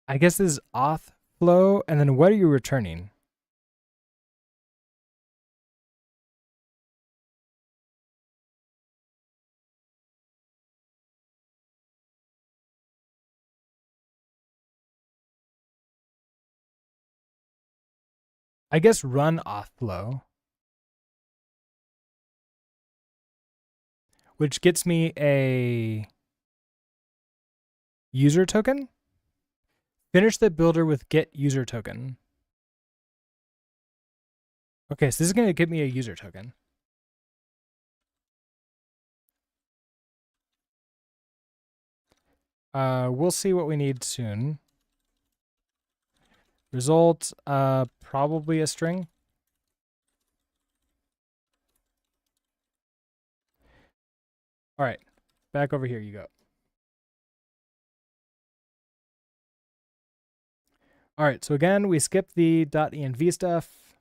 I guess this is auth flow, and then what are you returning? I guess run auth flow, which gets me a user token. Finish the builder with get user token. Okay, so this is going to get me a user token. We'll see what we need soon. Result, probably a string. All right, back over here you go. All right, so again, we skipped the .env stuff.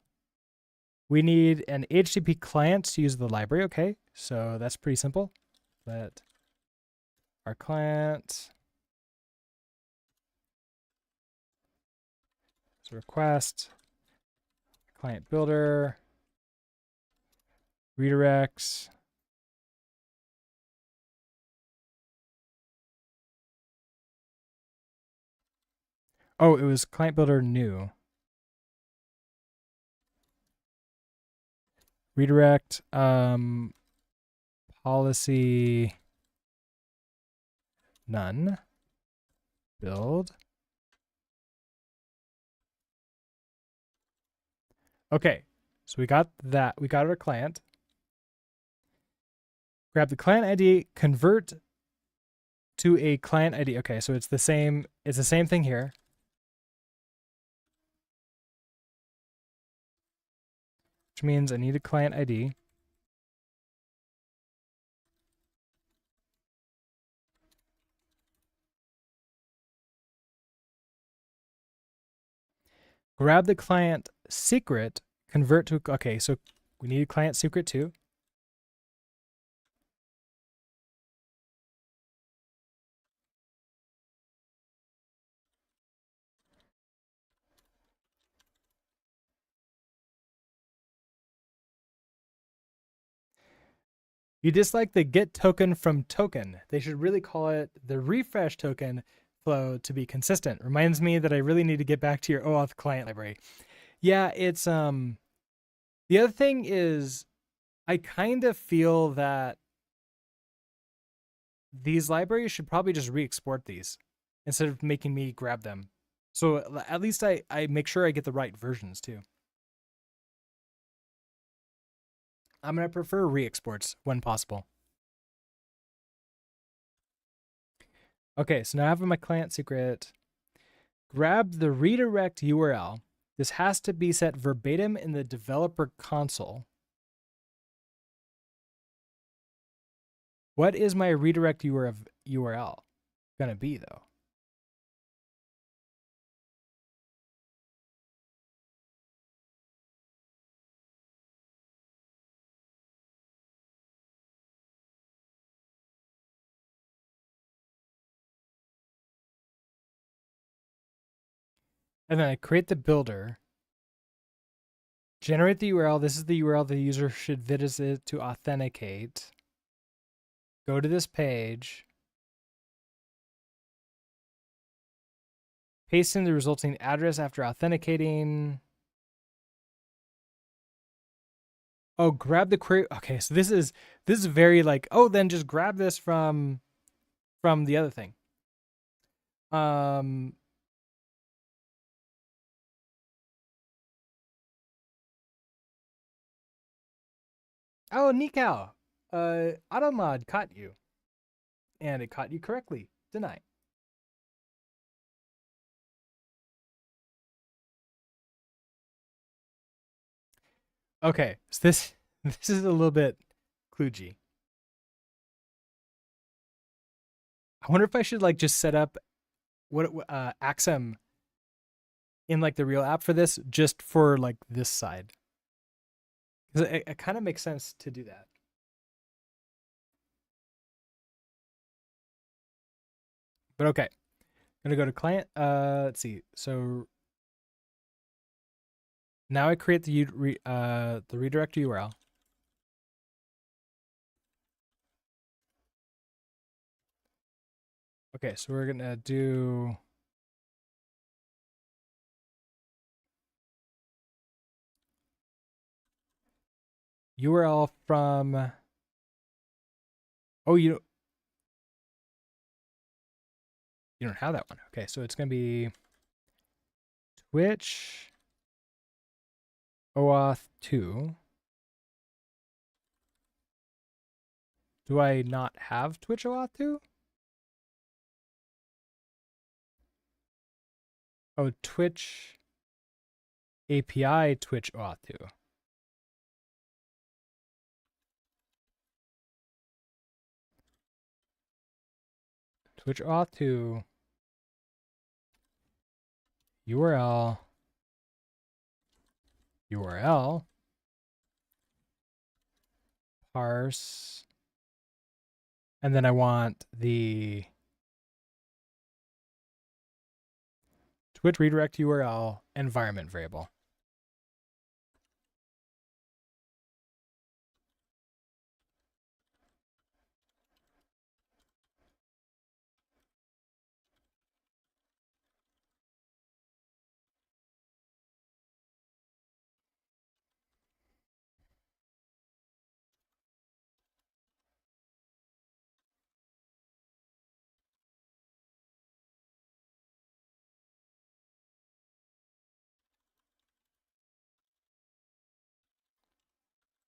We need an HTTP client to use the library. Okay, so that's pretty simple. Let our client request client builder redirects. Oh, it was client builder new. Redirect policy none build. Okay, so we got that. We got our client. Grab the client ID, convert to a client ID. Okay, so it's the same thing here. Which means I need a client ID. Grab the client secret, convert to, okay, so we need a client secret too. You dislike the get token from token. They should really call it the refresh token flow to be consistent. Reminds me that I really need to get back to your OAuth client library. Yeah, it's the other thing is I kind of feel that these libraries should probably just re-export these instead of making me grab them. So at least I make sure I get the right versions too. I'm going to prefer re-exports when possible. Okay, so now I have my client secret. grab the redirect URL. This has to be set verbatim in the developer console. What is my redirect URL going to be, though? And then I create the builder. Generate the URL. This is the URL the user should visit to authenticate. Go to this page. Paste in the resulting address after authenticating. Oh, grab the query. Okay, so this is very like, oh, then just grab this from the other thing. Oh, Nikao. Automod caught you. And it caught you correctly. Deny. Okay, so this is a little bit kludgy. I wonder if I should like just set up what Axum in like the real app for this, just for like this side. Because it kind of makes sense to do that. But okay, I'm gonna go to client. Let's see. So now I create the redirect URL. Okay, so we're gonna do URL from. Oh, you don't have that one. Okay, so it's gonna be Twitch OAuth 2. Do I not have Twitch OAuth 2? Oh, Twitch API Twitch OAuth 2. Twitch OAuth 2 URL parse, and then I want the Twitch redirect URL environment variable.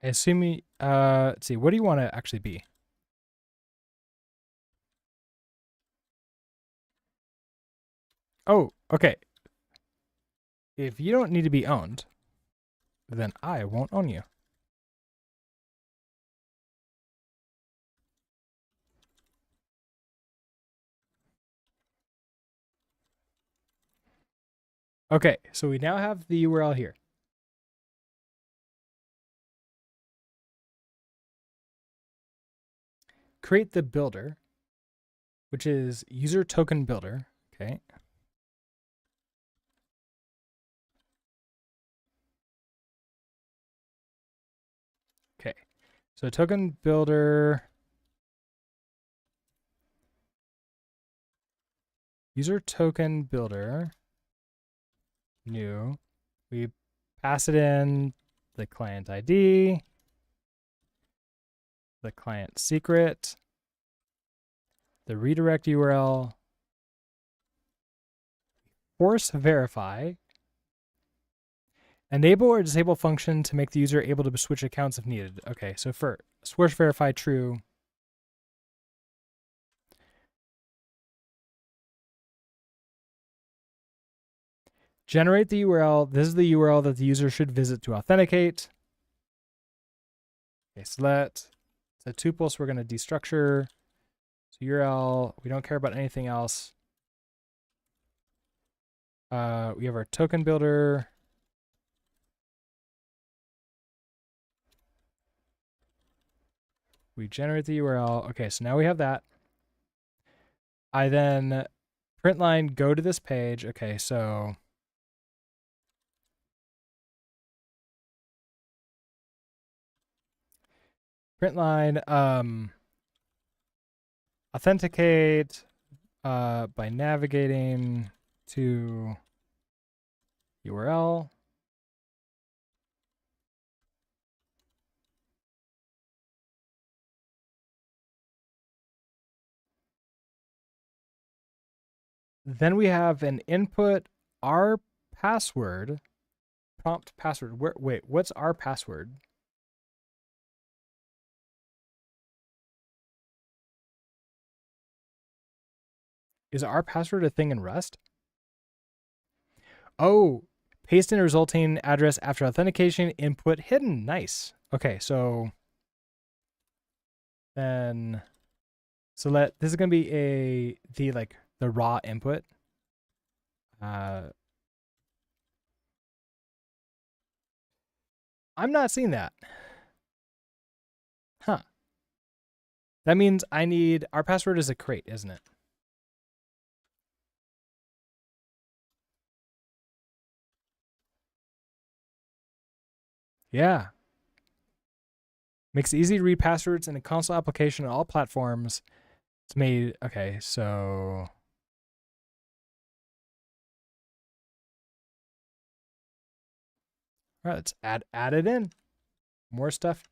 I assume let's see, what do you want to actually be? Oh, okay. If you don't need to be owned, then I won't own you. Okay, so we now have the URL here. Create the builder, which is user token builder. Okay. Okay. So token builder, user token builder, new. We pass it in the client ID, the client secret, the redirect URL, force verify, enable or disable function to make the user able to switch accounts if needed. Okay, so for force verify true. generate the URL. This is the URL that the user should visit to authenticate. Okay, select. It's a tuple, so we're going to destructure. So URL, we don't care about anything else. We have our token builder. We generate the URL. Okay, so now we have that. I then print line, go to this page. Okay, so print line, authenticate by navigating to URL. Then we have an input our password, prompt password. Wait, what's our password? Is our password a thing in Rust? Oh, paste in resulting address after authentication, input hidden. Nice. Okay, so then this is gonna be the raw input. I'm not seeing that. Huh. That means our password is a crate, isn't it? Yeah. Makes it easy to read passwords in a console application on all platforms. It's made, okay, so. All right, let's add it in. More stuff.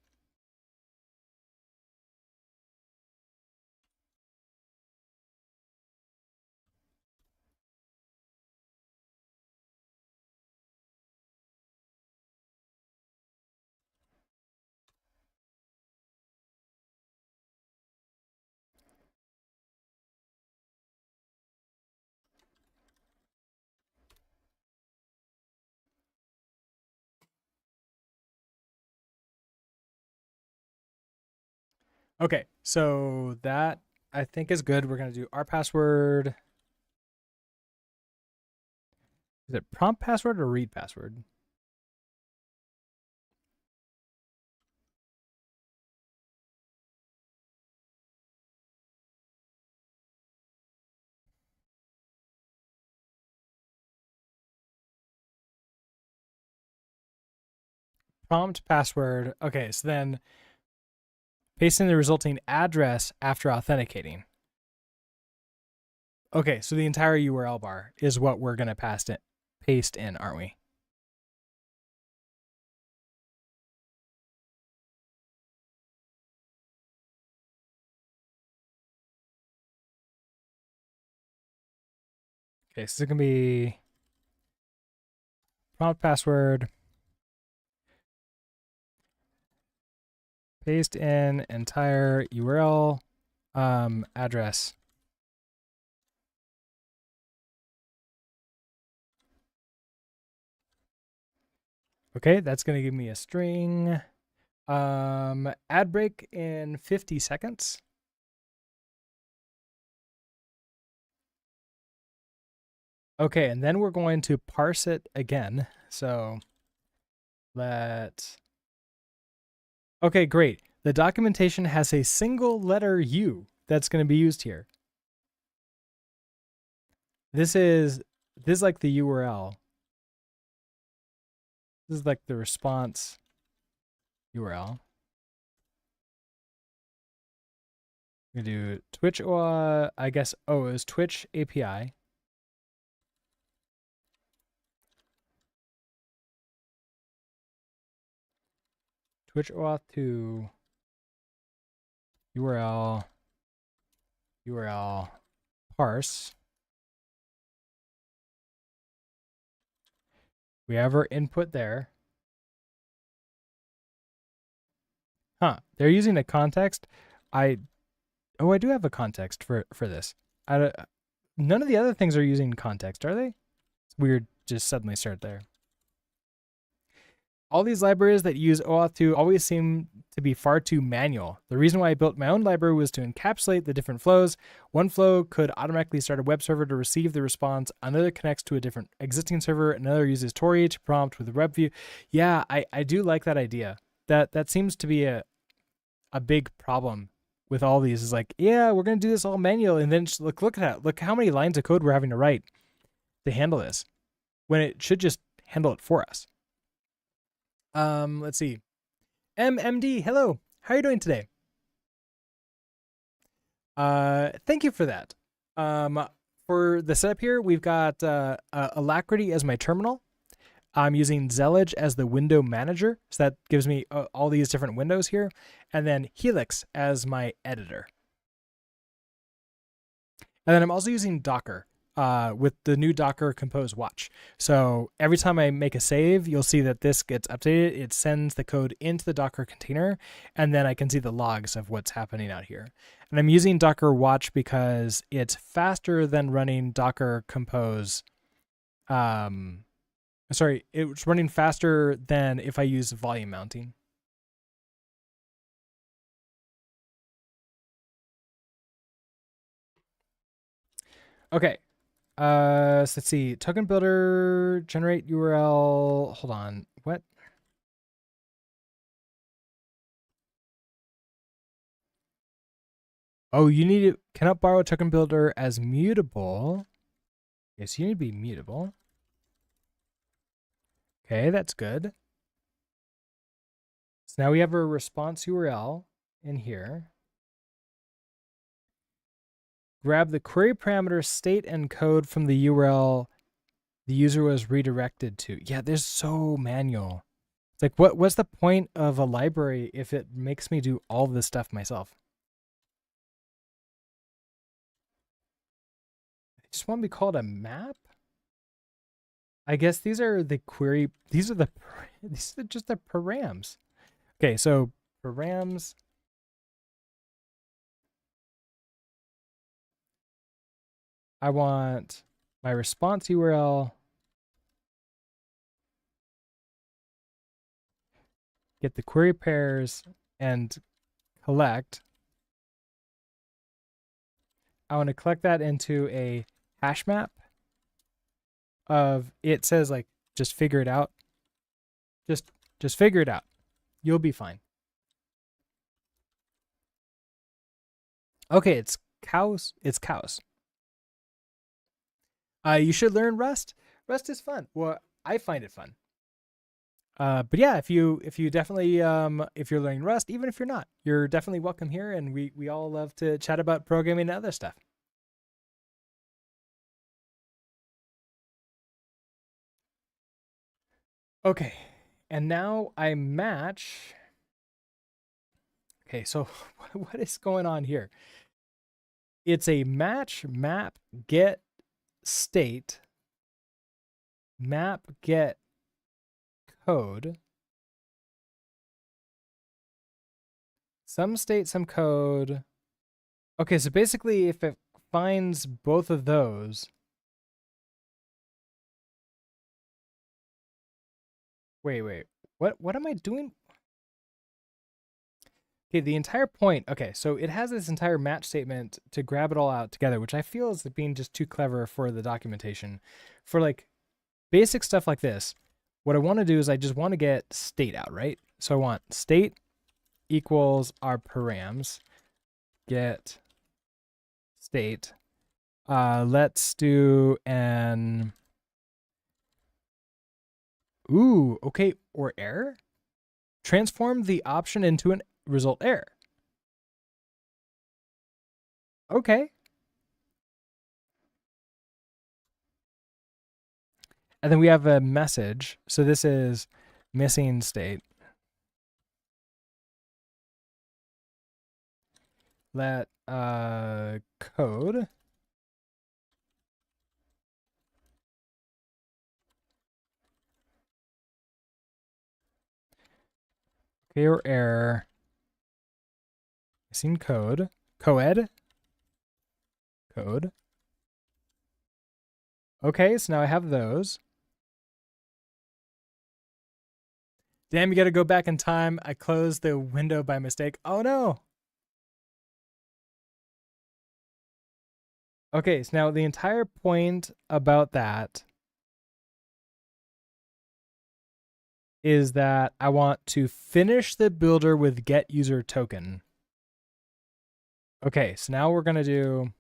Okay, so that I think is good. We're going to do our password. Is it prompt password or read password? Prompt password. Okay, so then paste in the resulting address after authenticating. Okay, so the entire URL bar is what we're going to paste in, aren't we? Okay, so it's going to be prompt password, paste in entire URL address. Okay, that's going to give me a string. Ad break in 50 seconds. Okay, and then we're going to parse it again. So okay, great. The documentation has a single letter U that's going to be used here. This is like the URL. This is like the response URL. We do Twitch, I guess, it was Twitch API. Twitch auth to URL parse. We have our input there. Huh, they're using a context. I do have a context for this. None of the other things are using context, are they? weird just suddenly start there. All these libraries that use OAuth 2 always seem to be far too manual. The reason why I built my own library was to encapsulate the different flows. One flow could automatically start a web server to receive the response. Another connects to a different existing server. Another uses Tori to prompt with a web view. Yeah, I do like that idea. That seems to be a big problem with all these. Is like, yeah, we're gonna do this all manual, and then look at that. Look how many lines of code we're having to write to handle this, when it should just handle it for us. Let's see. MMD, hello. How are you doing today? Thank you for that. For the setup here, we've got Alacrity as my terminal. I'm using Zellige as the window manager, so that gives me all these different windows here, and then Helix as my editor. And then I'm also using Docker with the new Docker Compose Watch. So every time I make a save, you'll see that this gets updated. It sends the code into the Docker container, and then I can see the logs of what's happening out here. And I'm using Docker Watch because it's faster than running Docker Compose. Sorry, it's running faster than if I use volume mounting. Okay. So let's see. Token builder, generate URL. Hold on. What? Oh, you need to cannot borrow token builder as mutable. Yes, you need to be mutable. Okay, that's good. So now we have a response URL in here. Grab the query parameter state and code from the URL the user was redirected to. Yeah, there's so manual. It's like, what's the point of a library if it makes me do all this stuff myself? I just want to be called a map? I guess these are the query. These are just the params. Okay, so params. I want my response URL. Get the query pairs and collect. I want to collect that into a hash map of, it says like, just figure it out. Just figure it out. You'll be fine. Okay, it's cows. It's cows. You should learn Rust. Rust is fun. Well, I find it fun. But yeah, if you definitely if you're learning Rust, even if you're not, you're definitely welcome here, and we all love to chat about programming and other stuff. Okay, and now I match. Okay, so what is going on here? It's a match map get state map get code, some state, some code. Okay, so basically if it finds both of those. Wait. What am I doing? Okay, the entire point. Okay, so it has this entire match statement to grab it all out together, which I feel is being just too clever for the documentation. For like basic stuff like this, what I want to do is I just want to get state out, right? So I want state equals our params, get state. Let's do an, okay, or error. Transform the option into an result error. Okay. And then we have a message. So this is missing state. Let code okay, or error missing code code Okay, so now I have those. Damn, you got to go back in time. I closed the window by mistake. Oh no. Okay, so now the entire point about that is that I want to finish the builder with get user token. Okay, so now we're going to do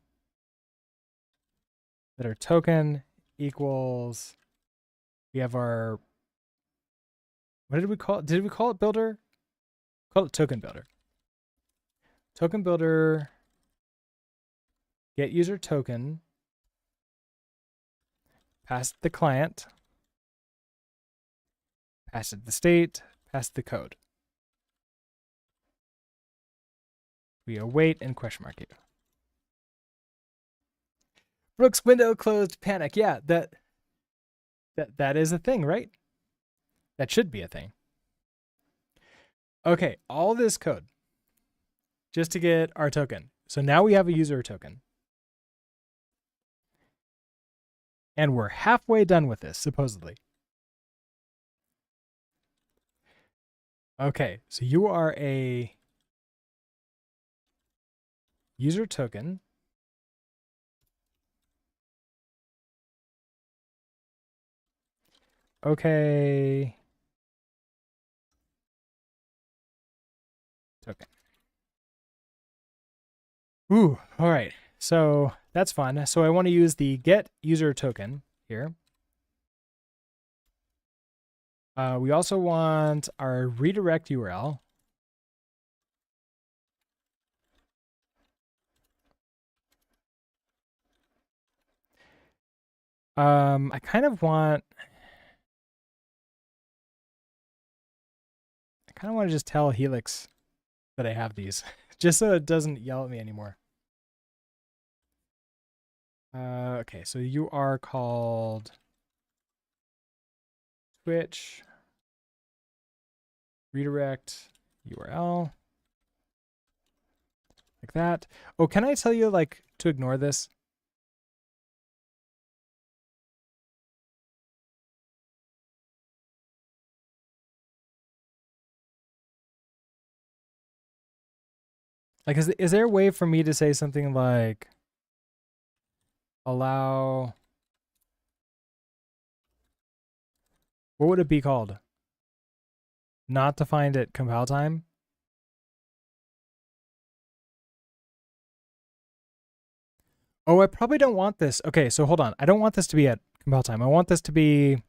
that our token equals, we have our, what did we call it? Did we call it builder? Call it token builder. Token builder, get user token, pass it the client, pass it the state, pass the code. We await and question mark you. Brooks window closed, panic. Yeah, that is a thing, right? That should be a thing. Okay, all this code just to get our token. So now we have a user token. And we're halfway done with this, supposedly. Okay, so you are a user token. Okay. Token. Ooh, all right. So that's fun. So I want to use the get user token here. We also want our redirect URL. I kind of want to just tell Helix that I have these, just so it doesn't yell at me anymore. Okay, so you are called Twitch redirect URL, like that. Oh, can I tell you like to ignore this? Like, is there a way for me to say something like allow, what would it be called? Not defined at compile time? Oh, I probably don't want this. Okay, so hold on. I don't want this to be at compile time. I want this to be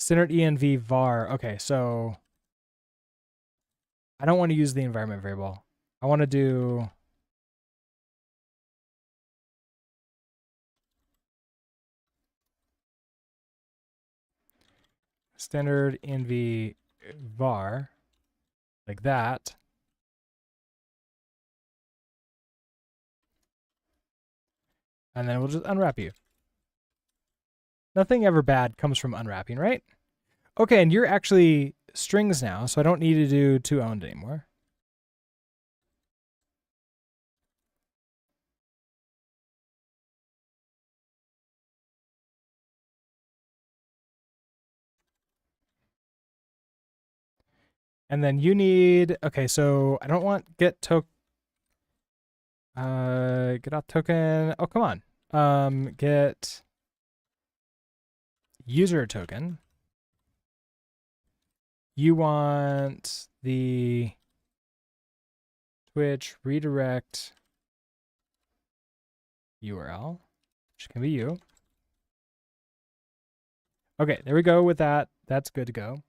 standard env var. Okay, so I don't want to use the environment variable. I want to do standard env var, like that. And then we'll just unwrap you. Nothing ever bad comes from unwrapping, right? Okay, and you're actually strings now, so I don't need to do toOwned anymore. And then you need, okay, so I don't want get out token. Oh, come on. Get user token. You want the Twitch redirect URL, which can be you. Okay, there we go with that. That's good to go.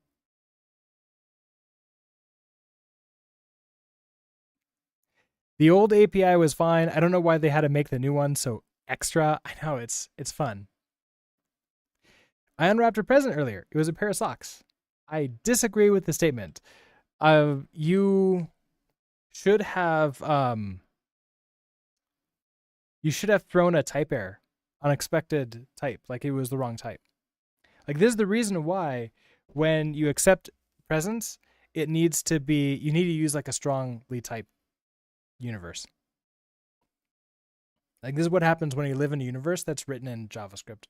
The old API was fine. I don't know why they had to make the new one so extra. I know it's fun. I unwrapped a present earlier. It was a pair of socks. I disagree with the statement. You should have thrown a type error, unexpected type, like it was the wrong type. Like this is the reason why when you accept presents, you need to use like a strongly typed universe. Like this is what happens when you live in a universe that's written in JavaScript.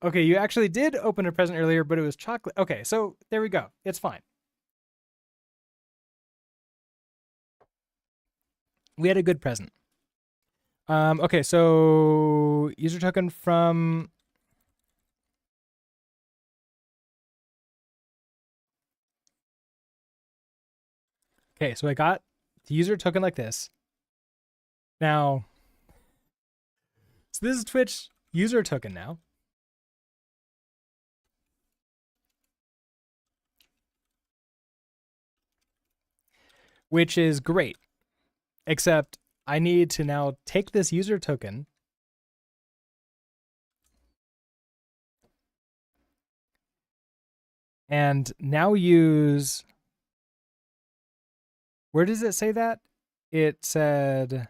Okay, you actually did open a present earlier, but it was chocolate. Okay, so there we go. It's fine. We had a good present. Okay, so user token from. Okay, so I got the user token like this. Now, so this is Twitch user token now. Which is great. Except I need to now take this user token and now use. Where does it say that? It said.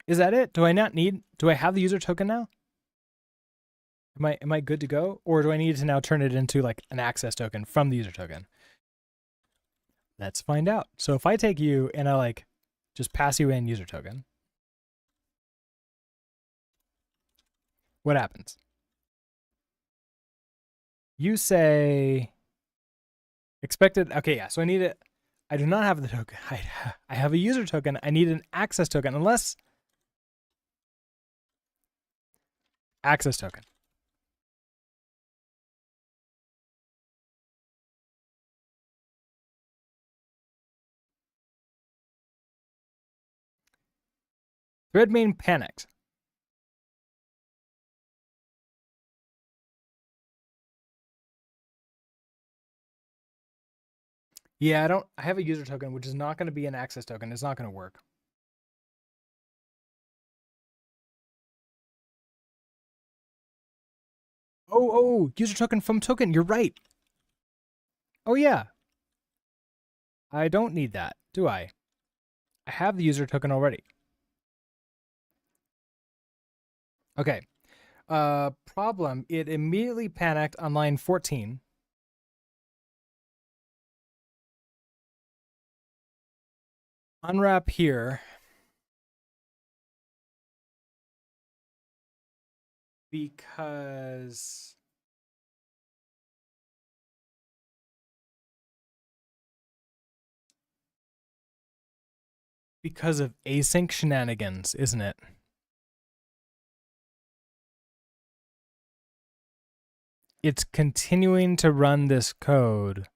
Is that it? Do I not need? Do I have the user token now? Am I good to go, or do I need to now turn it into like an access token from the user token? Let's find out. So if I take you and I like just pass you in user token, what happens? You say expected. Okay, yeah. So I need it. I do not have the token. I have a user token. I need an access token, unless access token. Thread main panicked. Yeah, I don't. I have a user token, which is not going to be an access token. It's not going to work. Oh, user token from token. You're right. Oh yeah, I don't need that, do I? I have the user token already. Okay. Problem. It immediately panicked on line 14. Unwrap here. Because of async shenanigans, isn't it? It's continuing to run this code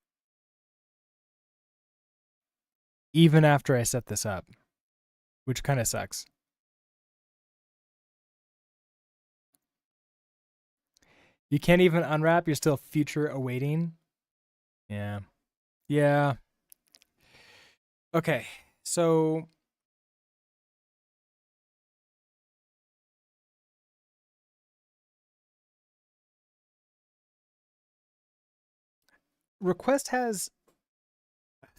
even after I set this up, which kind of sucks. You can't even unwrap, you're still future awaiting. Yeah. Yeah. Okay. So request has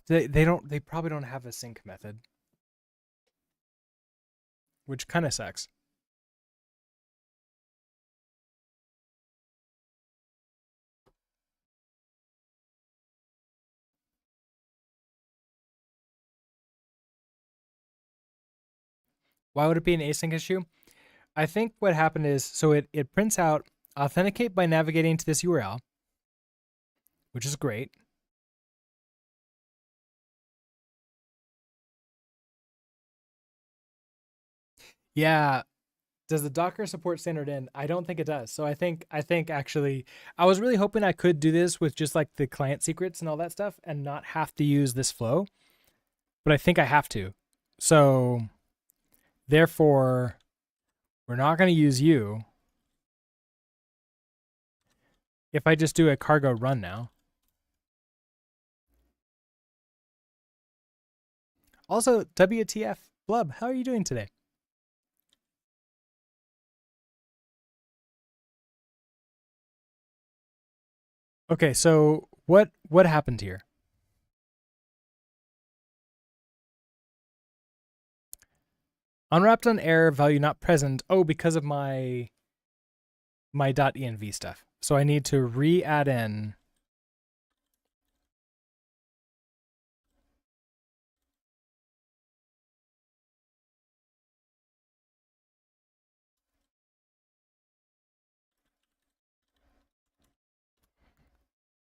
they probably don't have a sync method, which kind of sucks. Why would it be an async issue? I think what happened is, so it prints out authenticate by navigating to this URL, which is great. Yeah. Does the Docker support standard in? I don't think it does. So I think actually I was really hoping I could do this with just like the client secrets and all that stuff and not have to use this flow. But I think I have to. So therefore we're not going to use you. If I just do a cargo run now. Also, WTF Blub, how are you doing today? Okay, so what happened here? Unwrapped on error, value not present. Oh, because of my .env stuff. So I need to re-add in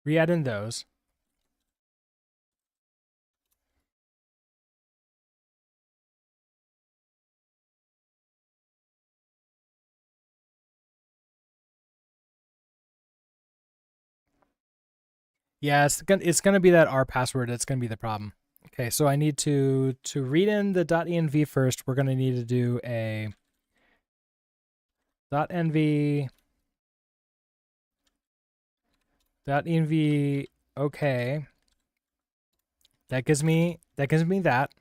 Re-add in those. Yeah, it's gonna be that R password. That's gonna be the problem. Okay, so I need to read in the .env first. We're gonna need to do a .env .env. Okay, that gives me that.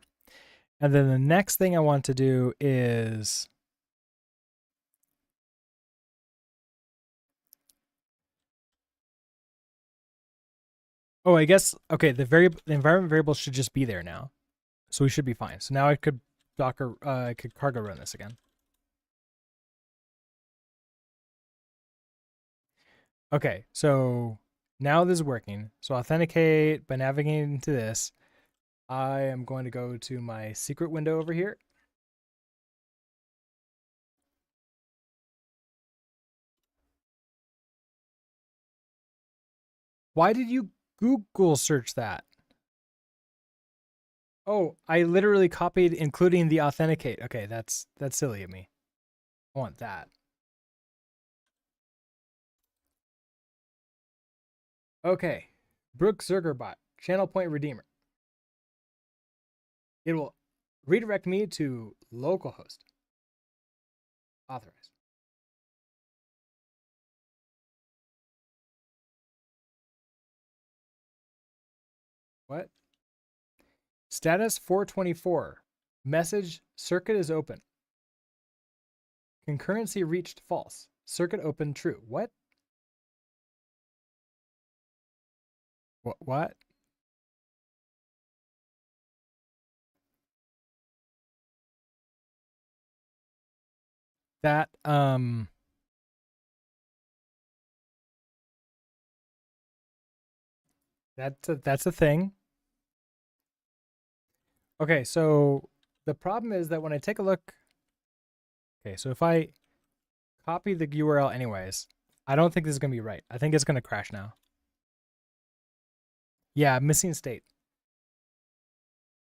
And then the next thing I want to do is I guess okay. The environment variable should just be there now, so we should be fine. So now I could I could cargo run this again. Okay, so now this is working. So authenticate by navigating to this. I am going to go to my secret window over here. Why did you Google search that? Oh, I literally copied including the authenticate. Okay, that's silly of me. I want that. Okay. Brooke Zergerbot, channel point redeemer. It will redirect me to localhost. Authorize. What? Status 424. Message circuit is open. Concurrency reached false. Circuit open true. What? What? That that's a thing. Okay, so the problem is that when I take a look, okay, so if I copy the URL anyways, I don't think this is gonna be right. I think it's gonna crash now. Yeah, missing state.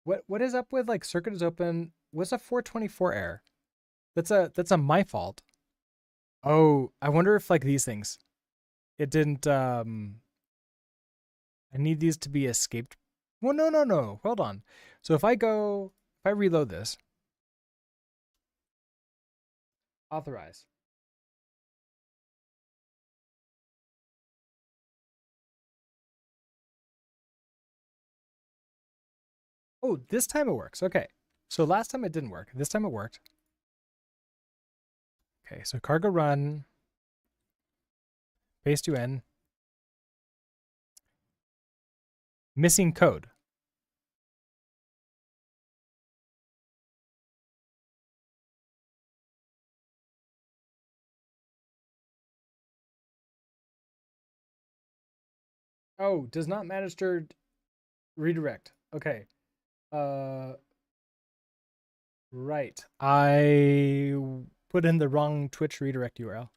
What is up with like circuit is open? What's a 424 error? That's a my fault. Oh, I wonder if like these things. It didn't I need these to be escaped. Well, no. Hold on. So if I reload this, authorize. Oh, this time it works. Okay. So last time it didn't work. This time it worked. Okay, so cargo run, paste you in. Missing code. Oh, does not master redirect. Okay. Uh right. I put in the wrong Twitch redirect URL.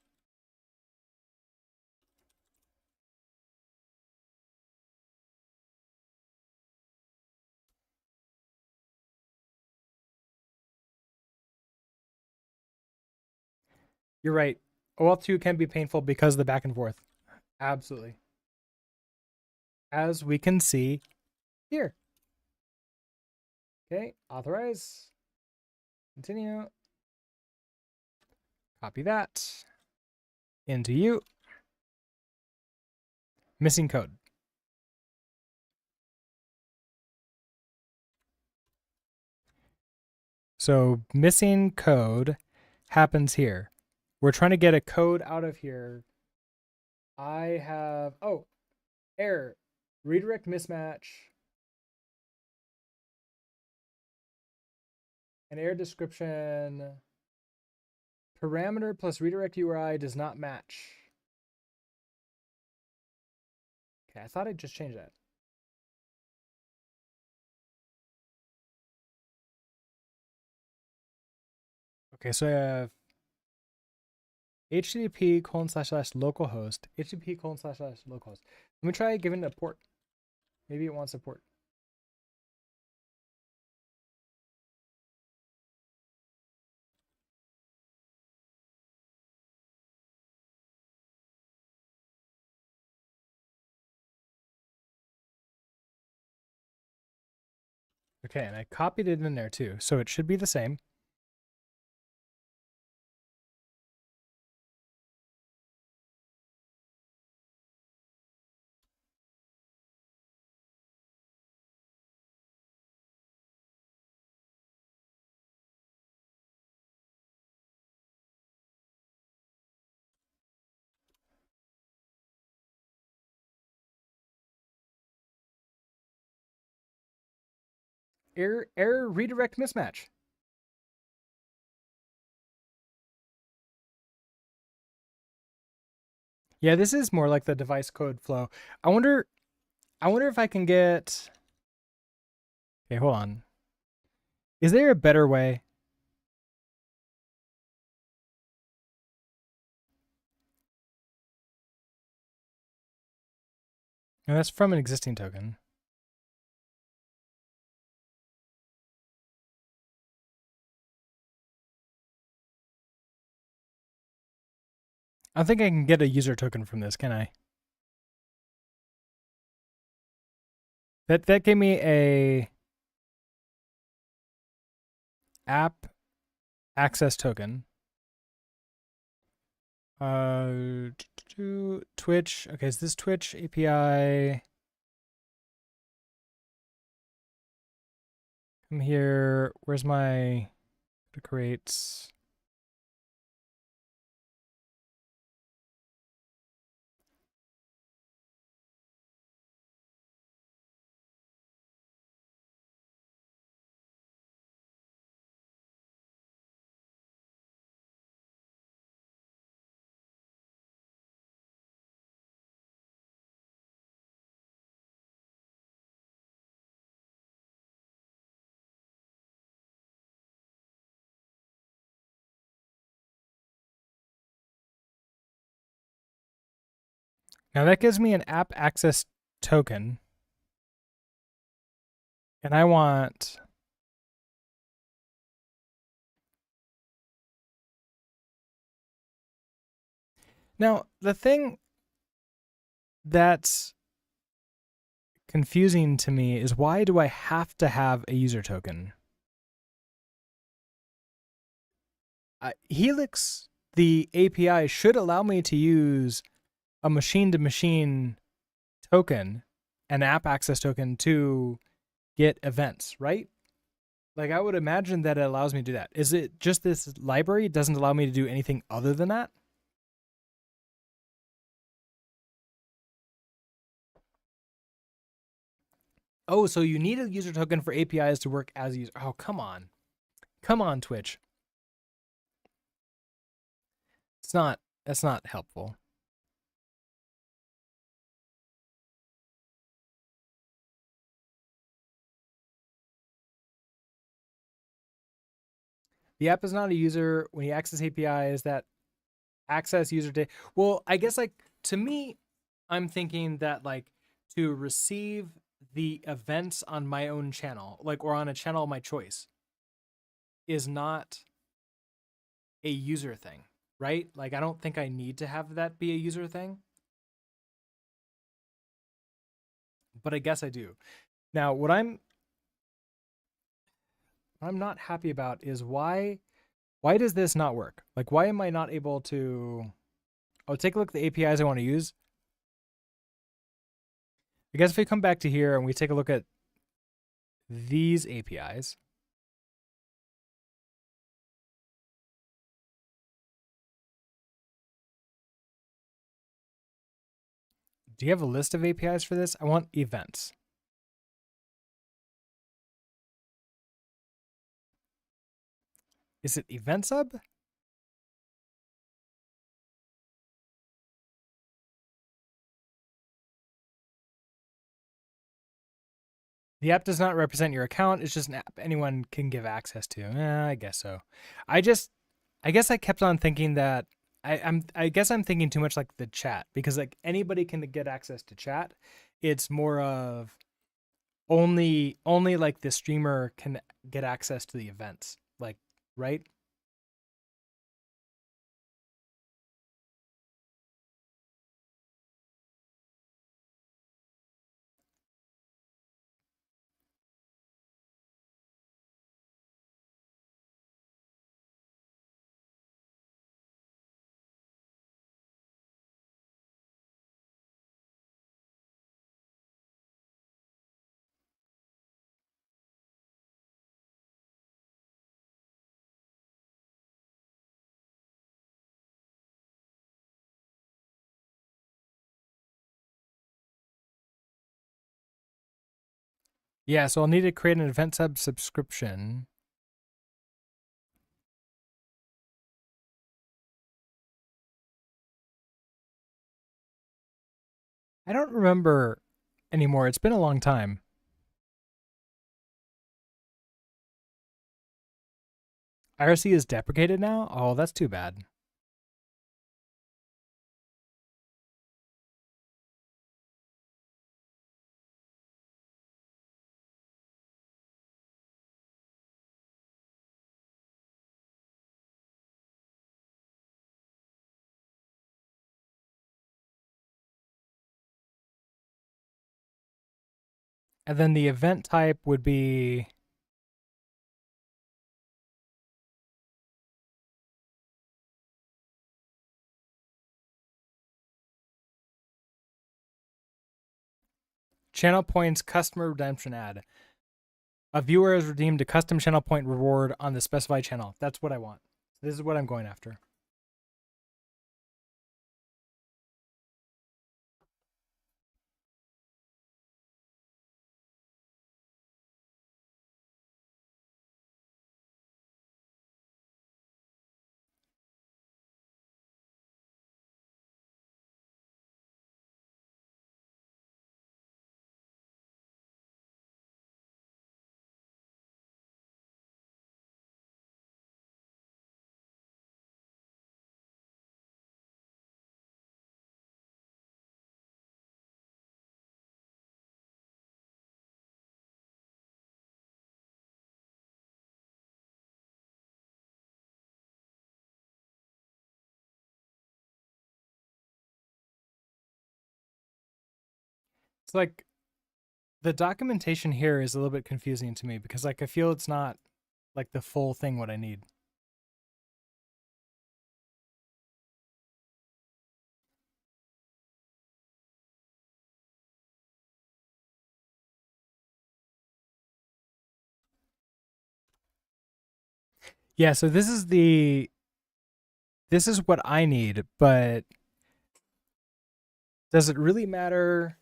You're right. OAuth2 can be painful because of the back and forth. Absolutely. As we can see here. Okay, authorize. Continue. Copy that. Into you. Missing code. So missing code happens here. We're trying to get a code out of here. I have, error, redirect mismatch, an error description, parameter plus redirect URI does not match. Okay, I thought I just changed that. Okay, so I have http://localhost, http://localhost. Let me try giving it a port. Maybe it wants a port. Okay, and I copied it in there too, so it should be the same. Error redirect mismatch. Yeah, this is more like the device code flow. I wonder if I can get. Okay, hold on. Is there a better way? No, that's from an existing token. I don't think I can get a user token from this, can I? That gave me a app access token. Twitch. Okay, is this Twitch API? Come here. Where's my creates? Now that gives me an app access token. And I want. Now, the thing that's confusing to me is why do I have to have a user token? Helix, the API, should allow me to use a machine-to-machine token, an app access token, to get events, right? Like, I would imagine that it allows me to do that. Is it just this library doesn't allow me to do anything other than that? Oh, so you need a user token for APIs to work as a user. Oh, come on. Come on, Twitch. That's not helpful. The app is not a user when you access APIs that access user data. Well, I guess like to me, I'm thinking that like to receive the events on my own channel, like or on a channel of my choice, is not a user thing, right? Like I don't think I need to have that be a user thing. But I guess I do. Now, what I'm not happy about is why does this not work? Like why am I not able to take a look at the APIs I want to use. I guess if we come back to here and we take a look at these APIs, do you have a list of APIs for this? I want events. Is it event sub? The app does not represent your account. It's just an app anyone can give access to. I guess so. I guess I kept on thinking that I guess I'm thinking too much like the chat, because like anybody can get access to chat. It's more of only like the streamer can get access to the events. Like, right? Yeah, so I'll need to create an event subscription. I don't remember anymore. It's been a long time. IRC is deprecated now? Oh, that's too bad. And then the event type would be channel points customer redemption ad. A viewer has redeemed a custom channel point reward on the specified channel. That's what I want. This is what I'm going after. It's like the documentation here is a little bit confusing to me, because like I feel it's not like the full thing what I need. Yeah, so this is what I need, but does it really matter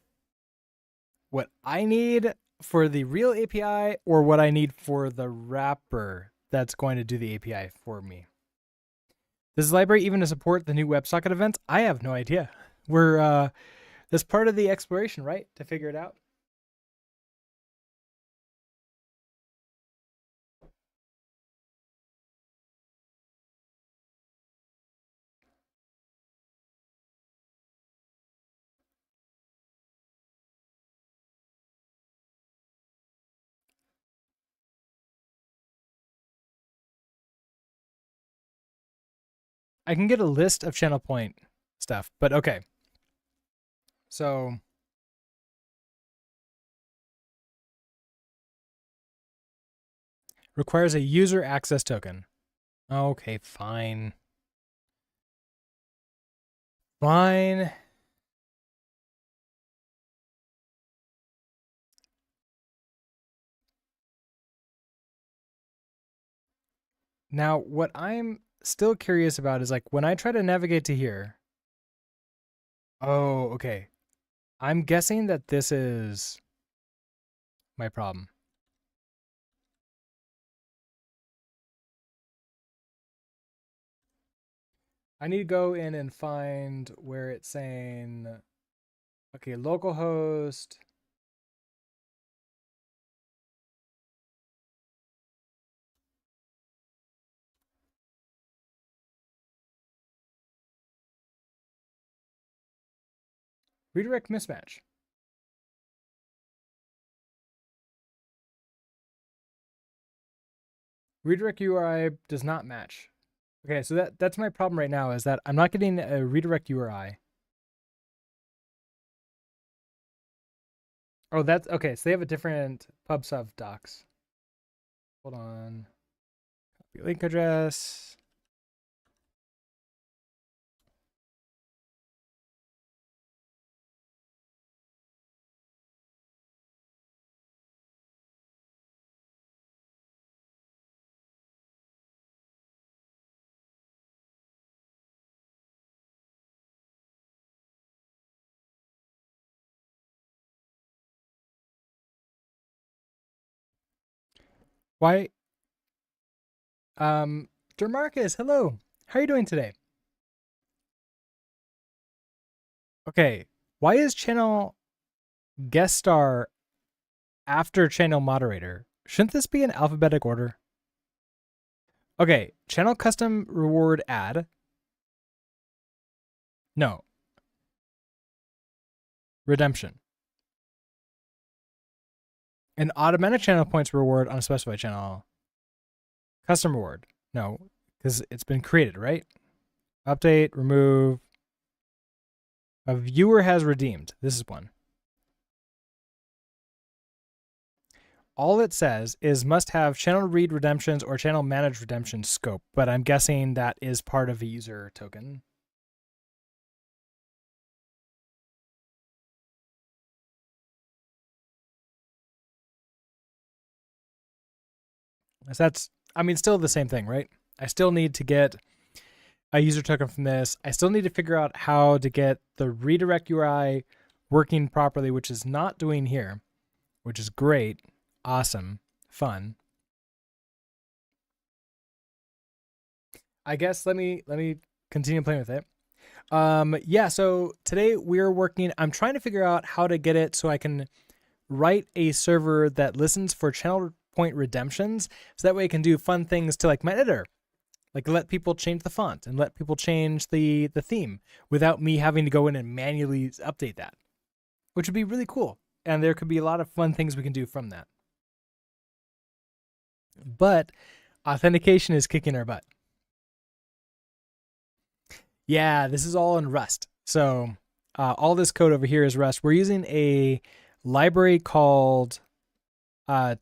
what I need for the real API or what I need for the wrapper that's going to do the API for me? Does the library even support the new WebSocket events? I have no idea. We're that's part of the exploration, right? To figure it out. I can get a list of channel point stuff, but okay. So requires a user access token. Okay, fine. Fine. Now, what I'm still curious about is like when I try to navigate to here. Oh, okay. I'm guessing that this is my problem. I need to go in and find where it's saying, okay, localhost. Redirect mismatch. Redirect URI does not match. Okay, so that's my problem right now is that I'm not getting a redirect URI. Oh, that's okay. So they have a different pub/sub docs. Hold on. Copy link address. Why? Dermarcus, hello. How are you doing today? Okay. Why is channel guest star after channel moderator? Shouldn't this be in alphabetic order? Okay. Channel custom reward add. No. Redemption. An automatic channel points reward on a specified channel. Custom reward. No, because it's been created, right? Update, remove. A viewer has redeemed. This is one. All it says is must have channel read redemptions or channel manage redemption scope, but I'm guessing that is part of a user token. So that's, I mean, still the same thing, right? I still need to get a user token from this. I still need to figure out how to get the redirect URI working properly, which is not doing here, which is great, awesome, fun. I guess let me continue playing with it. Yeah, so today we're working, I'm trying to figure out how to get it so I can write a server that listens for channel point redemptions, so that way I can do fun things to like my editor, like let people change the font and let people change the theme without me having to go in and manually update that, which would be really cool. And there could be a lot of fun things we can do from that. But authentication is kicking our butt. Yeah, this is all in Rust. So all this code over here is Rust. We're using a library called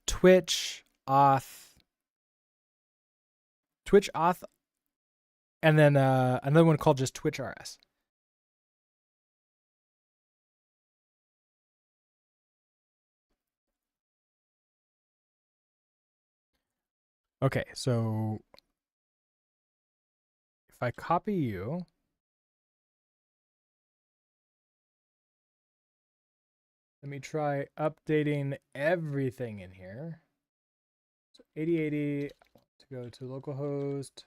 Twitch auth, and then another one called just Twitch RS. Okay, so if I copy you, let me try updating everything in here. So 8080 to go to localhost.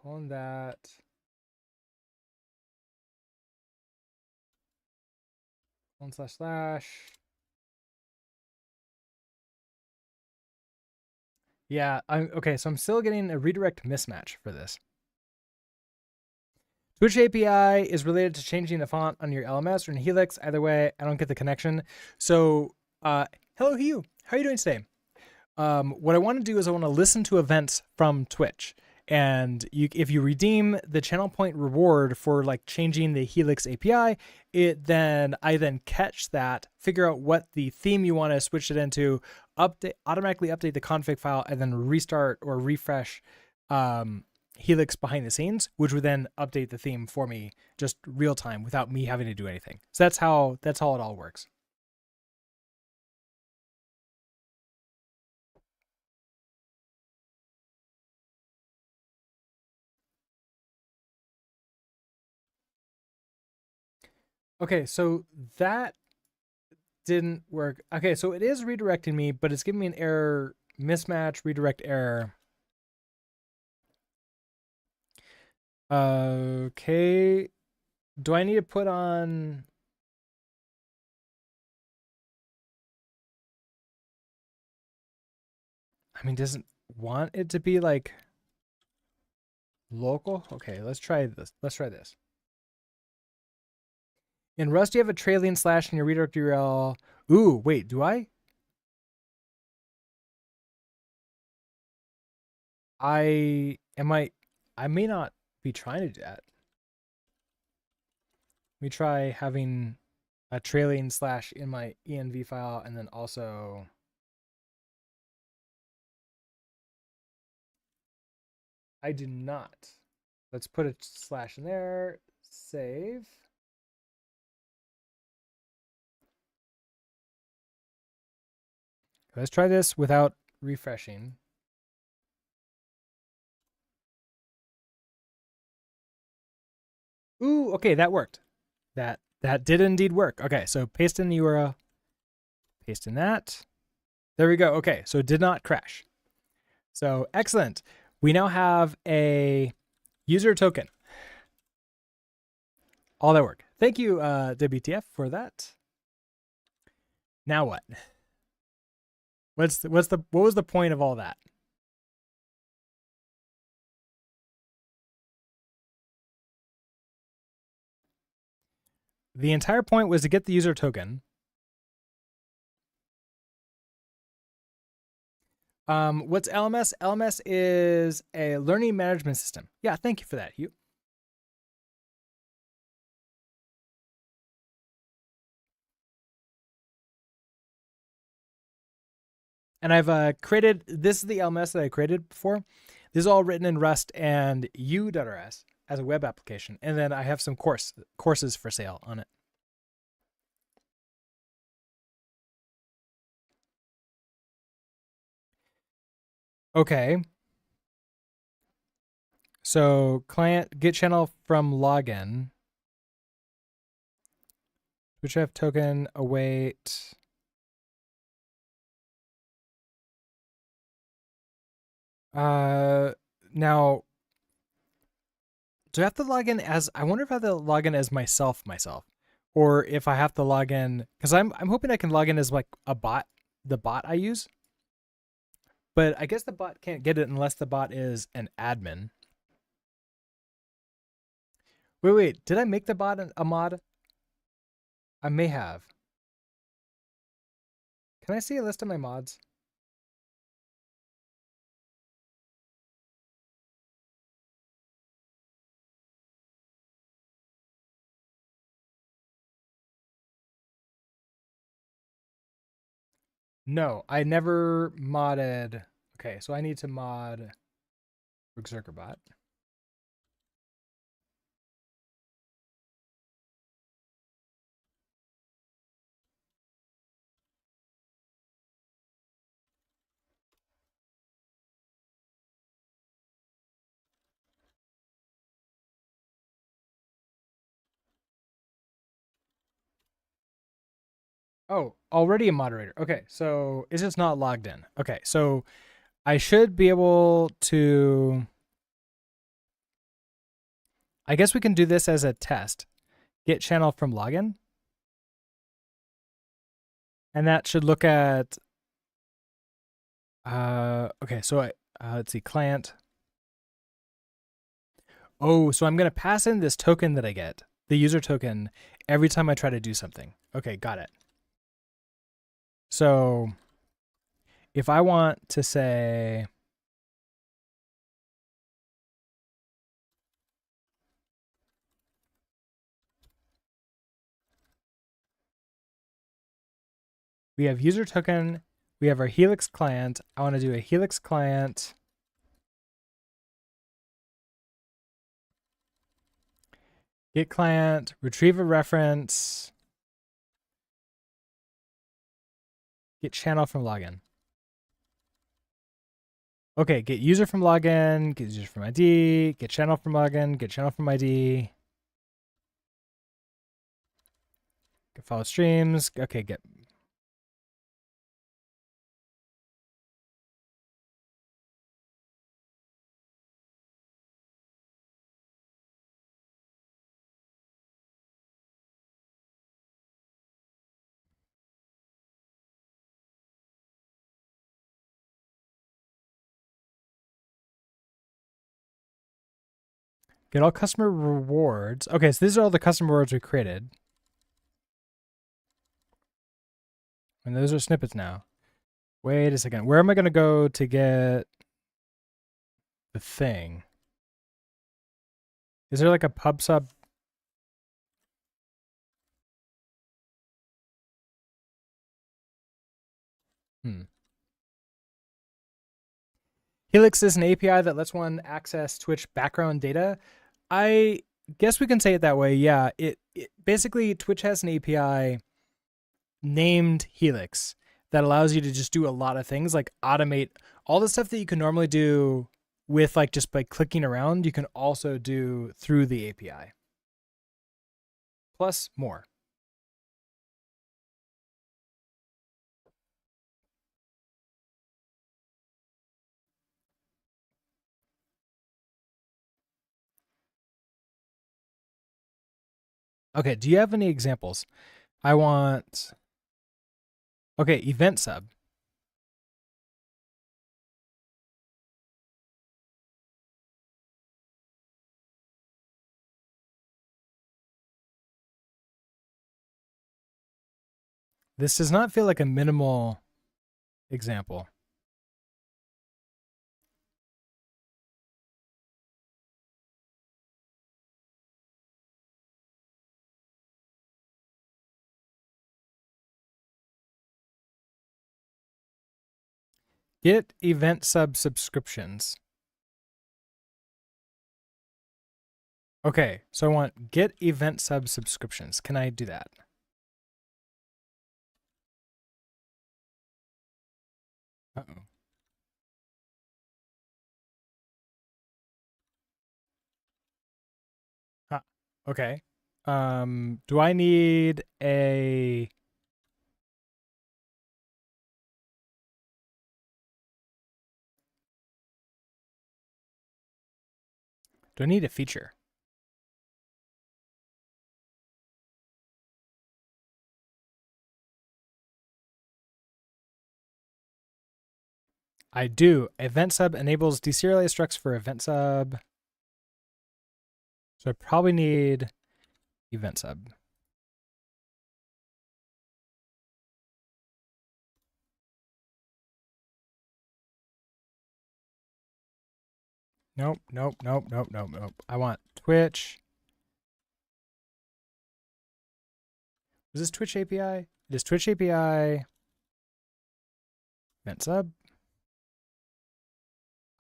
Calling that. // Yeah, I'm okay. So I'm still getting a redirect mismatch for this. Twitch API is related to changing the font on your LMS or in Helix. Either way, I don't get the connection. So, hello, Hugh. How are you doing today? What I want to do is I want to listen to events from Twitch. And if you redeem the channel point reward for like changing the Helix API, I then catch that, figure out what the theme you want to switch it into, automatically update the config file, and then restart or refresh Helix behind the scenes, which would then update the theme for me just real time without me having to do anything. So that's how it all works. Okay, so that didn't work. Okay, so it is redirecting me, but it's giving me an error, mismatch, redirect error. Okay. Do I need to put on... I mean, doesn't want it to be like... Local. Okay, let's try this. Let's try this. In Rust, you have a trailing slash in your redirect URL. Ooh, wait, do I? I may not be trying to do that. Let me try having a trailing slash in my env file and then also I do not. Let's put a slash in there. Save. Let's try this without refreshing. Ooh, okay, that worked. That did indeed work. Okay, so paste in the URL. Paste in that. There we go. Okay, so it did not crash. So excellent. We now have a user token. All that work. Thank you, WTF, for that. Now what? What was the point of all that? The entire point was to get the user token. What's LMS? LMS is a learning management system. Yeah, thank you for that, Hugh. And I've created, this is the LMS that I created before. This is all written in Rust and U.RS as a web application. And then I have some courses for sale on it. Okay. So client get channel from login. Which I have token await. Now, do I have to log in as? I wonder if I have to log in as myself, or if I have to log in because I'm hoping I can log in as like a bot, the bot I use. But I guess the bot can't get it unless the bot is an admin. Wait, did I make the bot a mod? I may have. Can I see a list of my mods? No, I never modded. Okay, so I need to mod Berserker bot. Oh, already a moderator. Okay, so it's just not logged in. Okay, so I should be able to. I guess we can do this as a test. Get channel from login. And that should look at. Okay, so let's see, client. Oh, so I'm going to pass in this token that I get, the user token, every time I try to do something. Okay, got it. So if I want to say, we have user token, we have our Helix client. I want to do a Helix client. Get client, retrieve a reference, get channel from login. Okay, get user from login, get user from ID, get channel from login, get channel from ID. Get follow streams. Okay, get. Get all customer rewards. Okay, so these are all the customer rewards we created. And those are snippets now. Wait a second. Where am I going to go to get the thing? Is there like a pub sub? Helix is an API that lets one access Twitch background data. I guess we can say it that way. Yeah, it basically Twitch has an API named Helix that allows you to just do a lot of things, like automate all the stuff that you can normally do with like just by clicking around. You can also do through the API. Plus more. Okay, do you have any examples? I want. Okay, event sub. This does not feel like a minimal example. Get event sub subscriptions. Okay, so I want get event sub subscriptions. Can I do that? Uh-oh. Huh. Okay. Do I need a feature? I do. Event sub enables deserialized structs for event sub. So I probably need event sub. Nope. I want Twitch. Is this Twitch API? It is Twitch API. Event sub.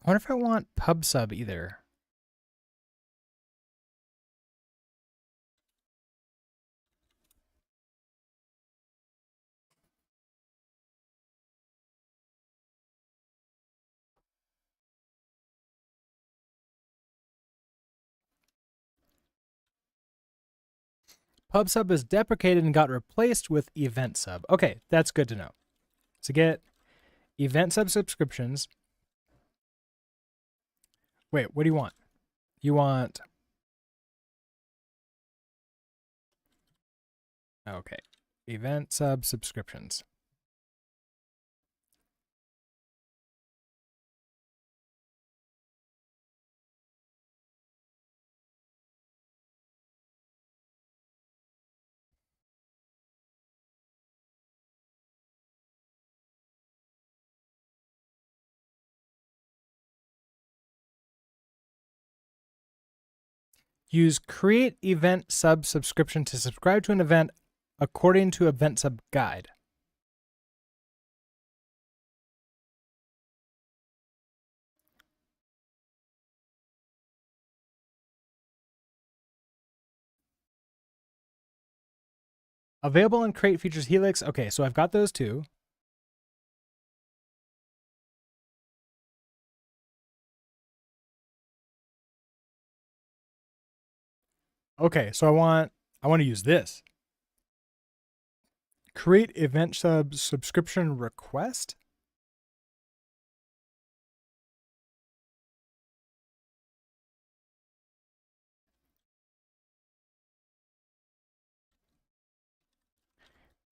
I wonder if I want pub sub either. Pub sub is deprecated and got replaced with event sub. Okay, that's good to know. So get event sub subscriptions. Wait, what do you want? You want. Okay. Event sub subscriptions. Use create event sub subscription to subscribe to an event according to event sub guide. Available and create features Helix. Okay, so I've got those two. Okay, so I want to use this. Create event sub subscription request.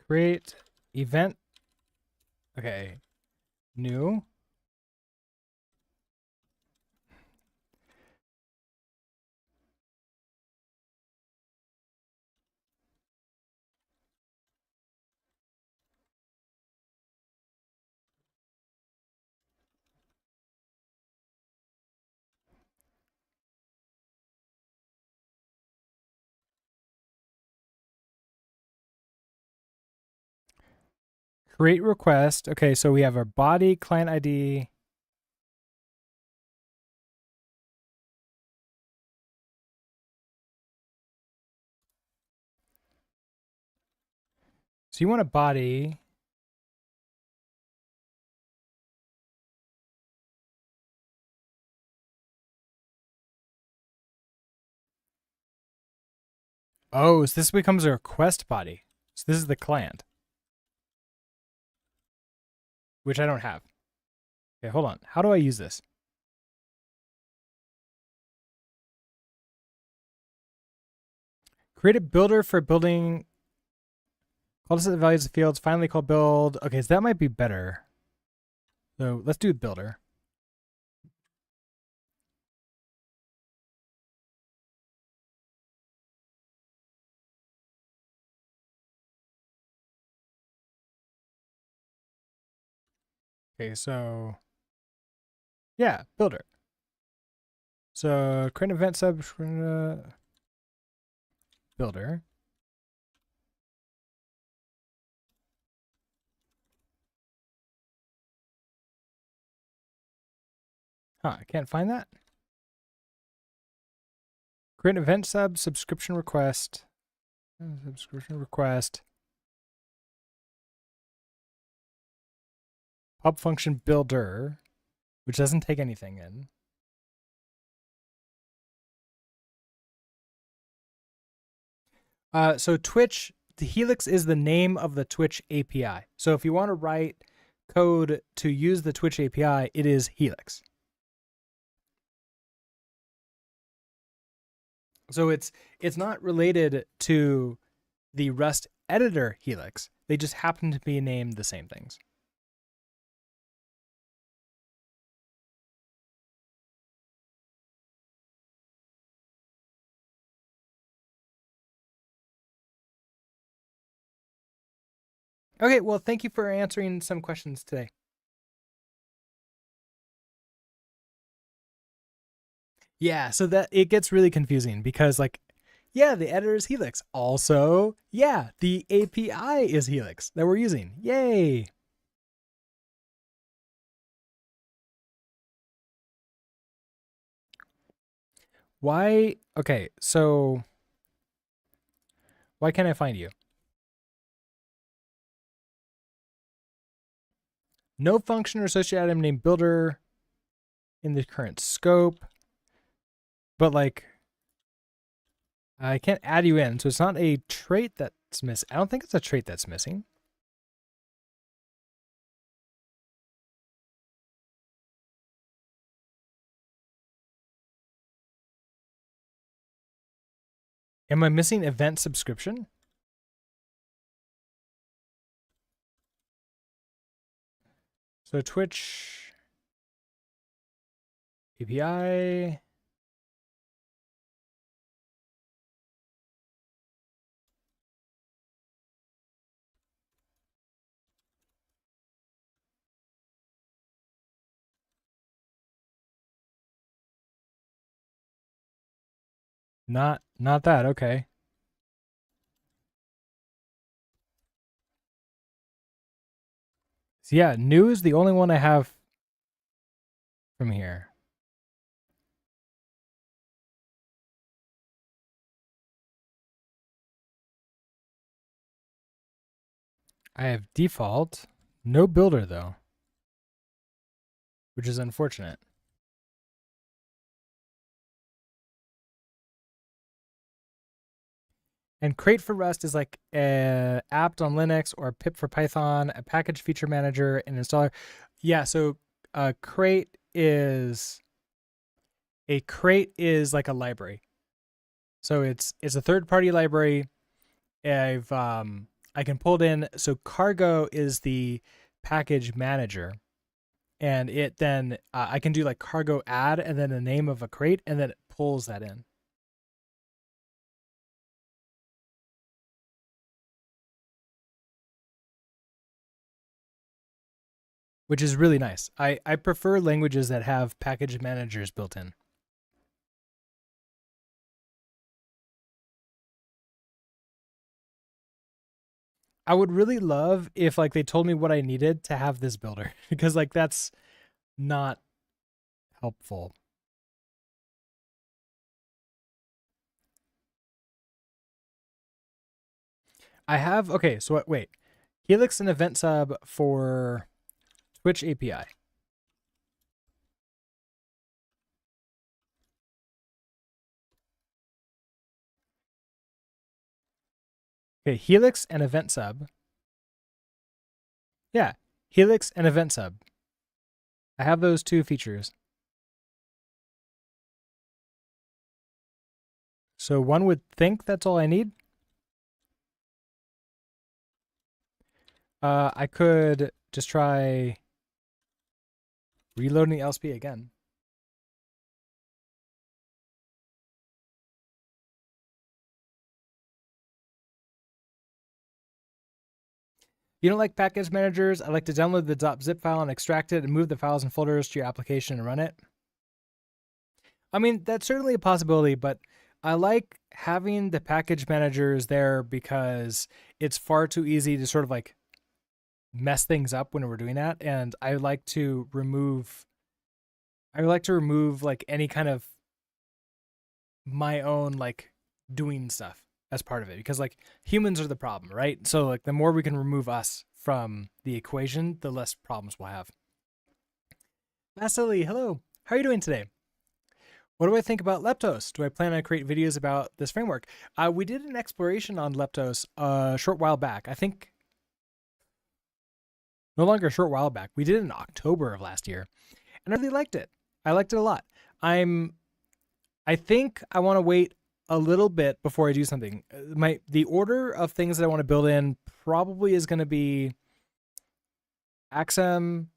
Create event. Okay. New. Create request. Okay, so we have our body, client ID. So you want a body. Oh, so this becomes a request body. So this is the client, which I don't have. Okay, hold on. How do I use this? Create a builder for building. Call to set the values of fields. Finally call build. Okay, so that might be better. So let's do builder. Okay, so yeah, builder. So create an event sub builder. Huh, I can't find that. Create an event sub subscription request. Subscription request. Pub function builder, which doesn't take anything in. So Twitch, the Helix is the name of the Twitch API. So if you want to write code to use the Twitch API, it is Helix. So it's not related to the Rust editor Helix. They just happen to be named the same things. Okay, well, thank you for answering some questions today. Yeah, so that it gets really confusing because like, yeah, the editor is Helix. Also, yeah, the API is Helix that we're using. Yay. Why? Okay, so why can't I find you? No function or associated item named builder in the current scope. But like, I can't add you in, so it's not a trait that's missing. I don't think it's a trait that's missing. Am I missing event subscription? So Twitch API. Not that. Okay. So yeah, new is the only one I have from here. I have default, no builder though, which is unfortunate. And crate for Rust is like apt on Linux or pip for Python, a package feature manager, and installer. Yeah, so crate is like a library. So it's a third party library. I can pull it in. So Cargo is the package manager, and it then I can do like cargo add and then the name of a crate, and then it pulls that in. Which is really nice. I prefer languages that have package managers built in. I would really love if like they told me what I needed to have this builder because like that's not helpful. I have okay, so wait. Helix and event sub for Twitch API. Okay, Helix and event sub. Yeah, Helix and event sub. I have those two features. So one would think that's all I need. I could just try reloading the LSP again. You don't like package managers? I like to download the .zip file and extract it and move the files and folders to your application and run it. I mean, that's certainly a possibility, but I like having the package managers there because it's far too easy to sort of like mess things up when we're doing that. And I like to remove like any kind of my own like doing stuff as part of it because like humans are the problem, right? So like the more we can remove us from the equation, the less problems we'll have. Vasily, hello. How are you doing today? What do I think about Leptos? Do I plan on create videos about this framework? We did an exploration on Leptos a short while back. I think no longer a short while back. We did it in October of last year, and I really liked it. I liked it a lot. I think I want to wait a little bit before I do something. The order of things that I want to build in probably is going to be Axum,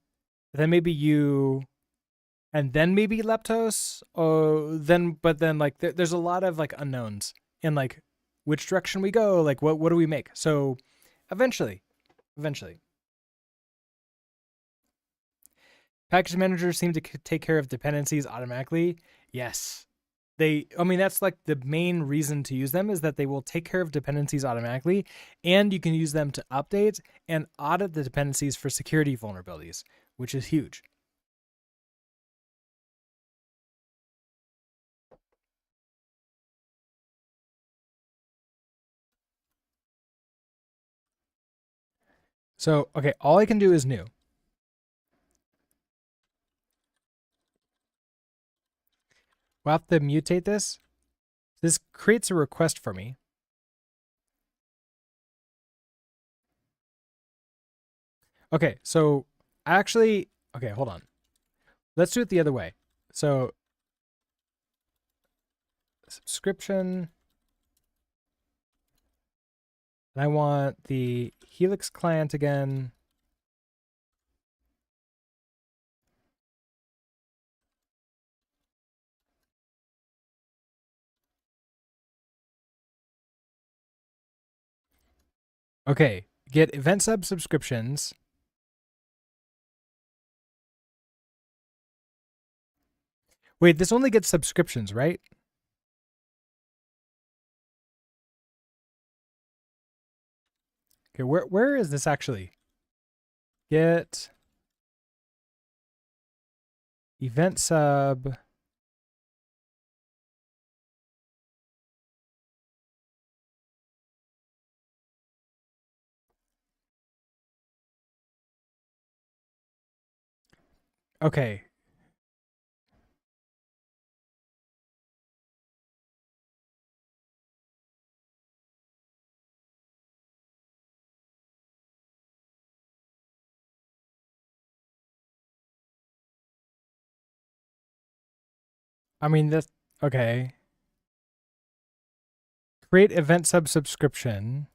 then maybe you, and then maybe Leptos. But then like there's a lot of like unknowns in like which direction we go. Like what do we make? So eventually. Package managers seem to take care of dependencies automatically. Yes. I mean, that's like the main reason to use them is that they will take care of dependencies automatically, and you can use them to update and audit the dependencies for security vulnerabilities, which is huge. So, okay, all I can do is new. We'll have to mutate this. This creates a request for me. Okay, so actually, okay, hold on. Let's do it the other way. So, subscription. And I want the Helix client again. Okay, get event sub subscriptions. Wait, this only gets subscriptions, right? Okay, where is this actually? Get event sub. Okay. I mean, that's okay. Create event sub subscription.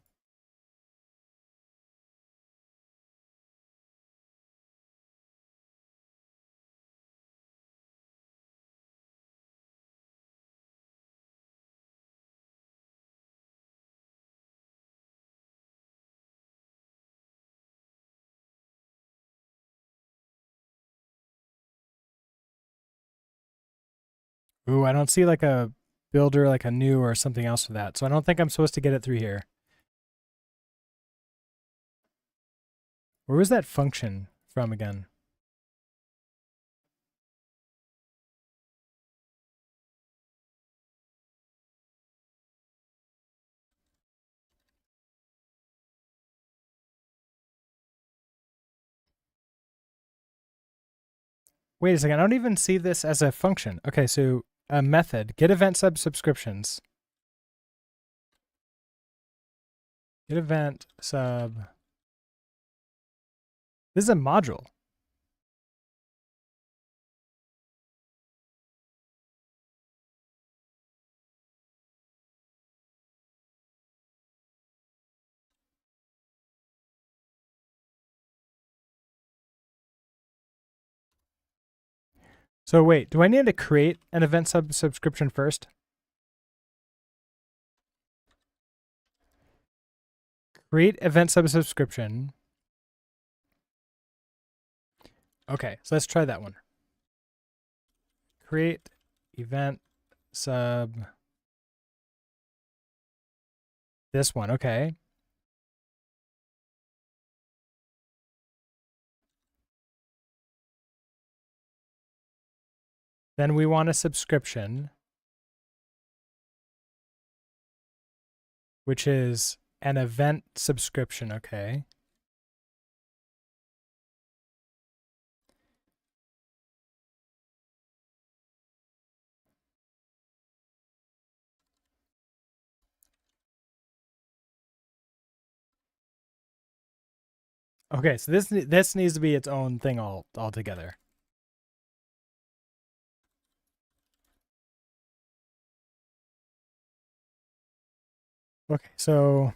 Ooh, I don't see like a builder, like a new or something else for that. So I don't think I'm supposed to get it through here. Where was that function from again? Wait a second. I don't even see this as a function. Okay, so a method, get event subscriptions. Get event sub. This is a module. So wait, do I need to create an event subscription first? Create event subscription. Okay, so let's try that one. Create event sub. This one, okay. Then we want a subscription, which is an event subscription, okay. Okay, so this needs to be its own thing altogether. Okay, so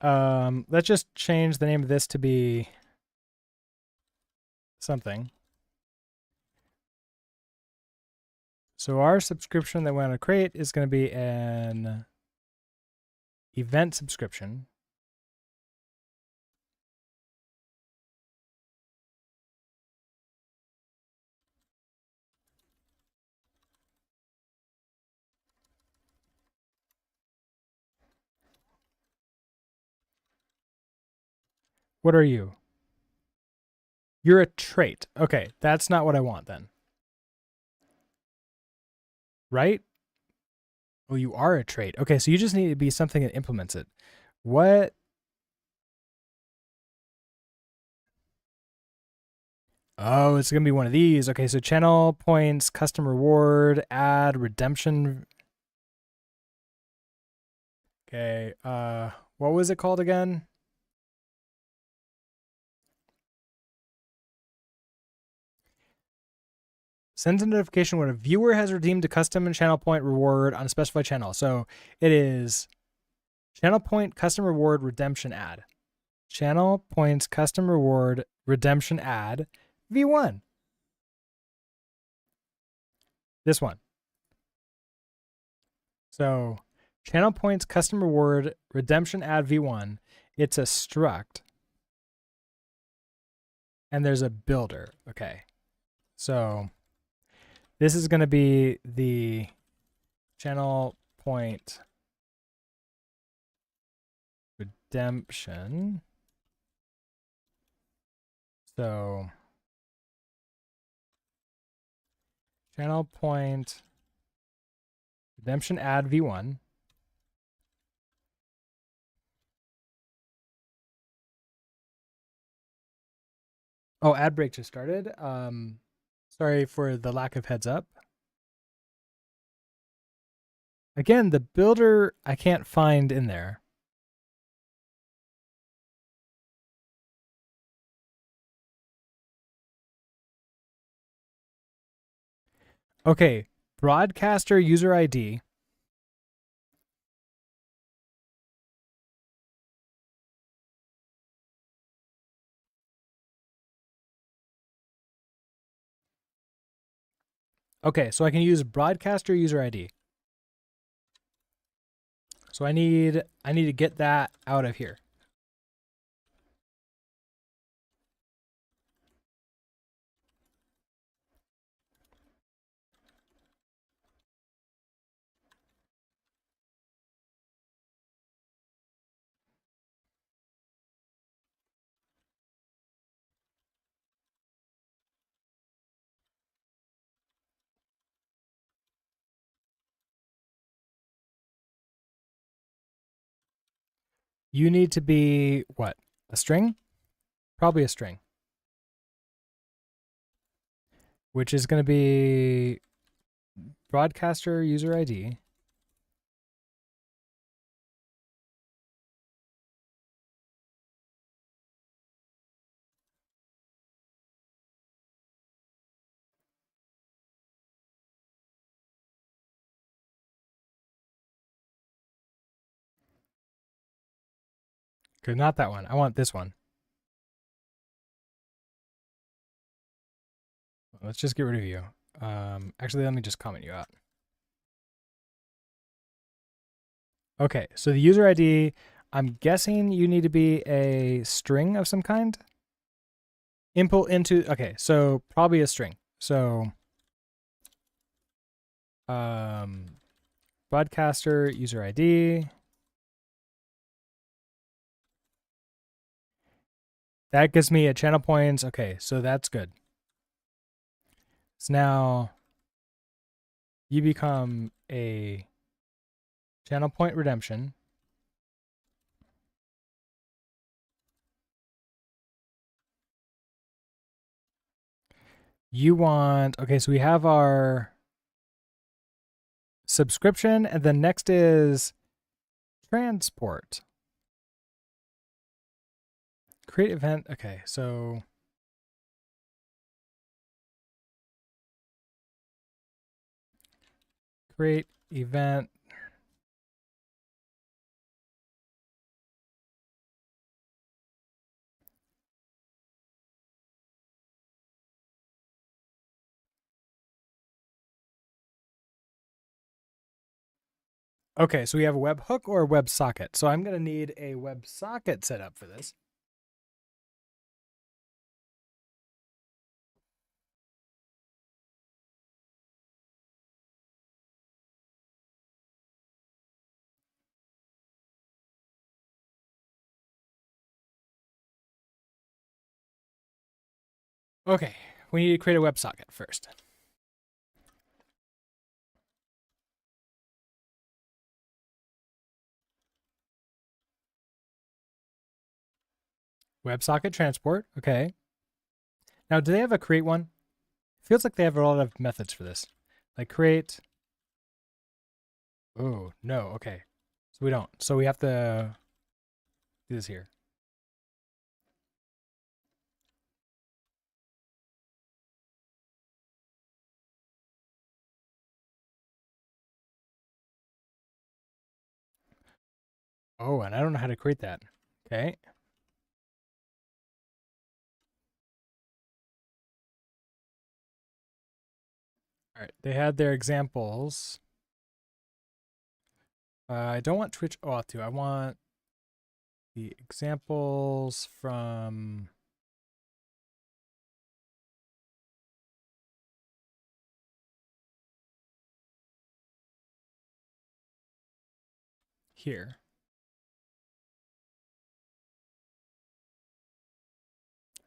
let's just change the name of this to be something. So our subscription that we want to create is going to be an event subscription. What are you? You're a trait. Okay, that's not what I want then. Right? Oh, you are a trait. Okay, so you just need to be something that implements it. What? Oh, it's going to be one of these. Okay, so channel points, custom reward, add, redemption. Okay, what was it called again? Sends a notification when a viewer has redeemed a custom and channel point reward on a specified channel. So it is channel point, custom reward, redemption add. Channel points, custom reward, redemption add, V1. This one. So channel points, custom reward, redemption add V1. It's a struct. And there's a builder. Okay. So this is going to be the channel point redemption. So channel point redemption add V1. Oh, ad break just started. Sorry for the lack of heads up. Again, the builder I can't find in there. Okay, broadcaster user ID. Okay, so I can use broadcaster user ID. So I need to get that out of here. you need to be what? A string? Probably a string. Which is going to be broadcaster user ID. Okay, not that one. I want this one. Let's just get rid of you. Actually, let me just comment you out. Okay, so the user ID, I'm guessing you need to be a string of some kind. Input into, okay, so probably a string. So, broadcaster user ID. That gives me a channel points. Okay, so that's good. So now you become a channel point redemption. You want, okay, so we have our subscription, and then next is transport. Create event. Okay, so create event. Okay, so we have a webhook or a WebSocket. So I'm going to need a WebSocket set up for this. Okay, we need to create a WebSocket first. WebSocket transport. Okay. Now, do they have a create one? Feels like they have a lot of methods for this. Like create. Oh, no. Okay. So we don't. So we have to do this here. Oh, and I don't know how to create that. Okay. All right. They had their examples. I don't want Twitch auth2. I want the examples from here.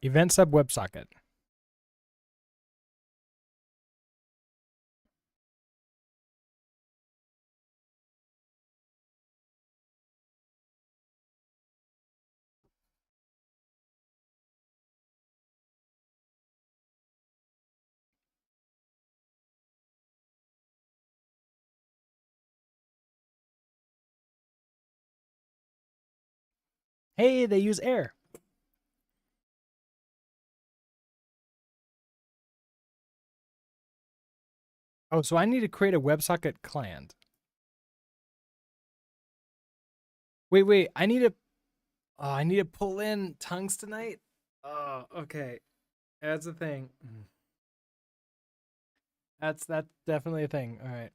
Event sub WebSocket. Hey, they use air. Oh, so I need to create a WebSocket client. Wait. I need to. Oh, I need to pull in tungstenite. Oh, okay. That's a thing. That's definitely a thing. All right.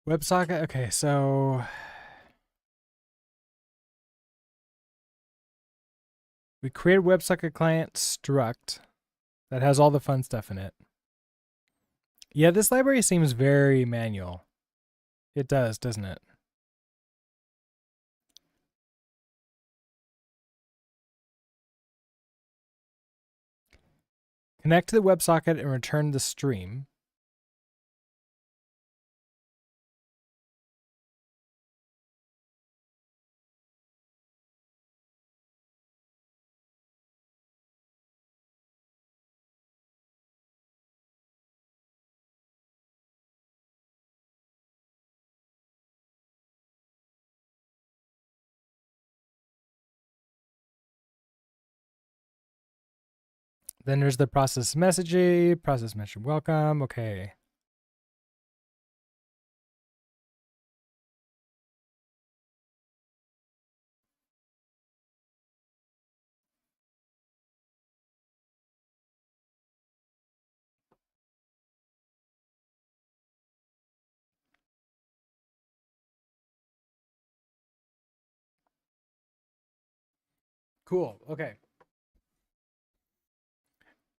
WebSocket. Okay, so we create a WebSocket client struct that has all the fun stuff in it. Yeah, this library seems very manual. It does, doesn't it? Connect to the WebSocket and return the stream. Then there's the process message welcome. Okay. Cool. Okay.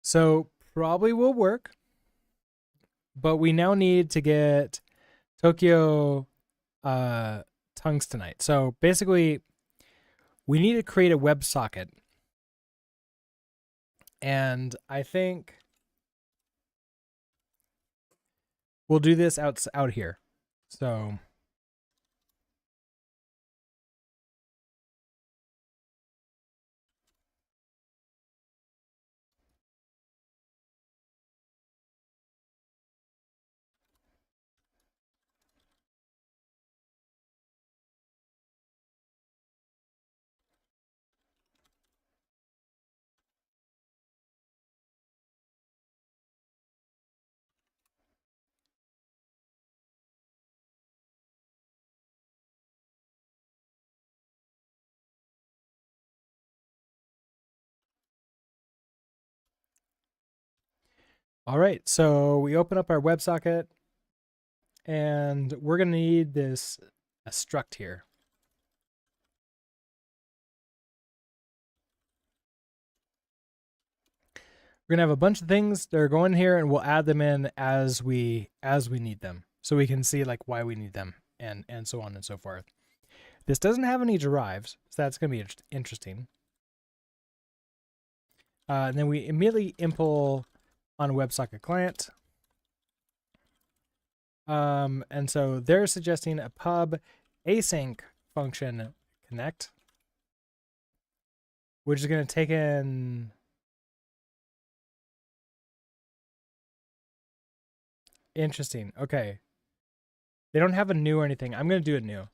So probably will work, but we now need to get Tokyo tungstenite. So basically, we need to create a WebSocket, and I think we'll do this out here. So all right, so we open up our WebSocket, and we're gonna need this a struct here. We're gonna have a bunch of things that are going here, and we'll add them in as we need them, so we can see like why we need them and so on and so forth. This doesn't have any derives, so that's gonna be interesting. And then we immediately impl on WebSocket client. And so they're suggesting a pub async function connect, which is going to take in interesting. Okay. They don't have a new or anything. I'm going to do it new.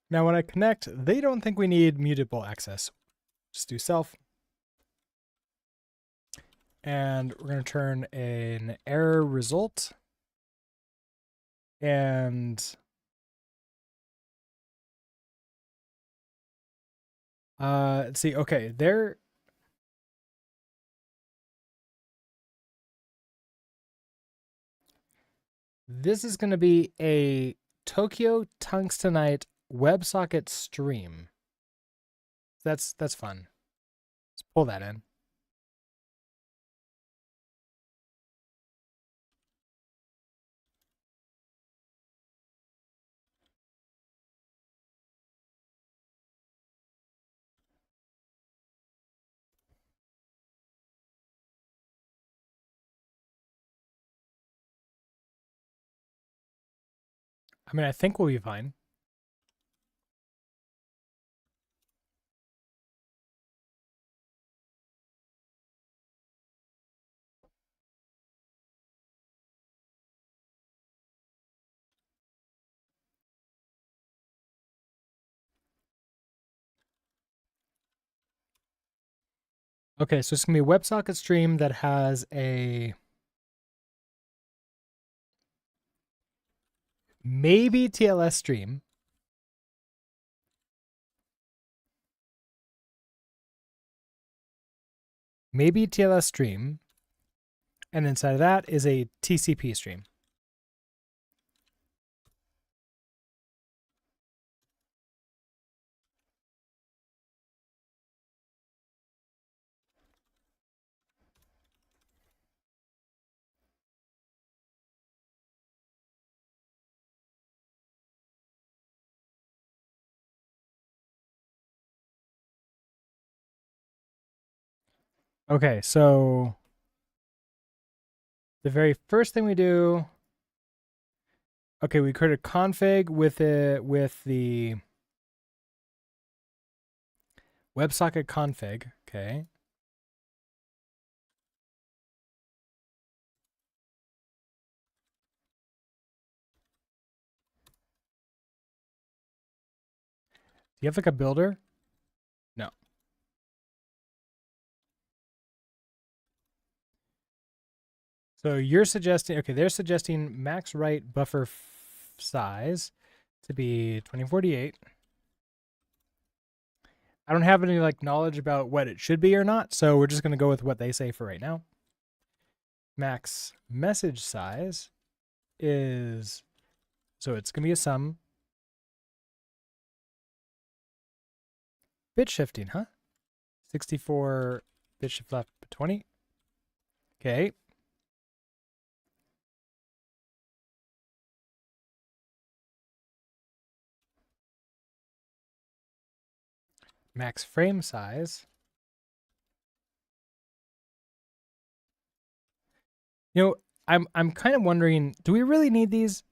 Now, when I connect, they don't think we need mutable access. Just do self. And we're going to turn an error result. And let's see. Okay, there. This is going to be a Tokyo tungstenite WebSocket stream. That's fun. Let's pull that in. I mean, I think we'll be fine. Okay, so it's going to be a WebSocket stream that has a maybe TLS stream. Maybe TLS stream. And inside of that is a TCP stream. Okay, so the very first thing we do, okay, we create a config with the WebSocket config. Okay. Do you have like a builder? No. So you're suggesting, okay, they're suggesting max write buffer size to be 2048. I don't have any like knowledge about what it should be or not, so we're just going to go with what they say for right now. Max message size is, so it's going to be a sum. Bit shifting, huh? 64 bit shift left 20. Okay. Max frame size. You know, I'm kind of wondering, do we really need these?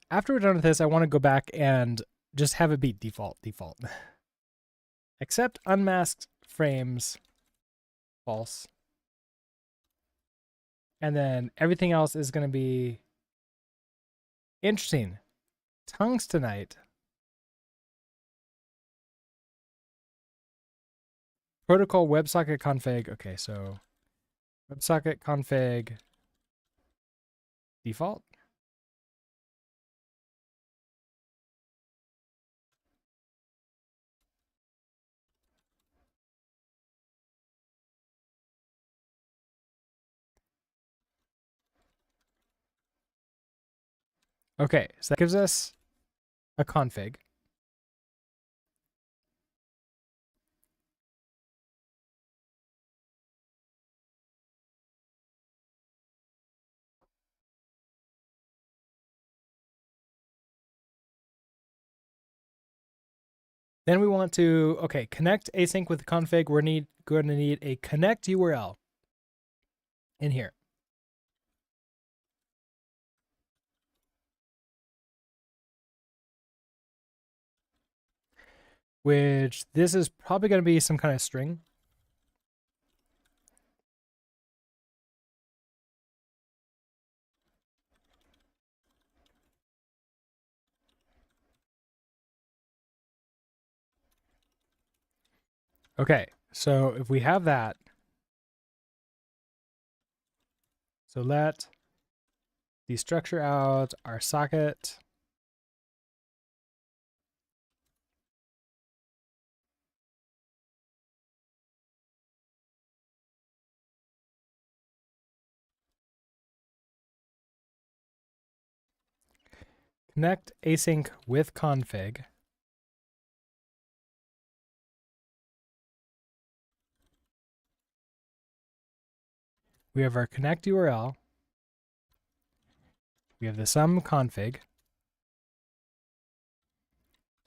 After we're done with this, I want to go back and just have it be default. Except unmasked frames false. And then everything else is going to be interesting. Tungstenite. Protocol WebSocket config. Okay, so WebSocket config default. Okay, so that gives us a config. Then we want to, okay, connect async with config. We're going to need a connect URL in here. Which this is probably going to be some kind of string. Okay, so if we have that, so let destructure out our socket. Connect async with config. We have our connect URL. We have the sum config.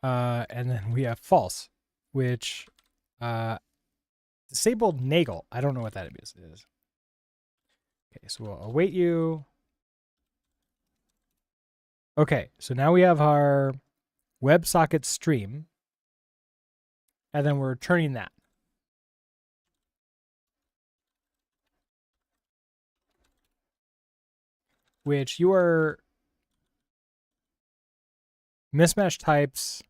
And then we have false, which disabled Nagel. I don't know what that is. Okay, so we'll await you. Okay, so now we have our WebSocket stream, and then we're returning that. Which your mismatch types,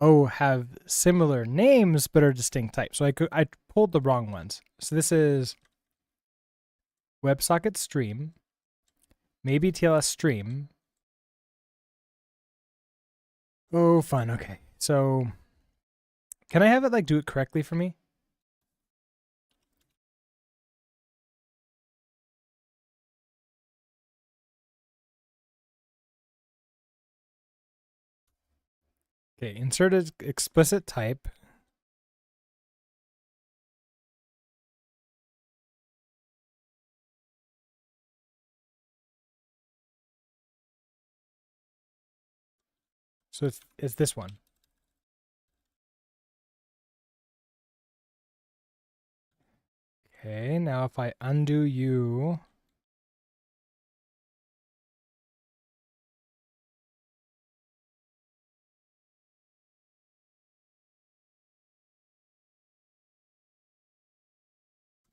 have similar names but are distinct types. So I pulled the wrong ones. So this is WebSocket stream, maybe TLS stream. Oh, fun. Okay. So can I have it like do it correctly for me? Okay, inserted explicit type. So it's this one. Okay, now if I undo you,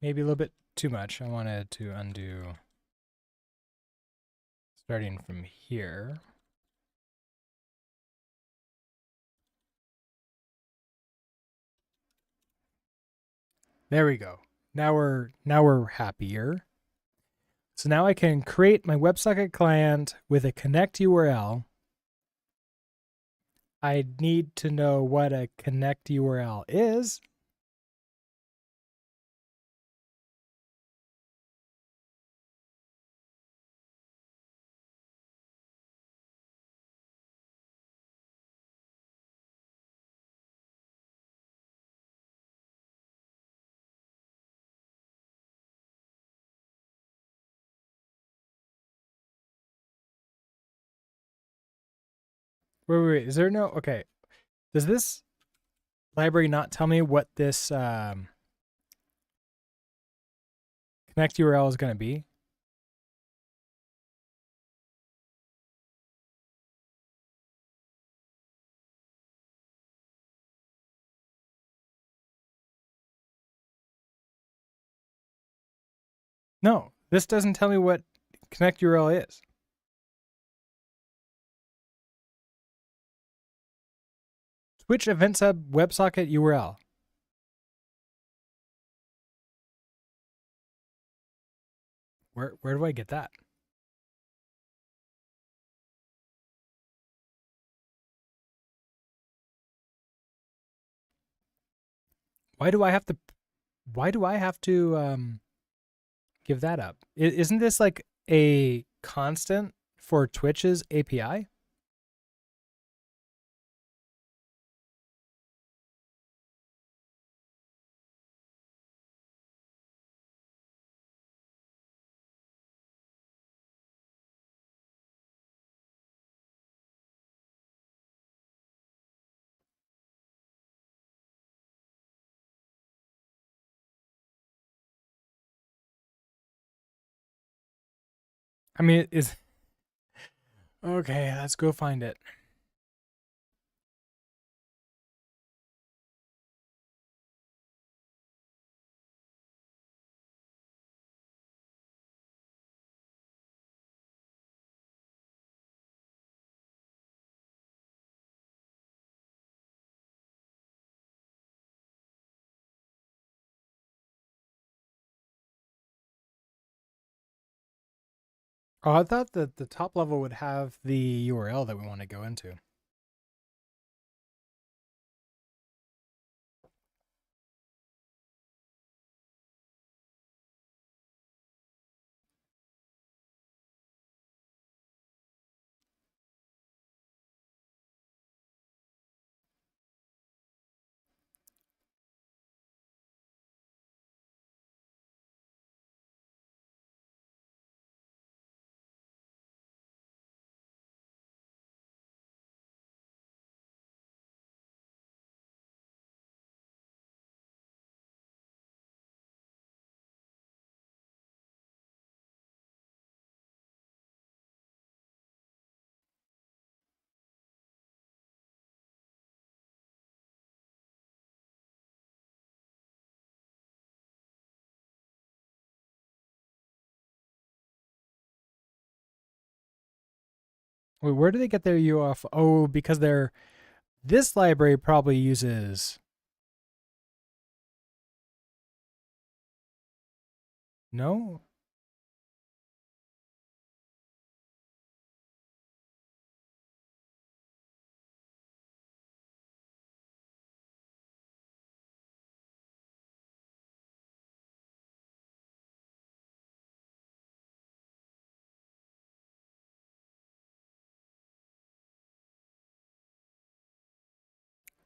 maybe a little bit too much. I wanted to undo starting from here. There we go. Now we're happier. So now I can create my WebSocket client with a connect URL. I need to know what a connect URL is. Wait. Is there no, okay. Does this library not tell me what this connect URL is going to be? No, this doesn't tell me what connect URL is. Switch event sub WebSocket URL. Where do I get that? Why do I have to give that up? Isn't this like a constant for Twitch's API? I mean, is okay, let's go find it. Oh, I thought that the top level would have the URL that we want to go into. Wait, where do they get their URL? Oh, because this library probably uses no.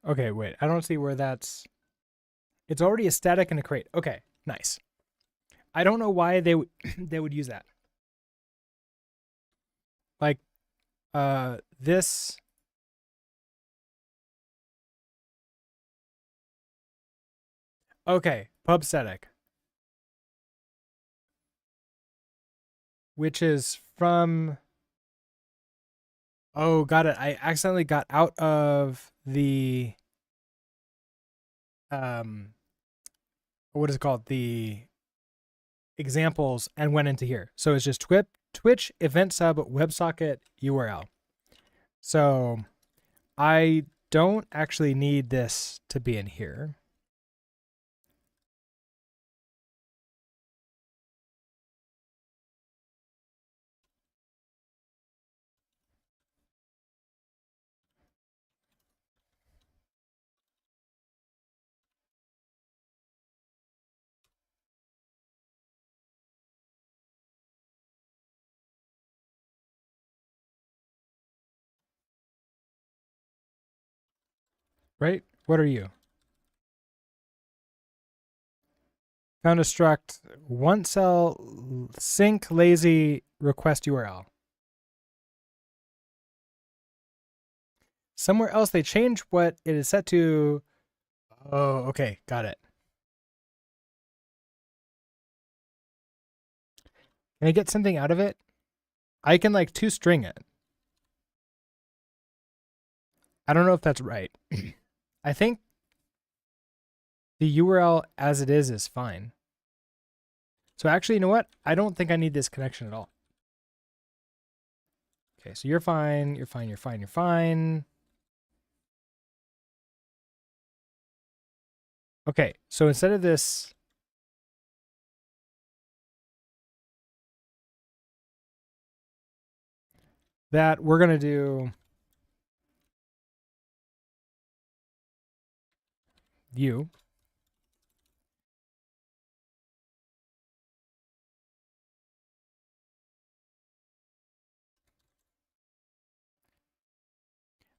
Okay, wait. I don't see where that's. It's already a static and a crate. Okay, nice. I don't know why they they would use that. Like, this. Okay, pub static. which is from. Oh, got it. I accidentally got out of the what is it called? The examples and went into here. So it's just Twitch event sub WebSocket URL. So I don't actually need this to be in here. Right? What are you? Found a struct one cell sync lazy request URL. Somewhere else they change what it is set to. Oh, okay, got it. Can I get something out of it? I can like toString it. I don't know if that's right. I think the URL as it is fine. So actually, you know what? I don't think I need this connection at all. Okay, so you're fine, you're fine, you're fine, you're fine. Okay, so instead of this, that we're going to do you.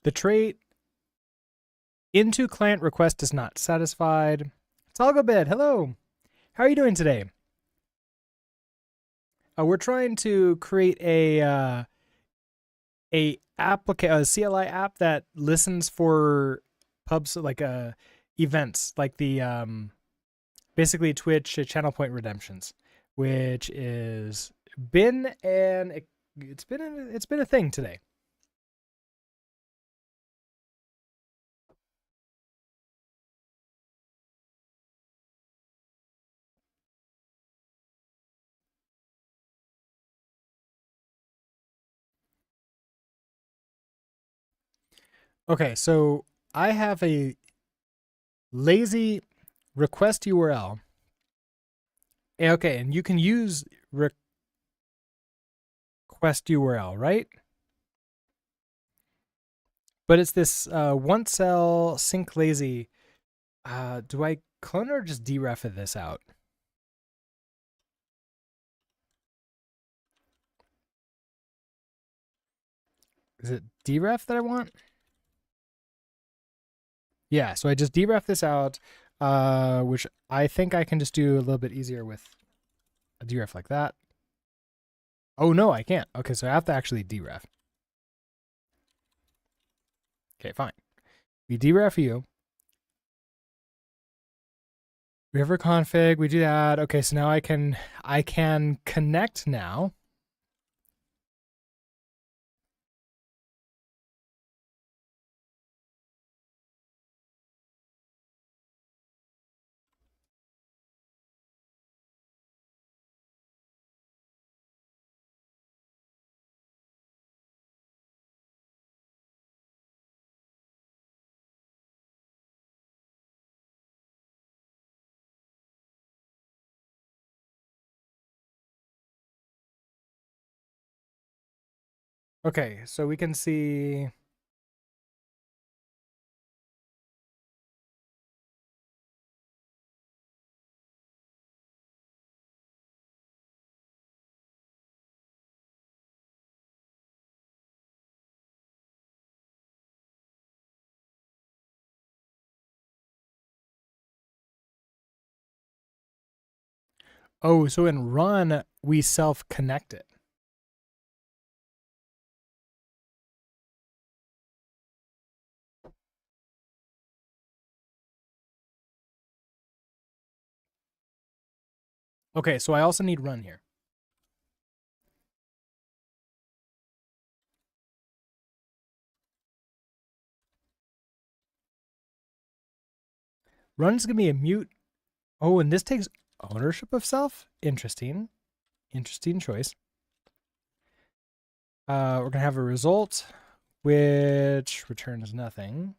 The trait into client request is not satisfied. It's all go bed. Hello. How are you doing today? We're trying to create a CLI app that listens for pubs like events like the basically Twitch channel point redemptions, which is been an it's been a thing today. Okay, so I have a lazy request URL. Okay, and you can use request URL, right? But it's this one cell sync lazy. Do I clone or just deref this out? Is it deref that I want? Yeah, so I just deref this out, which I think I can just do a little bit easier with a deref like that. Oh no, I can't. Okay, so I have to actually deref. Okay, fine. We deref you. We have our config, we do that. Okay, so now I can connect now. Okay, so we can see. Oh, so in run, we self-connect it. Okay, so I also need run here. Run is going to be a mute. Oh, and this takes ownership of self? Interesting. Interesting choice. We're going to have a result which returns nothing.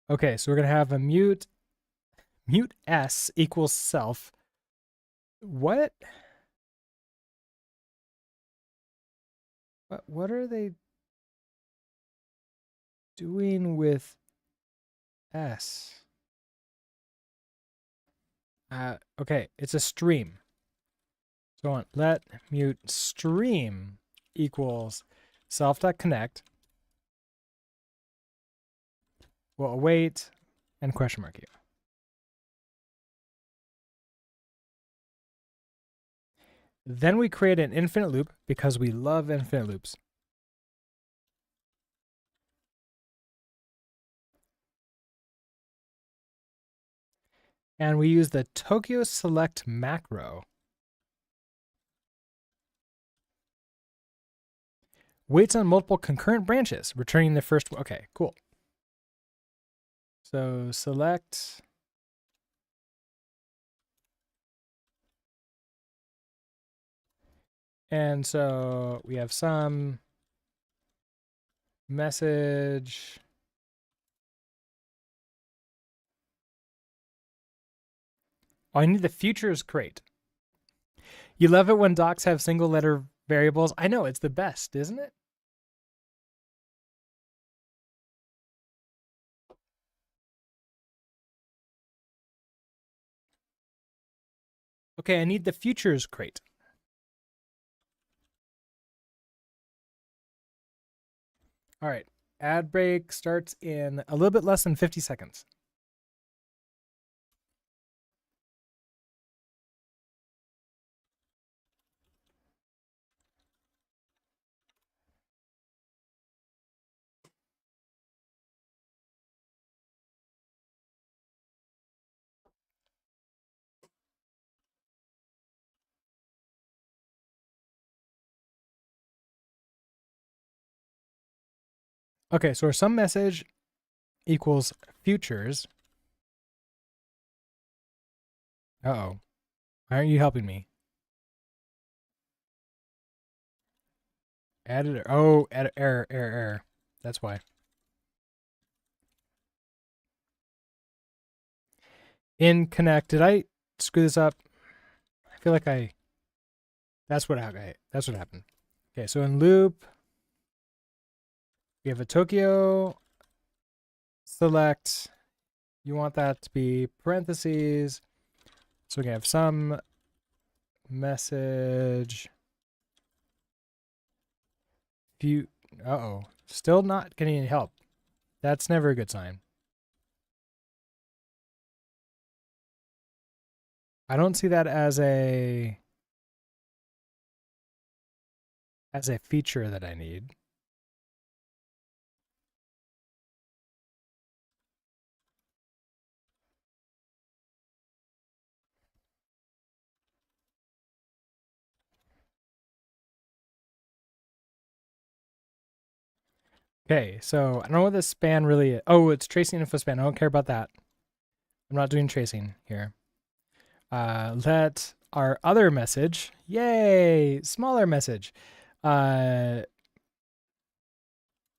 Okay, so we're going to have a mute s equals self. What? What are they doing with s? Okay, it's a stream. So on let mute stream equals self.connect. We'll await and question mark you. Then we create an infinite loop because we love infinite loops. And we use the Tokyo select macro. Waits on multiple concurrent branches, returning the first. Okay, cool. So select. And so we have some message. Oh, I need the futures crate. You love it when docs have single letter variables. I know, it's the best, isn't it? Okay, I need the futures crate. All right, ad break starts in a little bit less than 50 seconds. Okay, so our sum message equals futures. Uh-oh. Why aren't you helping me? Added. Oh, error. That's why. In connect. Did I screw this up? I feel like that's what happened. Okay, so in loop, we have a Tokyo select. You want that to be parentheses. So we can have some message. Uh-oh. Still not getting any help. That's never a good sign. I don't see that as a feature that I need. Okay, so I don't know what this span really is. Oh, it's tracing info span. I don't care about that. I'm not doing tracing here. Let our other message, yay, smaller message,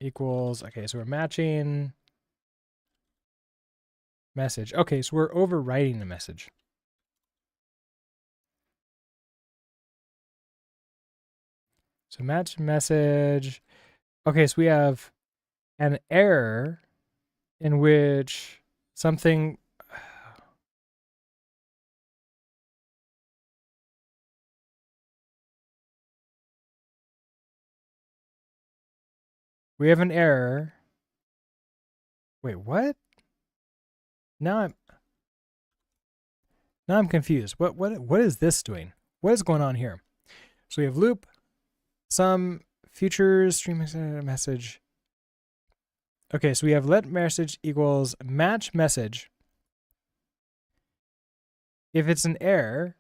equals, okay, so we're matching message. Okay, so we're overwriting the message. So match message. Okay, so we have an error in which something. We have an error. Wait, what? Now I'm confused. What is this doing? What is going on here? So we have loop, some futures, stream message. Okay, so we have let message equals match message. If it's an error,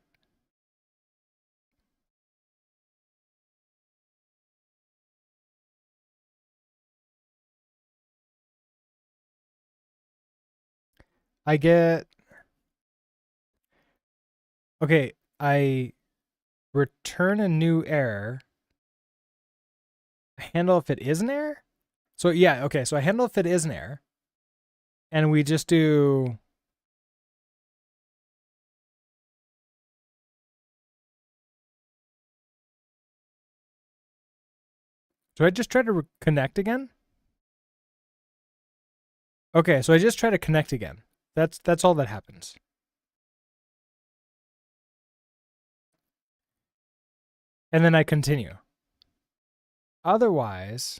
I get, okay, I return a new error. I handle if it is an error? So yeah, okay, so I handle if it is an error. And we just do, do I just try to connect again? Okay, so I just try to connect again. That's all that happens. And then I continue. Otherwise,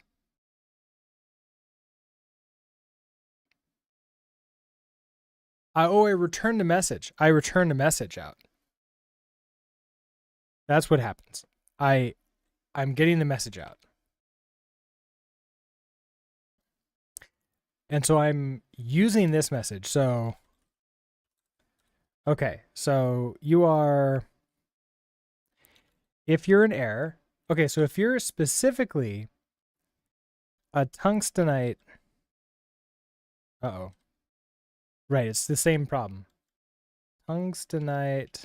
I return the message. I return the message out. That's what happens. I'm getting the message out. And so I'm using this message. So okay, so you are, if you're an error, okay, so if you're specifically a tungstenite, uh-oh. Right, it's the same problem. Tungstenite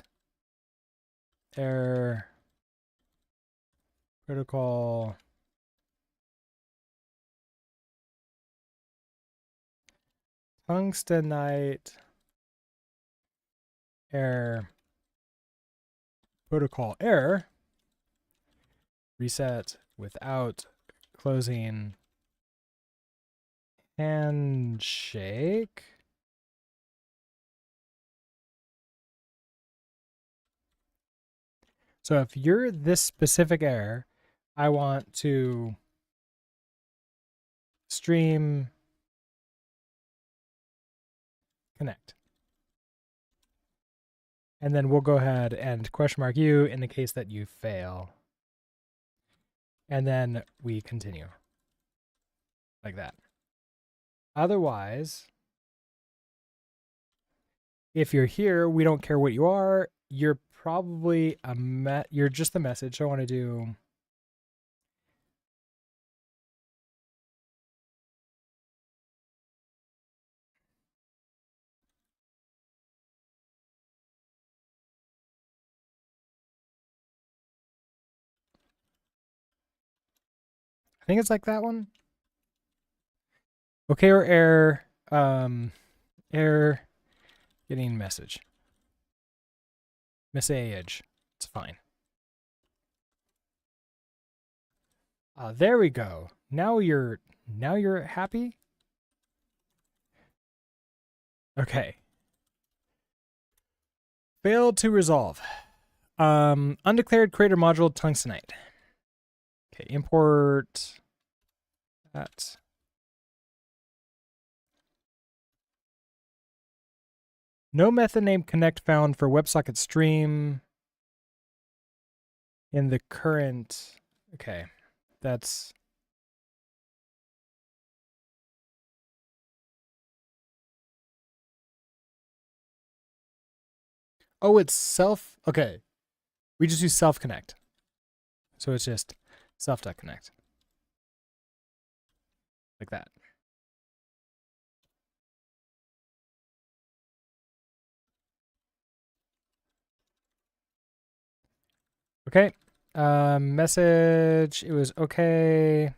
error protocol tungstenite error protocol error reset without closing handshake. So if you're this specific error, I want to stream connect. And then we'll go ahead and question mark you in the case that you fail. And then we continue like that. Otherwise, if you're here, we don't care what you are. You're probably you're just the message. So I want to do I think it's like that one. Okay, or error, error getting message. Message. It's fine. There we go. Now you're happy? Okay. Failed to resolve. Undeclared creator module tungstenite. Okay, import that. No method name connect found for WebSocket stream in the current. Okay, that's. Oh, it's self. Okay, we just use self connect. So it's just self.connect. Like that. Okay. Message. It was okay.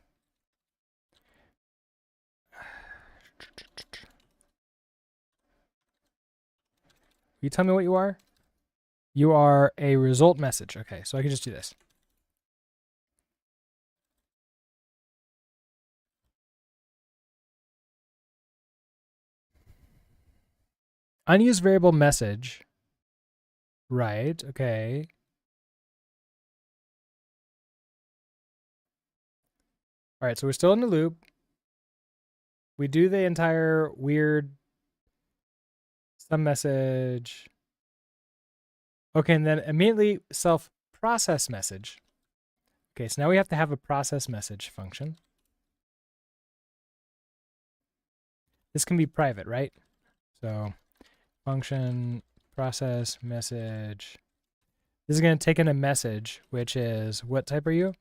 You tell me what you are? You are a result message. Okay, so I can just do this. Unused variable message. Right, okay. All right, so we're still in the loop. We do the entire weird some message. Okay, and then immediately self process message. Okay, so now we have to have a process message function. This can be private, right? So function process message. This is going to take in a message, which is, what type are you?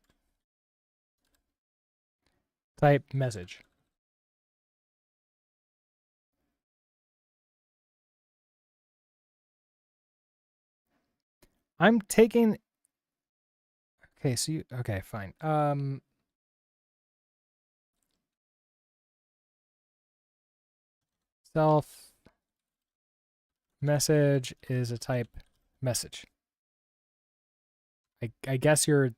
Type message. I'm taking. Okay, so okay, fine. Self message is a type message. I guess you're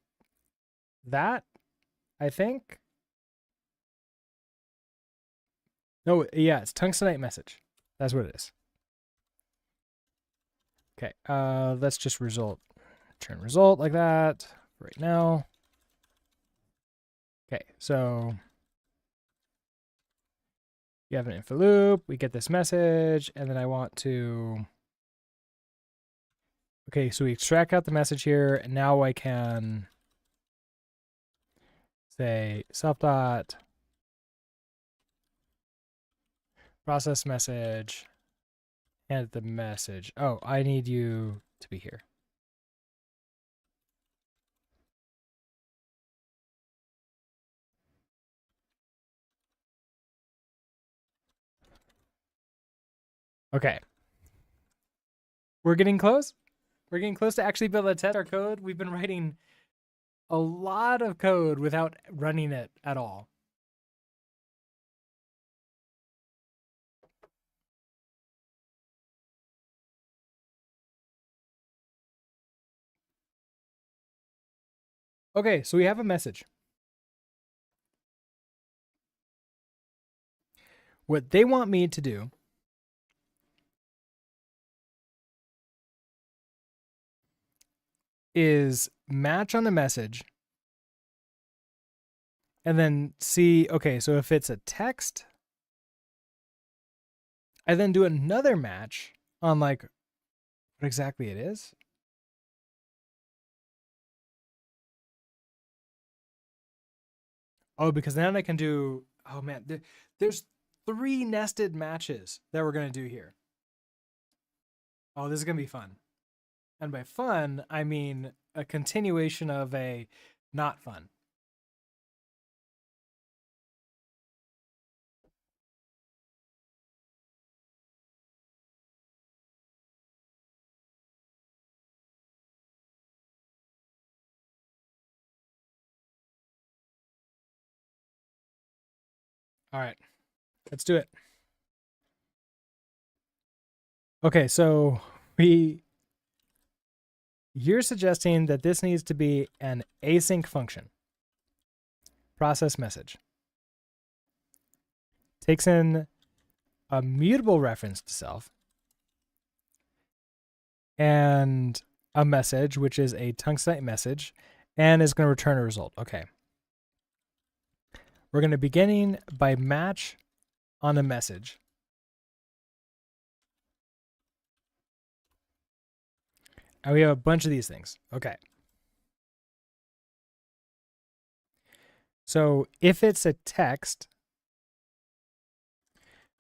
that, I think. No, yeah, it's tungstenite message. That's what it is. Okay, let's just turn result like that right now. Okay, so you have an info loop, we get this message, and then I want to, okay, so we extract out the message here, and now I can say self dot process message and the message. Oh, I need you to be here. Okay. We're getting close. We're getting close to actually be able to test our code. We've been writing a lot of code without running it at all. Okay, so we have a message. What they want me to do is match on the message and then see, okay, so if it's a text, I then do another match on like what exactly it is. Oh, because then I can do, oh man, there's 3 nested matches that we're going to do here. Oh, this is going to be fun. And by fun, I mean a continuation of a not fun. All right, let's do it. Okay, so you're suggesting that this needs to be an async function. Process message. Takes in a mutable reference to self and a message, which is a tungstenite message, and is going to return a result. Okay. We're going to beginning by match on a message. And we have a bunch of these things. Okay. So if it's a text,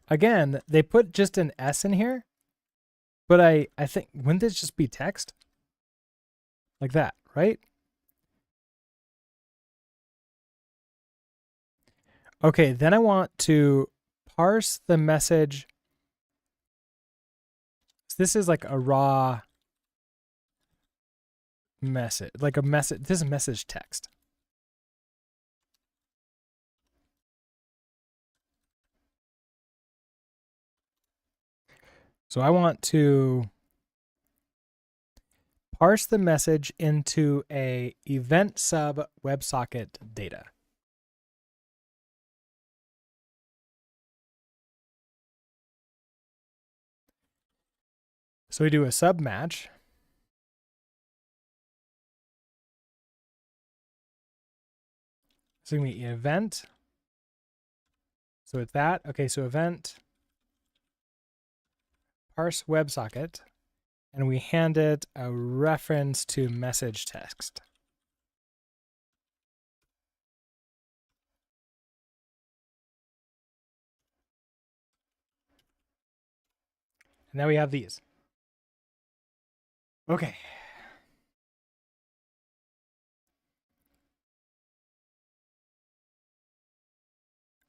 again, they put just an S in here, but I think, wouldn't this just be text? Like that, right? Okay, then I want to parse the message. So this is like a raw message, like a message. This is message text. So I want to parse the message into a event sub WebSocket data. So we do a sub match. So we event. So it's that. Okay, so event parse WebSocket, and we hand it a reference to message text. And now we have these. Okay.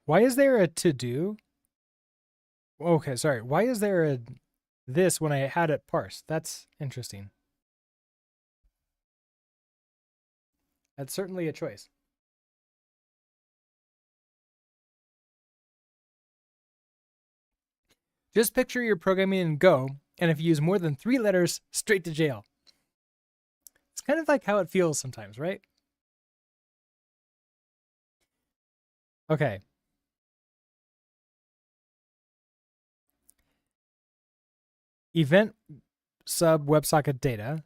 Why is there a to do? Okay, sorry. Why is there a this when I had it parsed? That's interesting. That's certainly a choice. Just picture you're programming in Go, and if you use more than 3 letters, straight to jail. It's kind of like how it feels sometimes, right? Okay. Event sub WebSocket data.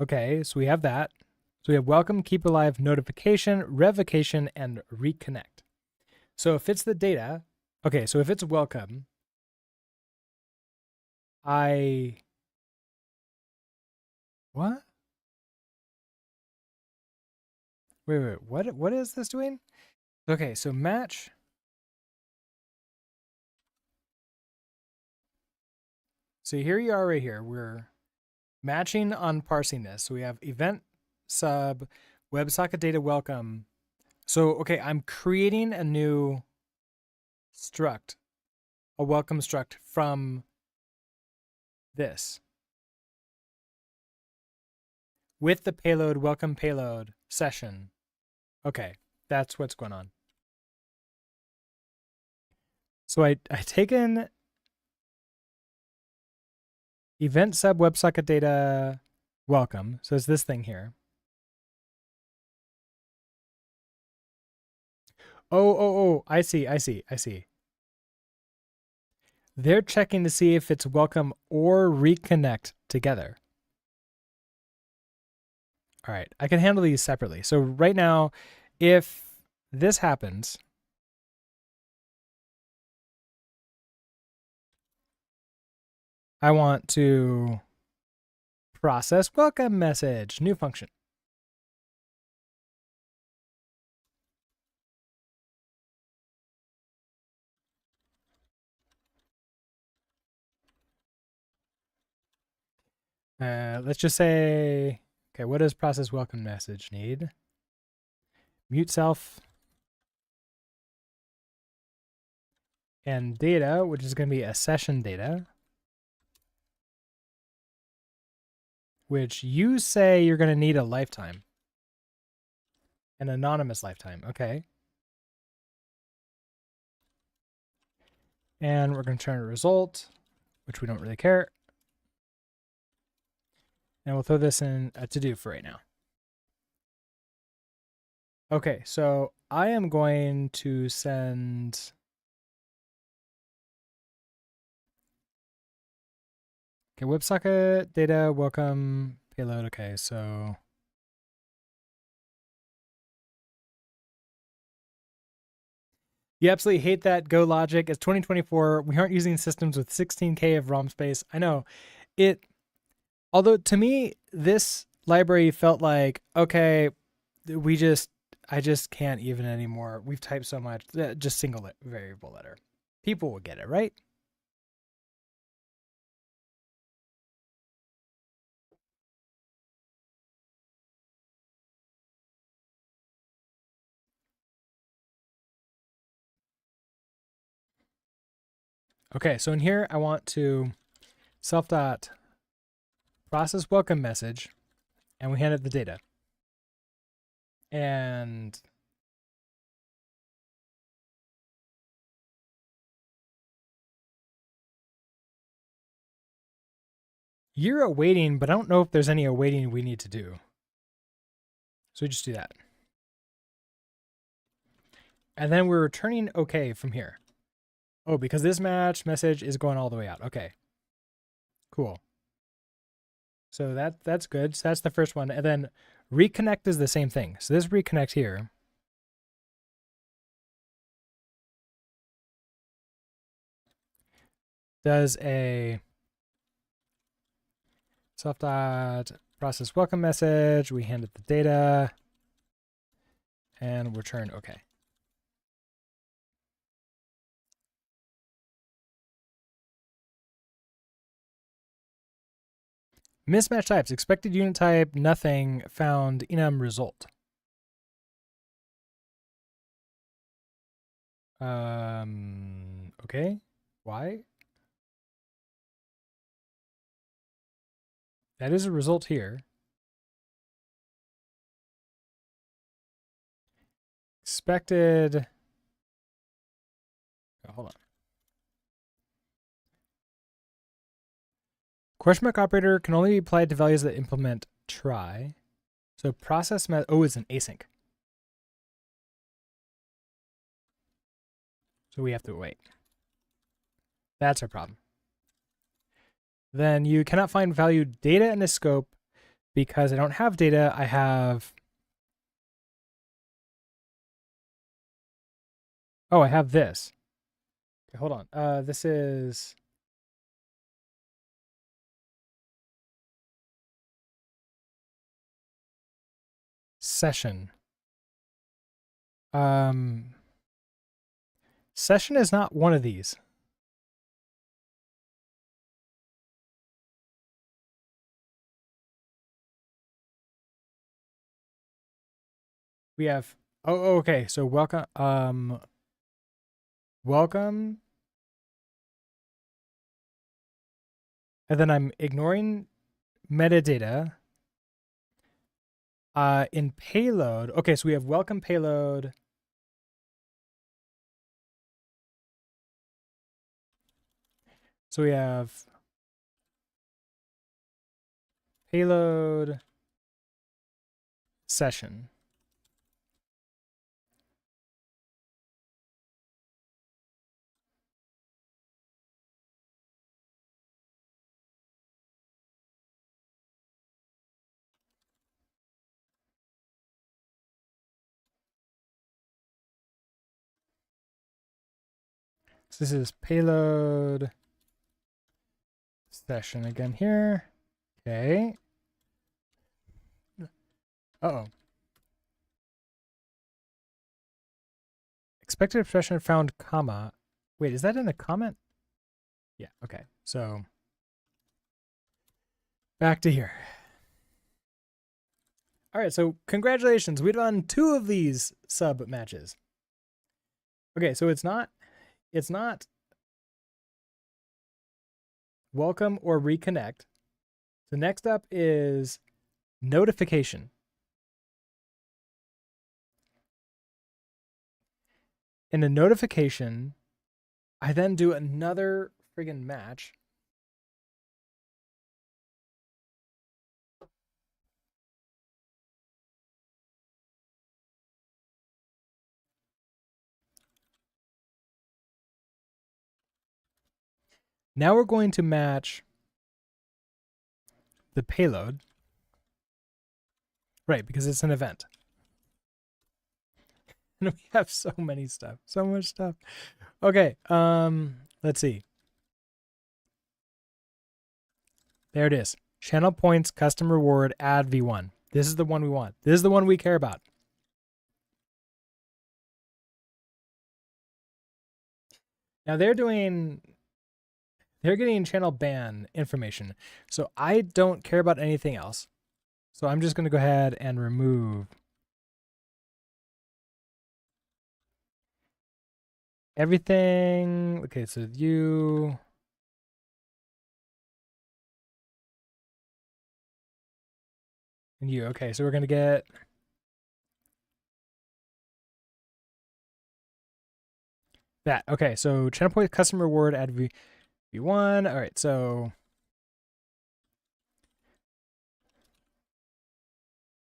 Okay, so we have that. So we have welcome, keep alive, notification, revocation, and reconnect. So if it's the data, okay, so if it's welcome, what? Wait, what is this doing? Okay, so match. So here you are right here. We're matching on parsing this. So we have event sub, WebSocket data welcome. So, okay, I'm creating a new struct, a welcome struct from this with the payload, welcome payload session. Okay, that's what's going on. So I taken event sub WebSocket data welcome. So it's this thing here. Oh, I see. They're checking to see if it's welcome or reconnect together. All right, I can handle these separately. So right now, if this happens, I want to process welcome message, new function. Let's just say, okay, what does process welcome message need? Mute self and data, which is going to be a session data, which you say you're going to need a lifetime, an anonymous lifetime. Okay. And we're going to turn a result, which we don't really care. And we'll throw this in a to-do for right now. Okay, so I am going to send WebSocket data welcome payload. Okay, so you absolutely hate that Go logic. It's 2024. We aren't using systems with 16K of ROM space. I know it. Although to me, this library felt like, okay, I just can't even anymore. We've typed so much. Just single variable letter. People will get it, right? Okay, so in here, I want to self dot process welcome message, and we hand it the data. And you're awaiting, but I don't know if there's any awaiting we need to do. So we just do that. And then we're returning okay from here. Oh, because this match message is going all the way out. Okay. Cool. So that's good. So that's the first one. And then reconnect is the same thing. So this reconnect here does a self dot process welcome message. We hand it the data and return okay. Mismatch types, expected unit type, nothing, found enum result. Okay. Why? That is a result here. Expected. Oh, hold on. Question mark operator can only be applied to values that implement try. So process method. Oh, it's an async. So we have to wait. That's our problem. Then you cannot find value data in the scope because I don't have data. I have. Oh, I have this. Okay, hold on. This is. Session. Session is not one of these. We have. Oh, okay. So welcome. Welcome. And then I'm ignoring metadata. In payload. Okay, so we have welcome payload. So we have payload session. So this is payload session again here. Okay. Uh-oh. Expected expression found comma. Wait, is that in the comment? Yeah, okay. So back to here. All right, so congratulations. We've done 2 of these sub matches. Okay, so it's not welcome or reconnect. So next up is notification. In the notification, I then do another friggin' match. Now we're going to match the payload. Right, because it's an event. And we have so many stuff, so much stuff. Okay, let's see. There it is. Channel points, custom reward, add V1. This is the one we want. This is the one we care about. Now they're getting channel ban information. So I don't care about anything else. So I'm just going to go ahead and remove everything. Okay, so you. And you. Okay, so we're going to get. That. Okay, so channel point custom reward add V1. All right, so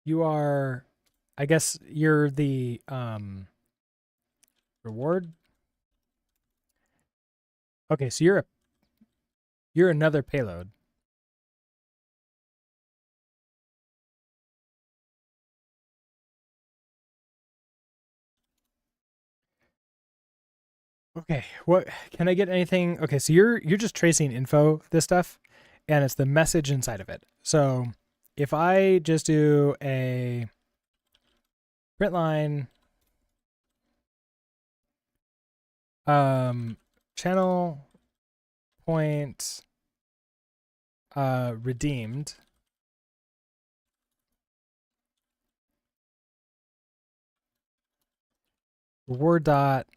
you are, I guess you're the reward. Okay, so you're another payload. Okay, what can I get anything? Okay, so you're just tracing info, this stuff, and it's the message inside of it. So if I just do a print line channel point redeemed, reward dot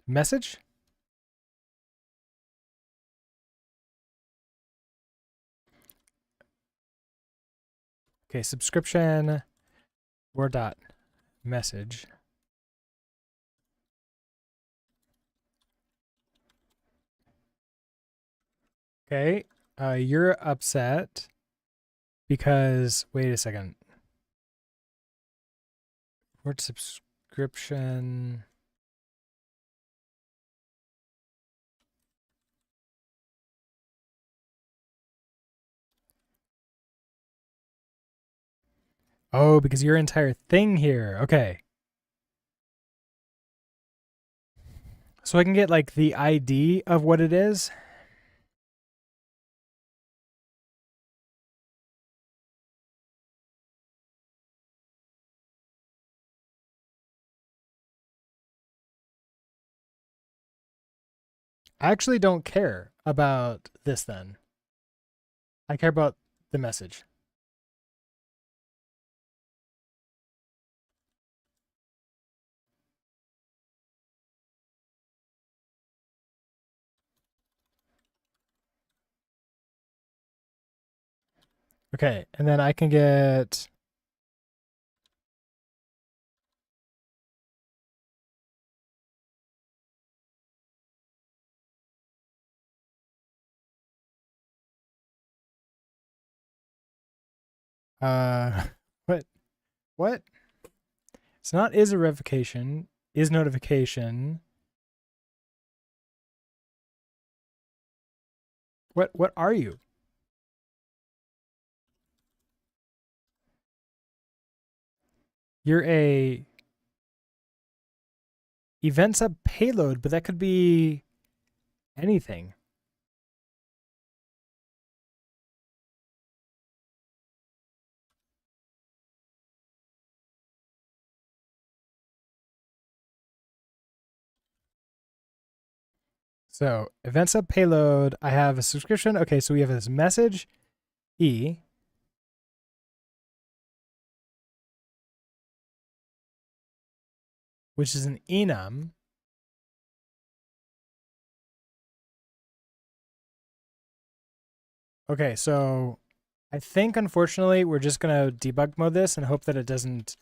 message. Okay, subscription Word dot message. Okay. You're upset because wait a second. Word subscription. Oh, because your entire thing here. Okay. So I can get like the ID of what it is. I actually don't care about this then. I care about the message. Okay. And then I can get what? What? It's not is a revocation, is notification. What are you? You're a event sub payload, but that could be anything. So event sub payload, I have a subscription. Okay, so we have this message E, which is an enum. Okay, so I think unfortunately we're just gonna debug mode this and hope that it doesn't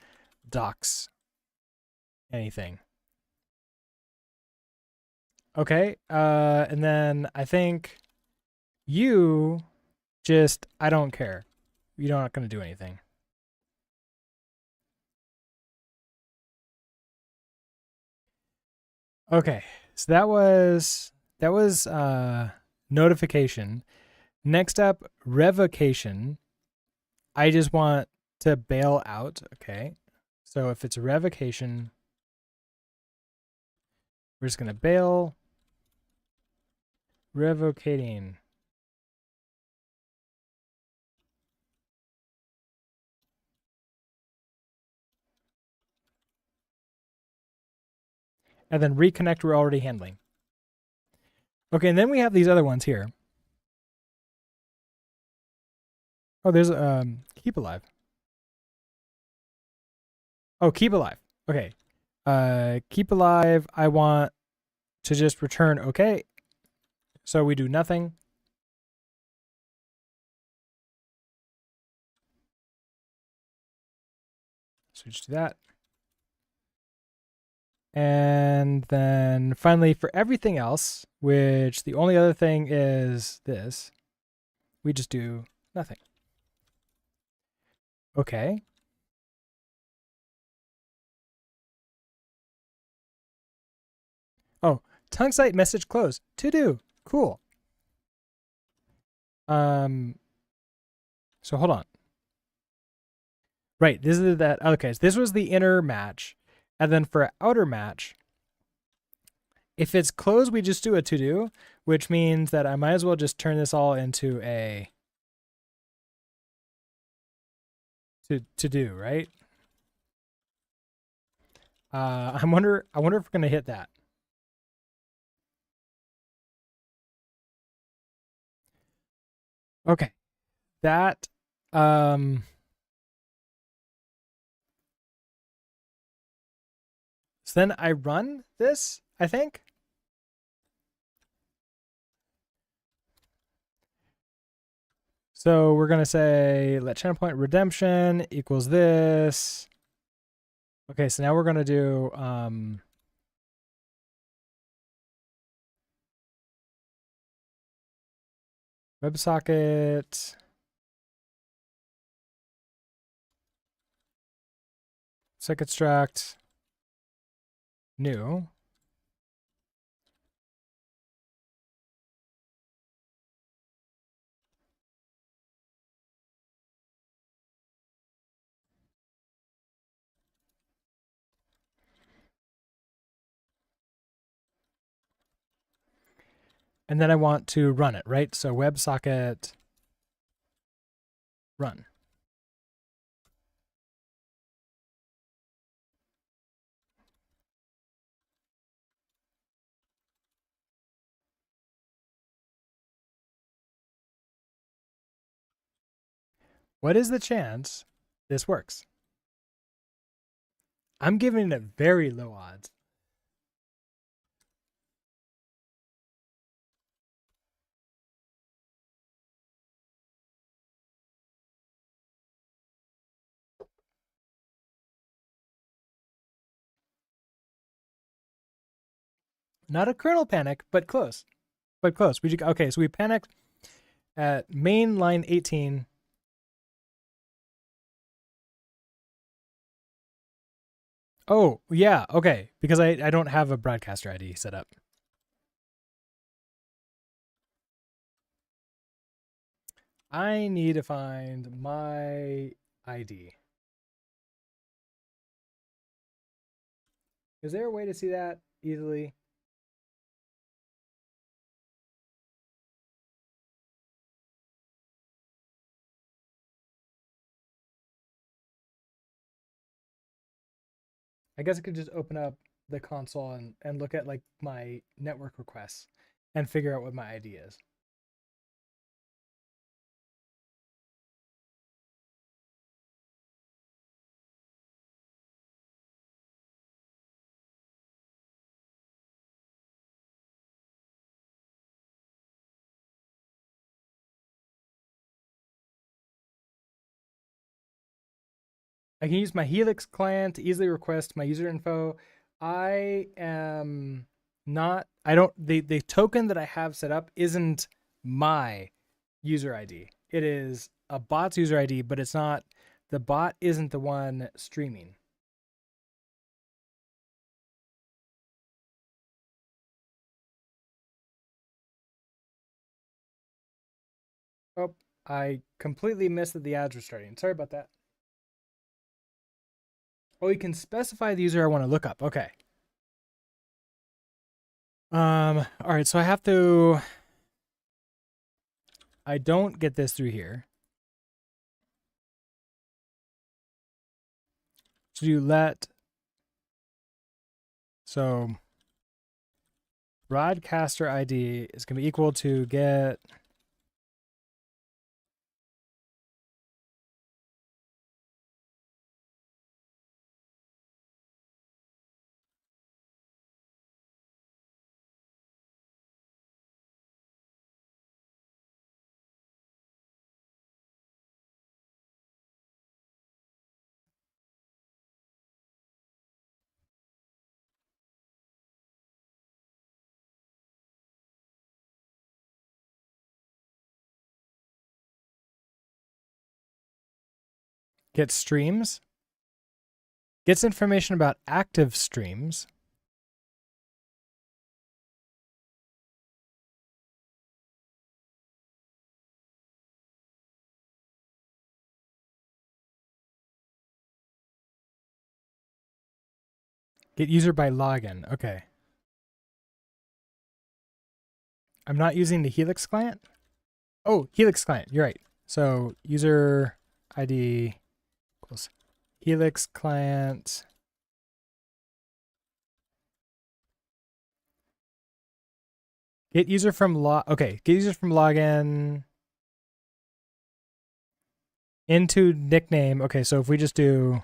dox anything. Okay, and then I think you just I don't care. You're not gonna do anything. Okay, so that was notification. Next up, revocation. I just want to bail out. Okay, so if it's a revocation, we're just gonna bail. Revocating. And then reconnect we're already handling. Okay, and then we have these other ones here. Oh, there's keep alive. Oh, keep alive. Okay. Keep alive. I want to just return okay. So we do nothing. Switch to that. And then finally for everything else, which the only other thing is this, we just do nothing. Okay. Oh, tongue site message close. To do. Cool. So hold on. Right, this is that. Okay, so this was the inner match. And then for outer match, if it's closed, we just do a to do, which means that I might as well just turn this all into a to do, right? I wonder if we're gonna hit that. Okay, that so then I run this, I think. So we're gonna say let channel point redemption equals this. Okay, so now we're going to do WebSocket extract new. And then I want to run it, right? So WebSocket run. What is the chance this works? I'm giving it very low odds. Not a kernel panic, but close. But close. Okay, so we panicked at main line 18. Oh, yeah, okay. Because I don't have a broadcaster ID set up. I need to find my ID. Is there a way to see that easily? I guess I could just open up the console and look at like my network requests and figure out what my ID is. I can use my Helix client to easily request my user info. I am not, I don't, the token that I have set up isn't my user ID. It is a bot's user ID, but it's not, the bot isn't the one streaming. Oh, I completely missed that the ads were starting. Sorry about that. Oh, you can specify the user I want to look up. Okay. All right, so I don't get this through here. So so broadcaster ID is going to be equal to get get streams, gets information about active streams. Get user by login. Okay. I'm not using the Helix client. Oh, Helix client. You're right. So user ID equals Helix client. Get user from get user from login into nickname. Okay, so if we just do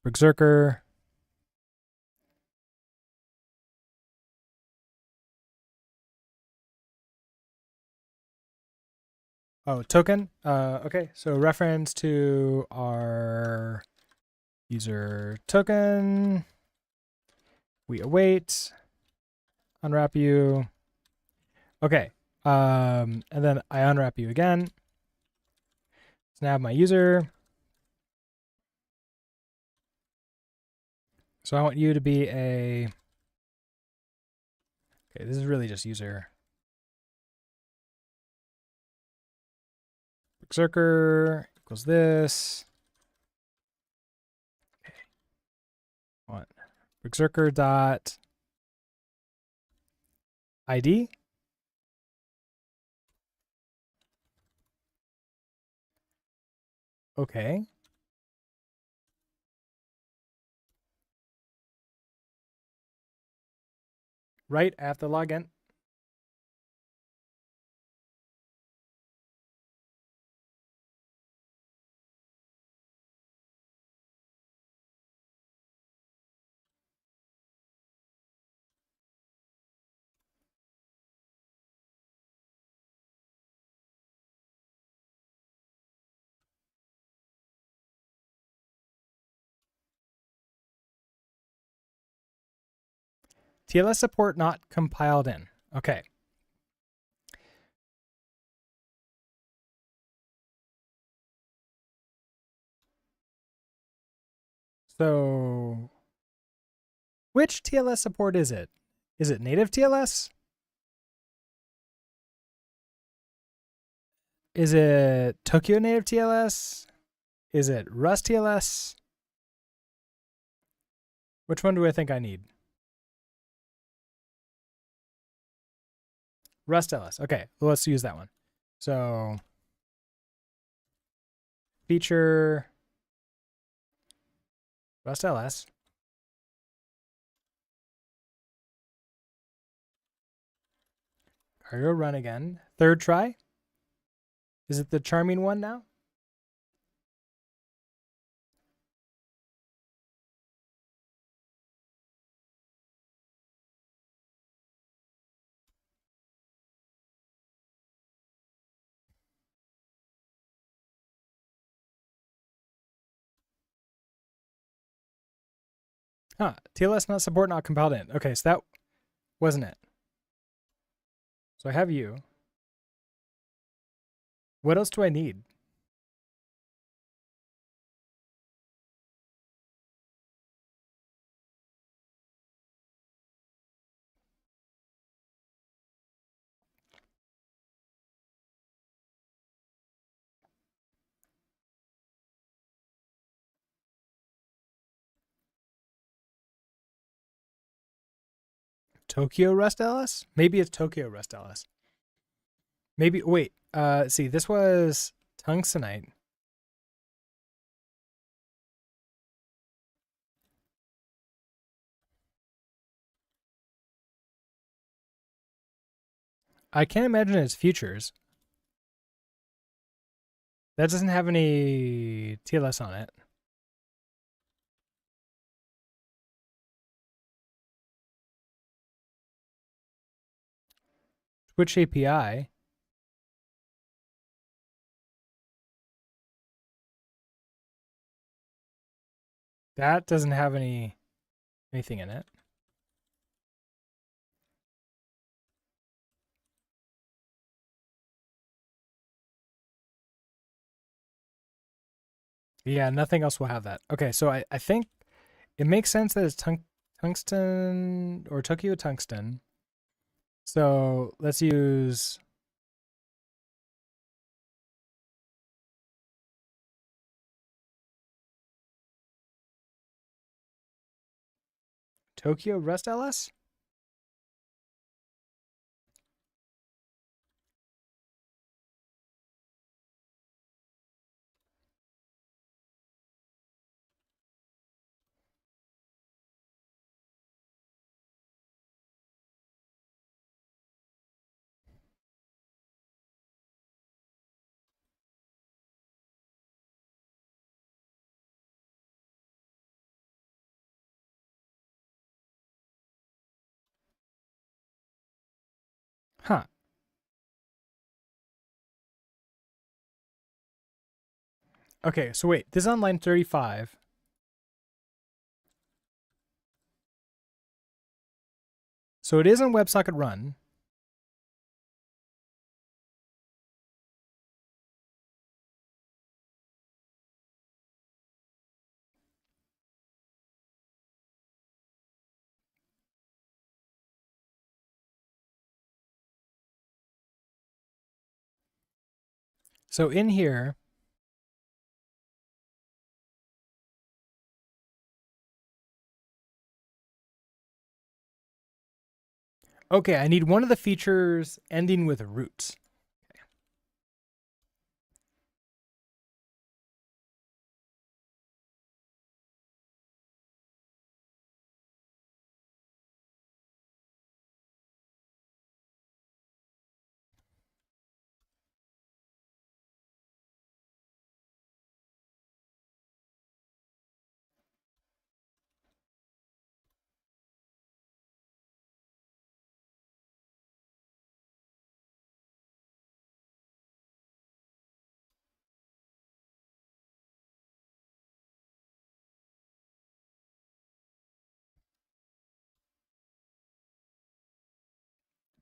Berserker. Oh, token. Okay, so reference to our User token. We await. Unwrap you. Okay. And then I unwrap you again. So now I have my user. So I want you to be a. Okay, this is really just user. Berserker equals this. Okay. What? Berserker dot ID. Okay. Right, I have to log in. TLS support not compiled in. Okay. So which TLS support is it? Is it native TLS? Is it Tokyo native TLS? Is it Rust TLS? Which one do I think I need? Rust LS. Okay, well, let's use that one. So feature Rust LS. Cargo run again. Third try. Is it the charming one now? Huh. TLS not support not compiled in. Okay, so that wasn't it. So I have you. What else do I need? Tokyo Rust LS? Maybe it's Tokyo Rust LS. Maybe wait. See, this was tungstenite. I can't imagine it's futures. That doesn't have any TLS on it. Twitch API. That doesn't have anything in it. Yeah, nothing else will have that. Okay, so I think it makes sense that it's tungsten or Tokyo tungsten. So let's use Tokyo Rust LS. Huh. Okay, so wait, this is on line 35. So it is in WebSocket run. So in here, okay, I need one of the features ending with roots.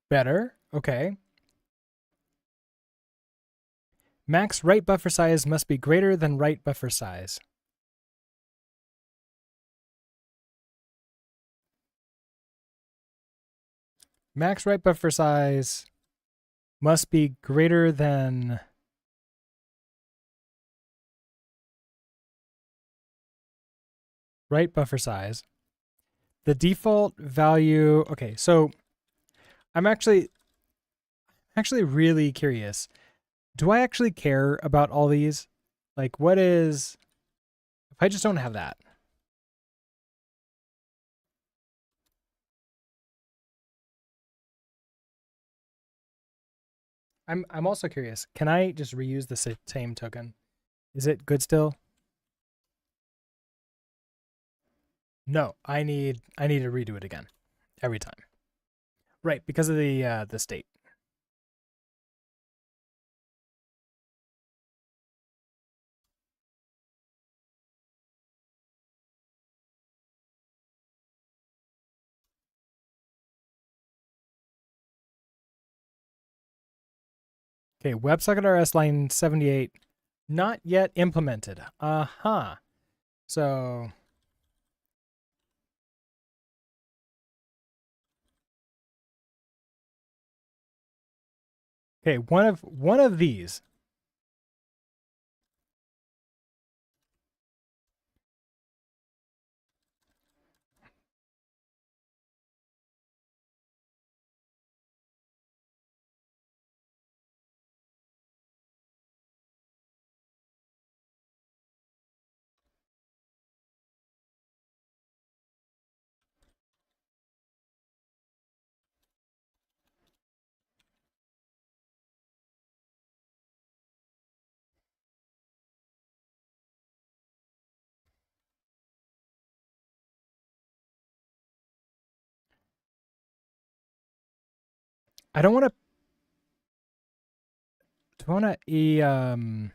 Better. Okay. Max write buffer size must be greater than write buffer size. Max write buffer size must be greater than write buffer size. The default value, okay, so I'm actually really curious. Do I actually care about all these? Like, what is, if I just don't have that? I'm also curious. Can I just reuse the same token? Is it good still? No, I need to redo it again every time. Right, because of the state. Okay, WebSocket RS line 78, not yet implemented. Uh-huh. So okay, one of these. I don't want to. Do I want to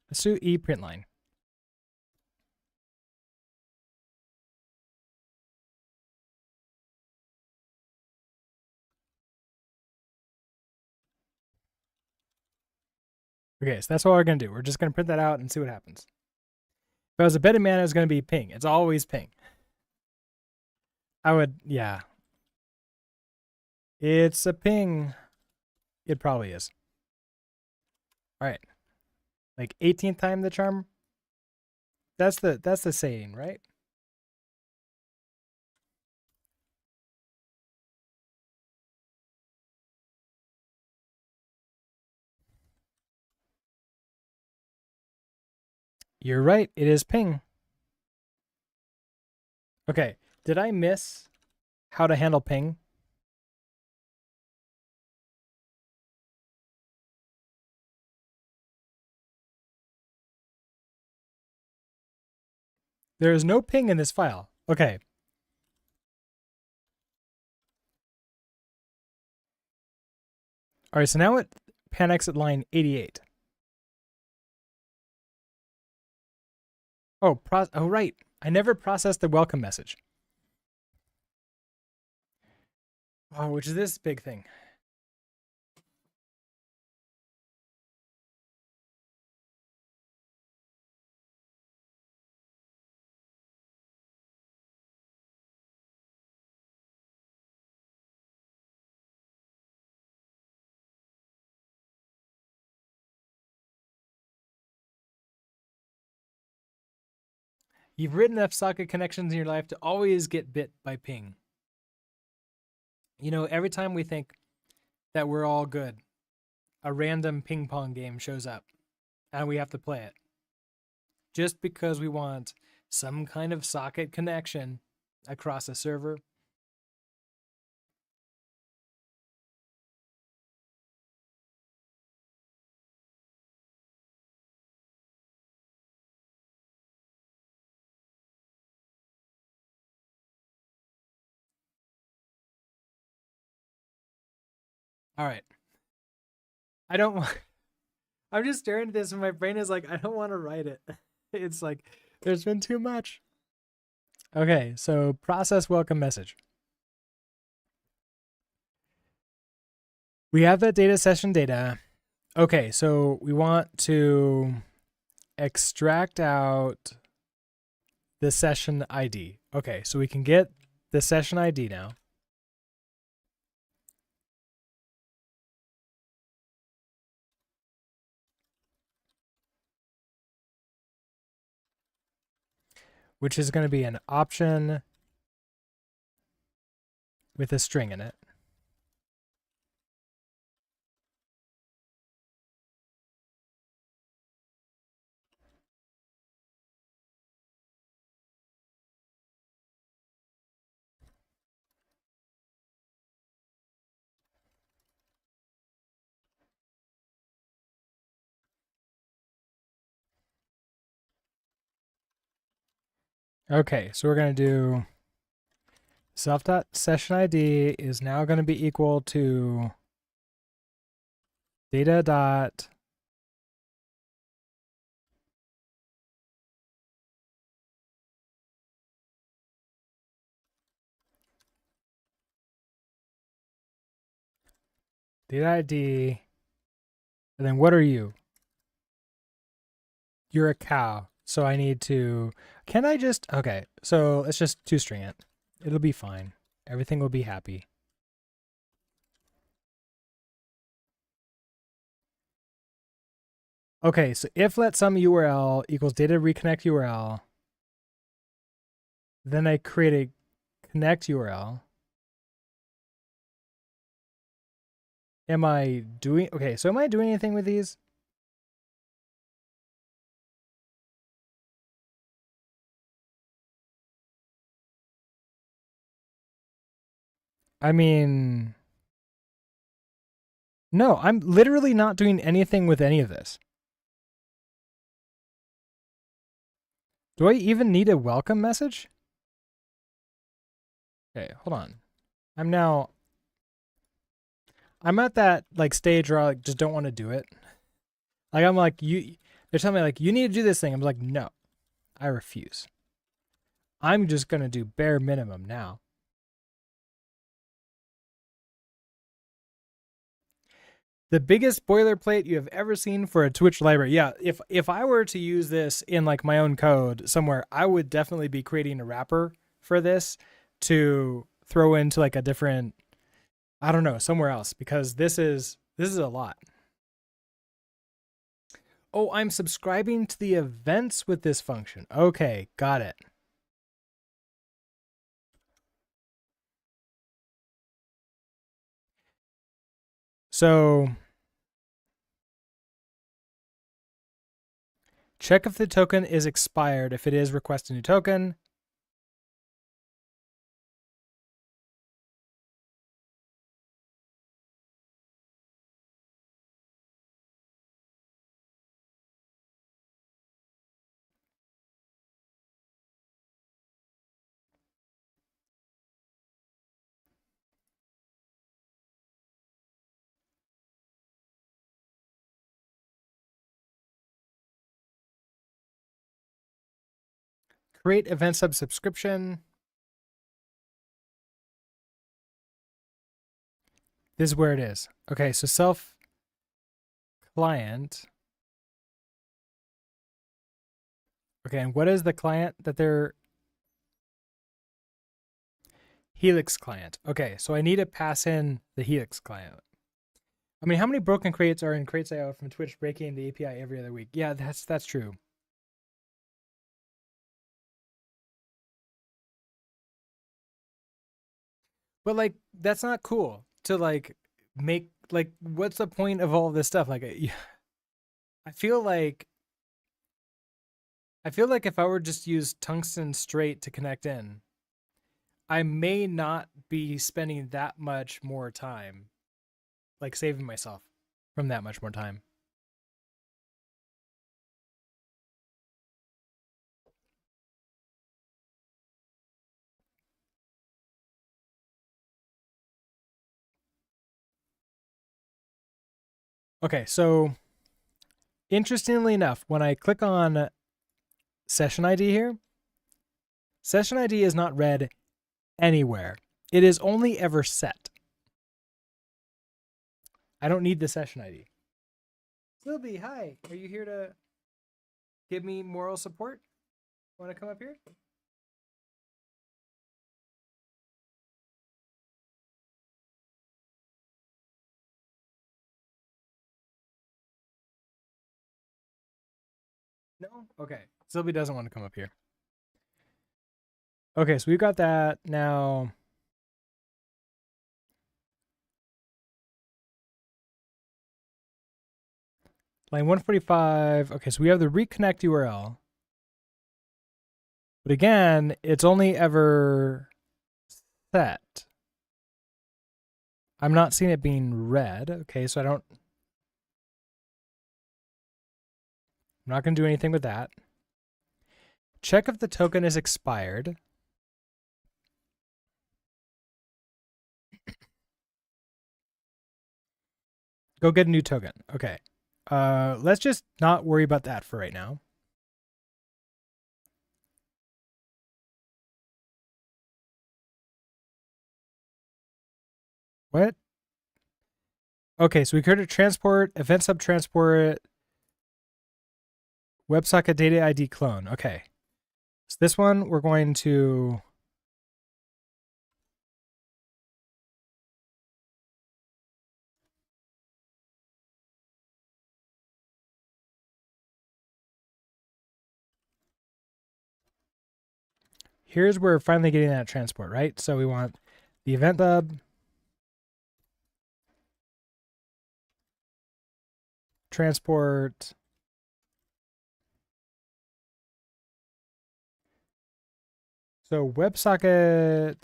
let's do e print line. Okay, so that's what we're gonna do. We're just gonna print that out and see what happens. If I was a betting man, it was gonna be ping. It's always ping. I would, yeah. It's a ping. It probably is. All right. Like 18th time the charm. That's the saying, right? You're right. It is ping. Okay. Did I miss how to handle ping? There is no ping in this file. Okay. All right. So now it panics at line 88. Oh, oh right. I never processed the welcome message. Oh, which is this big thing. You've written enough socket connections in your life to always get bit by ping. You know, every time we think that we're all good, a random ping pong game shows up and we have to play it. Just because we want some kind of socket connection across a server. All right. I don't want I'm just staring at this and my brain is like, I don't want to write it. It's like there's been too much. Okay, so process welcome message. We have that data session data. Okay, so we want to extract out the session ID. Okay, so we can get the session ID now. Which is going to be an option with a string in it. Okay, so we're going to do self.sessionID is now going to be equal to data dot data ID, and then what are you? You're a cow. So I need to, can I just, okay, so let's just two string it. It'll be fine. Everything will be happy. Okay, so if let some URL equals data reconnect URL, then I create a connect URL. Am I doing, okay, so am I doing anything with these? I mean, no, I'm literally not doing anything with any of this. Do I even need a welcome message? Okay, hold on. I'm at that like stage where I like just don't want to do it. Like I'm like, they're telling me like you need to do this thing. I'm like, no, I refuse. I'm just gonna do bare minimum now. The biggest boilerplate you have ever seen for a Twitch library. Yeah, if I were to use this in like my own code somewhere, I would definitely be creating a wrapper for this to throw into like a different, I don't know, somewhere else, because this is a lot. Oh, I'm subscribing to the events with this function. Okay, got it. So check if the token is expired. If it is, request a new token. Create event subscription. This is where it is. Okay, so self client. Okay, and what is the client that they're Helix client? Okay, so I need to pass in the Helix client. I mean, how many broken crates are in Crates.io from Twitch breaking the API every other week? Yeah, that's true. But like, that's not cool to like make like. What's the point of all this stuff? Like, I feel like I feel like if I were just use tungsten straight to connect in, I may not be spending that much more time, like saving myself from that much more time. Okay, so interestingly enough, when I click on session ID here, session ID is not read anywhere. It is only ever set. I don't need the session ID. Sylvie, hi. Are you here to give me moral support? Want to come up here? No? Okay. Sylvie doesn't want to come up here. Okay, so we've got that. Now, line 145. Okay, so we have the reconnect URL. But again, it's only ever set. I'm not seeing it being read. Okay, so I'm not going to do anything with that. Check if the token is expired. Go get a new token. Okay. Let's just not worry about that for right now. What? Okay, so we created transport, event sub transport, WebSocket data ID clone. Okay. So this one we're going to here's where we're finally getting that transport, right? So we want the event sub transport so WebSocket,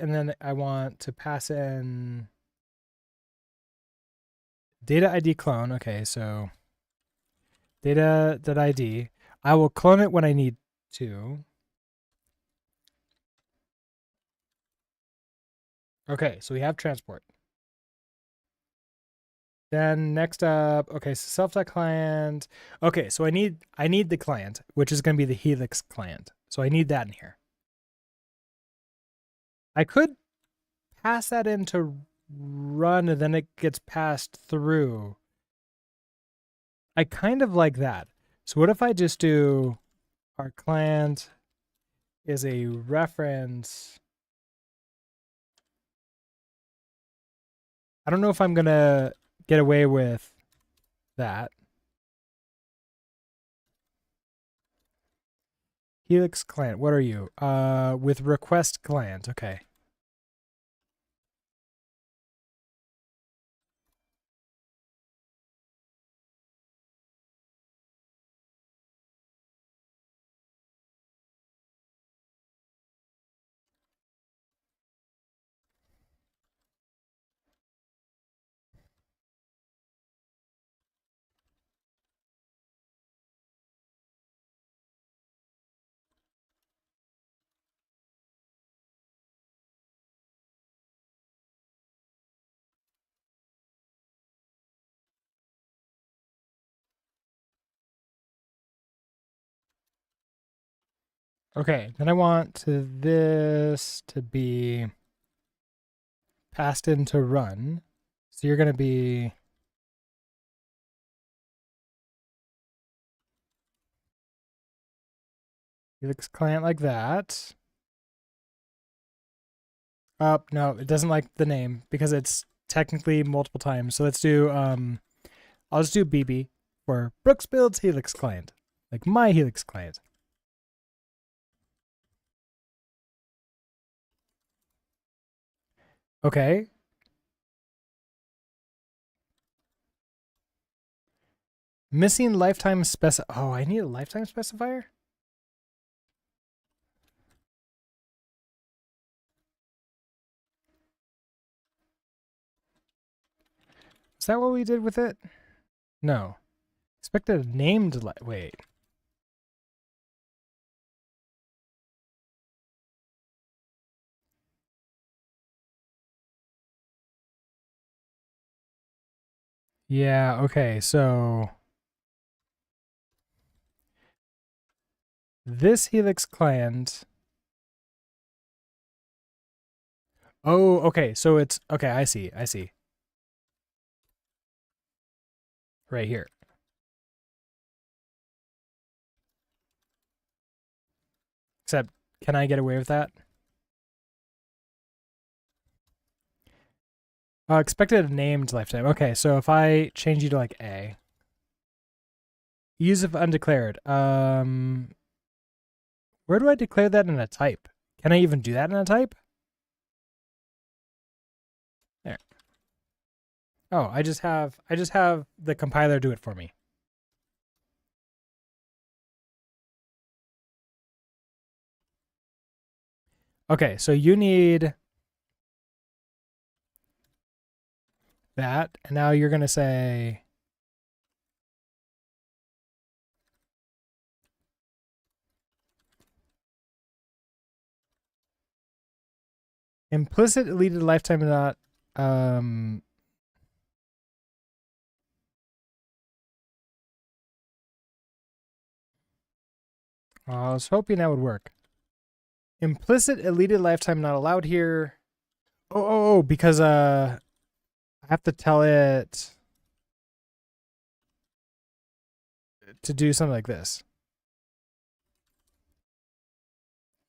and then I want to pass in data ID clone. Okay, so data.id. I will clone it when I need to. Okay, so we have transport. Then next up, okay, so self.client. Okay, so I need the client, which is going to be the Helix client. So I need that in here. I could pass that into run and then it gets passed through. I kind of like that. So what if I just do our client is a reference. I don't know if I'm going to get away with that. Helix client, what are you? With request client, okay. Okay, then I want this to be passed into run. So you're going to be Helix client like that. Oh, no, it doesn't like the name because it's technically multiple times. So let's do I'll just do BB for Brooks builds Helix client. Like my Helix client. Okay. Missing lifetime Oh, I need a lifetime specifier? Is that what we did with it? No. Expected named wait. Yeah, okay, so this Helix client. Oh, okay, so it's okay, I see. Right here. Except can I get away with that? Expected named lifetime. Okay, so if I change you to like A. Use of undeclared. Where do I declare that in a type? Can I even do that in a type? There. Oh, I just have the compiler do it for me. Okay, so you need that, and now you're gonna say implicit deleted lifetime not I was hoping that would work. Implicit deleted lifetime not allowed here. Oh, because I have to tell it to do something like this.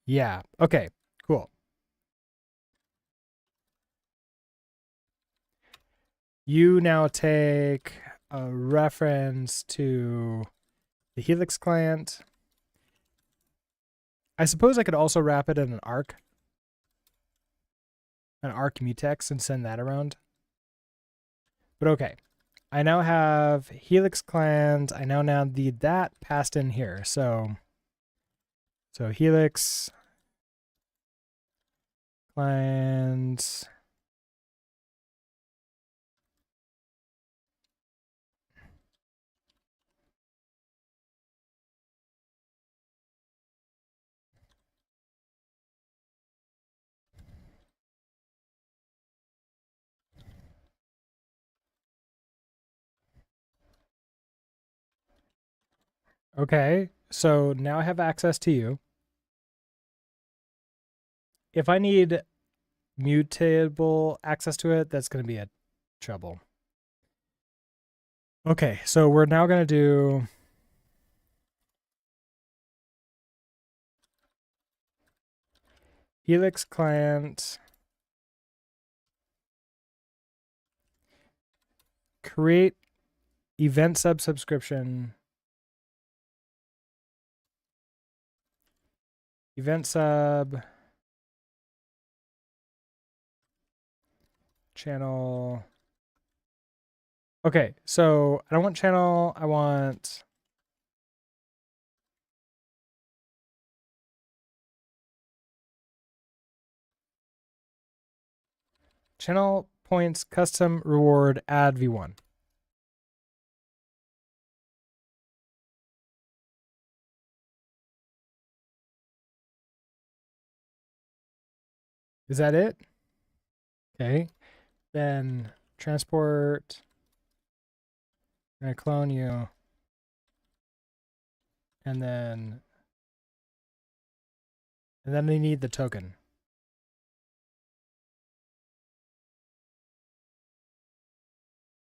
Yeah. Okay. Cool. You now take a reference to the Helix client. I suppose I could also wrap it in an arc mutex and send that around. But okay. I now have Helix client. I now need that passed in here. So Helix client. Okay. So now I have access to you. If I need mutable access to it, that's going to be a trouble. Okay, so we're now going to do Helix client, create event subscription, event sub, channel. Okay, so I don't want channel, I want channel points custom reward add v1. Is that it? Okay. Then transport. I'm gonna clone you. And then And then I need the token.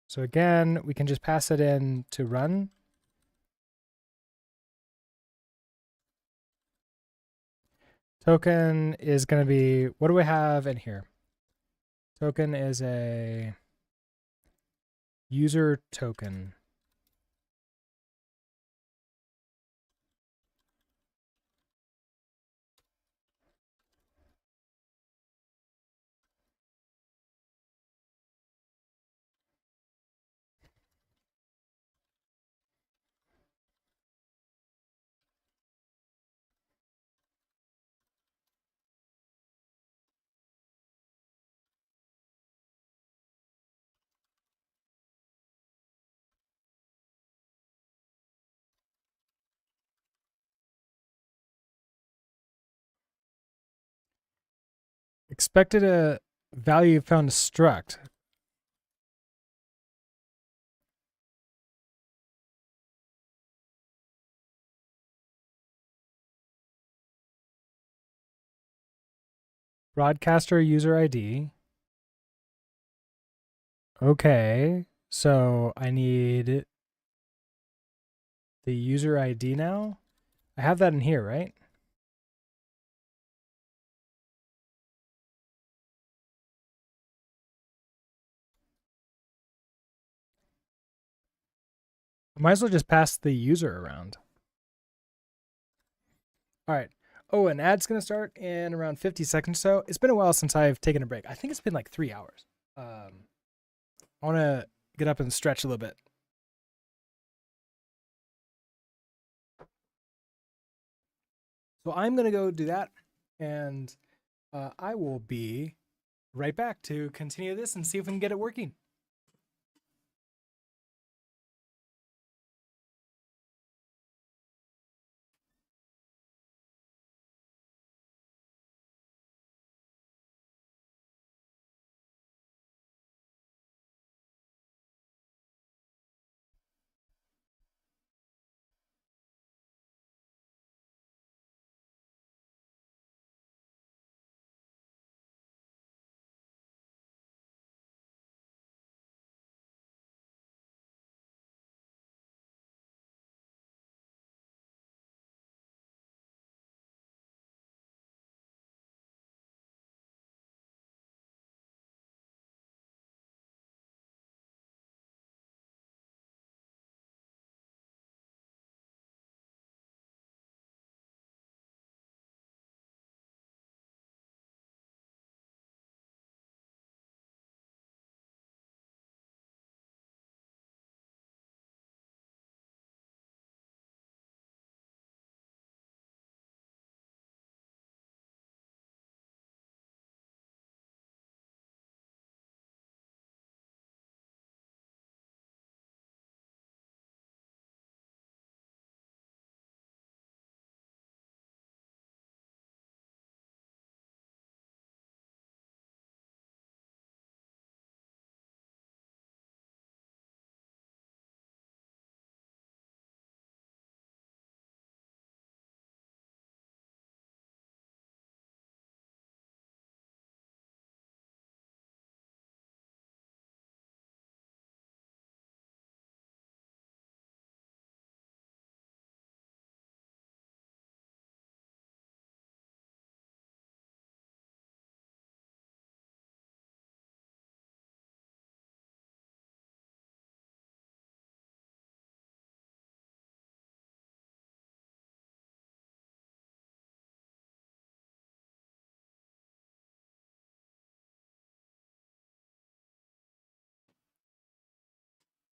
So again, we can just pass it in to run. Token is going to be, what do we have in here? Token is a user token. Expected a value found struct. Broadcaster user ID. Okay, so I need the user ID now. I have that in here, right? I might as well just pass the user around. All right. Oh, an ad's going to start in around 50 seconds or so. It's been a while since I've taken a break. I think it's been like 3 hours. I want to get up and stretch a little bit. So I'm going to go do that, and I will be right back to continue this and see if we can get it working.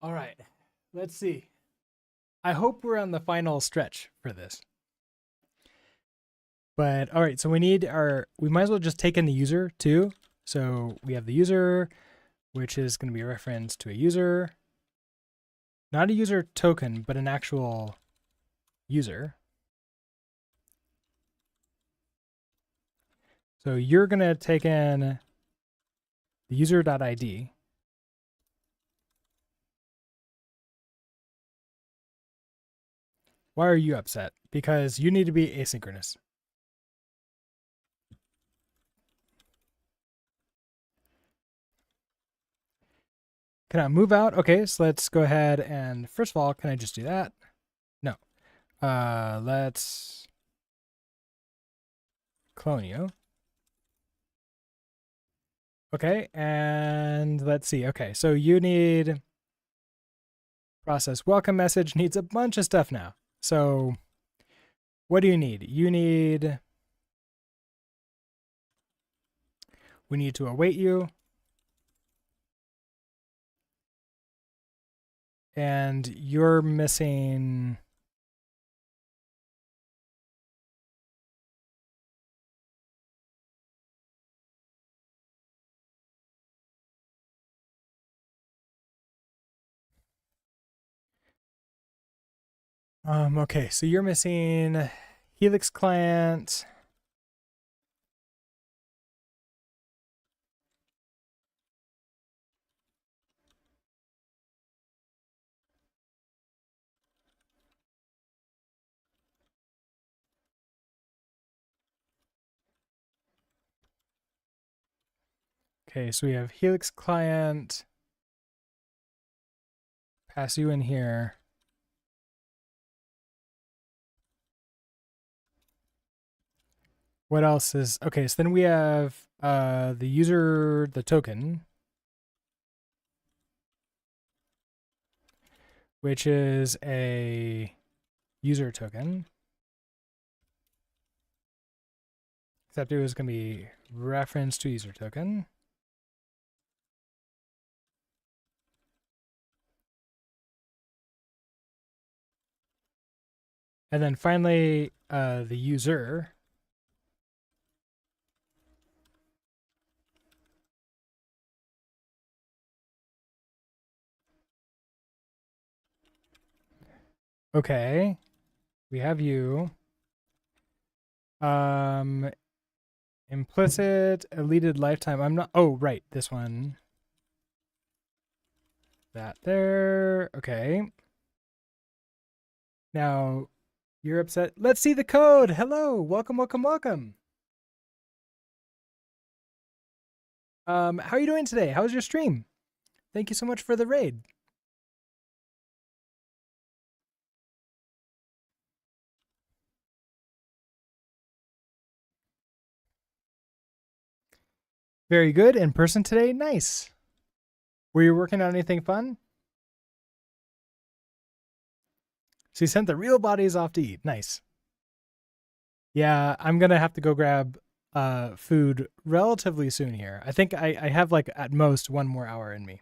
All right. Let's see. I hope we're on the final stretch for this. But all right, so we might as well just take in the user too. So we have the user, which is going to be a reference to a user, not a user token, but an actual user. So you're going to take in the user.id. Why are you upset? Because you need to be asynchronous. Can I move out? Okay, so let's go ahead and first of all, can I just do that? No. Let's clone you. Okay, and let's see. Okay, so you need process welcome message needs a bunch of stuff now. So what do you need? We need to await you. And you're missing. Okay, so you're missing Helix client. Okay, so we have Helix client. Pass you in here. What else is okay? So then we have the user, the token, which is a user token. Except it was going to be reference to user token. And then finally, the user. Okay, we have you. Implicit deleted lifetime. I'm not. Oh, right, this one. That there. Okay. Now you're upset. Let's see the code. Hello, welcome, welcome, welcome. How are you doing today? How was your stream? Thank you so much for the raid. Very good. In person today? Nice. Were you working on anything fun? So you sent the real bodies off to eat. Nice. Yeah, I'm gonna have to go grab food relatively soon here. I think I have like at most 1 more hour in me.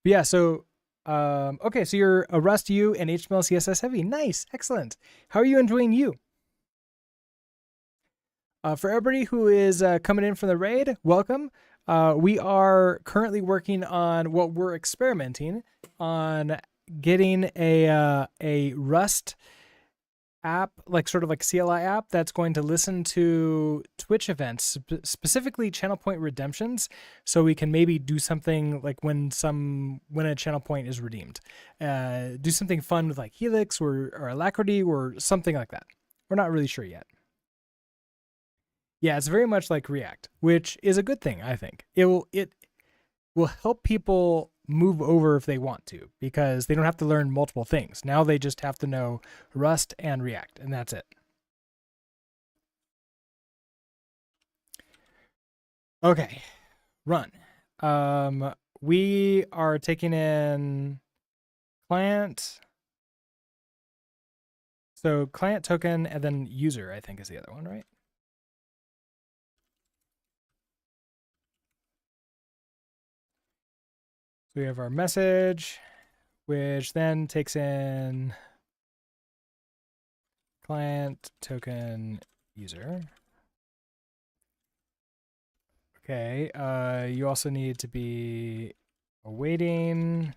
But yeah, so okay, so you're a Rust U and HTML CSS heavy. Nice, excellent. How are you enjoying U? For everybody who is coming in from the raid, welcome. We are currently working on what we're experimenting on getting a Rust app, like sort of like CLI app that's going to listen to Twitch events, specifically channel point redemptions, so we can maybe do something like when a channel point is redeemed, do something fun with like Helix or Alacrity or something like that. We're not really sure yet. Yeah, it's very much like React, which is a good thing, I think. It will help people move over if they want to, because they don't have to learn multiple things. Now they just have to know Rust and React, and that's it. Okay, run. We are taking in client. So client token and then user, I think, is the other one, right? So we have our message, which then takes in client token user. Okay, you also need to be awaiting.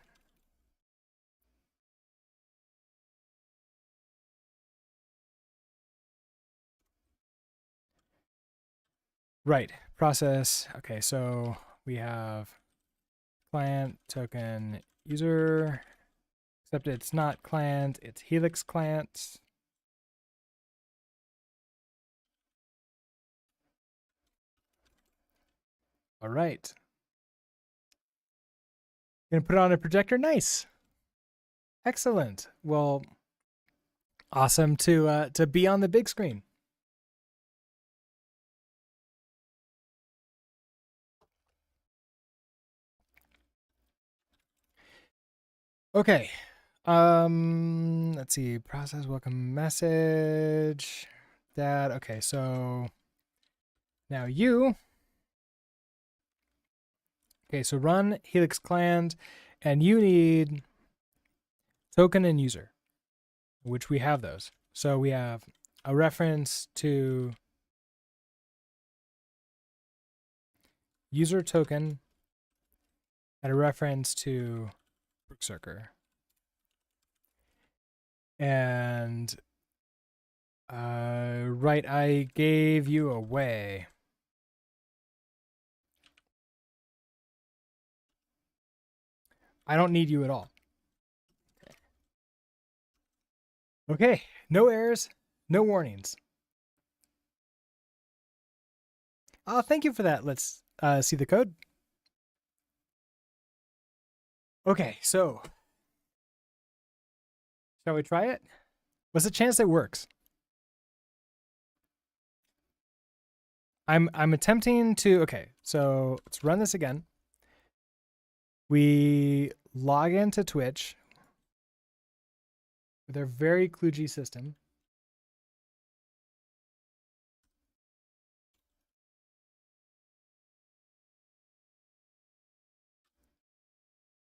Right, process. Okay, so we have client token user, except it's not client, it's Helix client. All right. Gonna put on a projector. Nice. Excellent. Well, awesome to be on the big screen. Okay. Let's see. Process welcome message. Dad. Okay, so now you. Okay, so run Helix Clan, and you need token and user, which we have those. So we have a reference to user token and a reference to Brookcircle. And right, I gave you away. I don't need you at all. Okay, no errors, no warnings. Thank you for that. Let's see the code. Okay, so shall we try it? What's the chance it works? I'm attempting to. Okay, so let's run this again. We log into Twitch with our very kludgy system.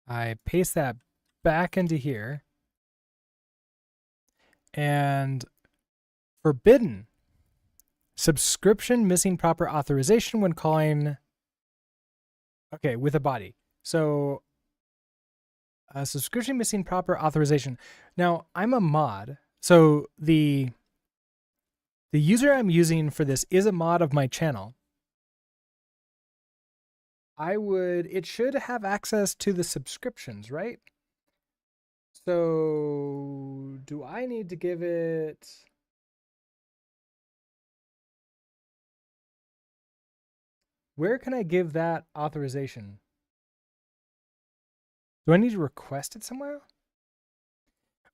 I paste that back into here. And forbidden subscription missing proper authorization when calling. Okay, with a body. So subscription missing proper authorization. Now I'm a mod, so the user I'm using for this is a mod of my channel. It should have access to the subscriptions, right? So do I need to give it? Where can I give that authorization? Do I need to request it somewhere?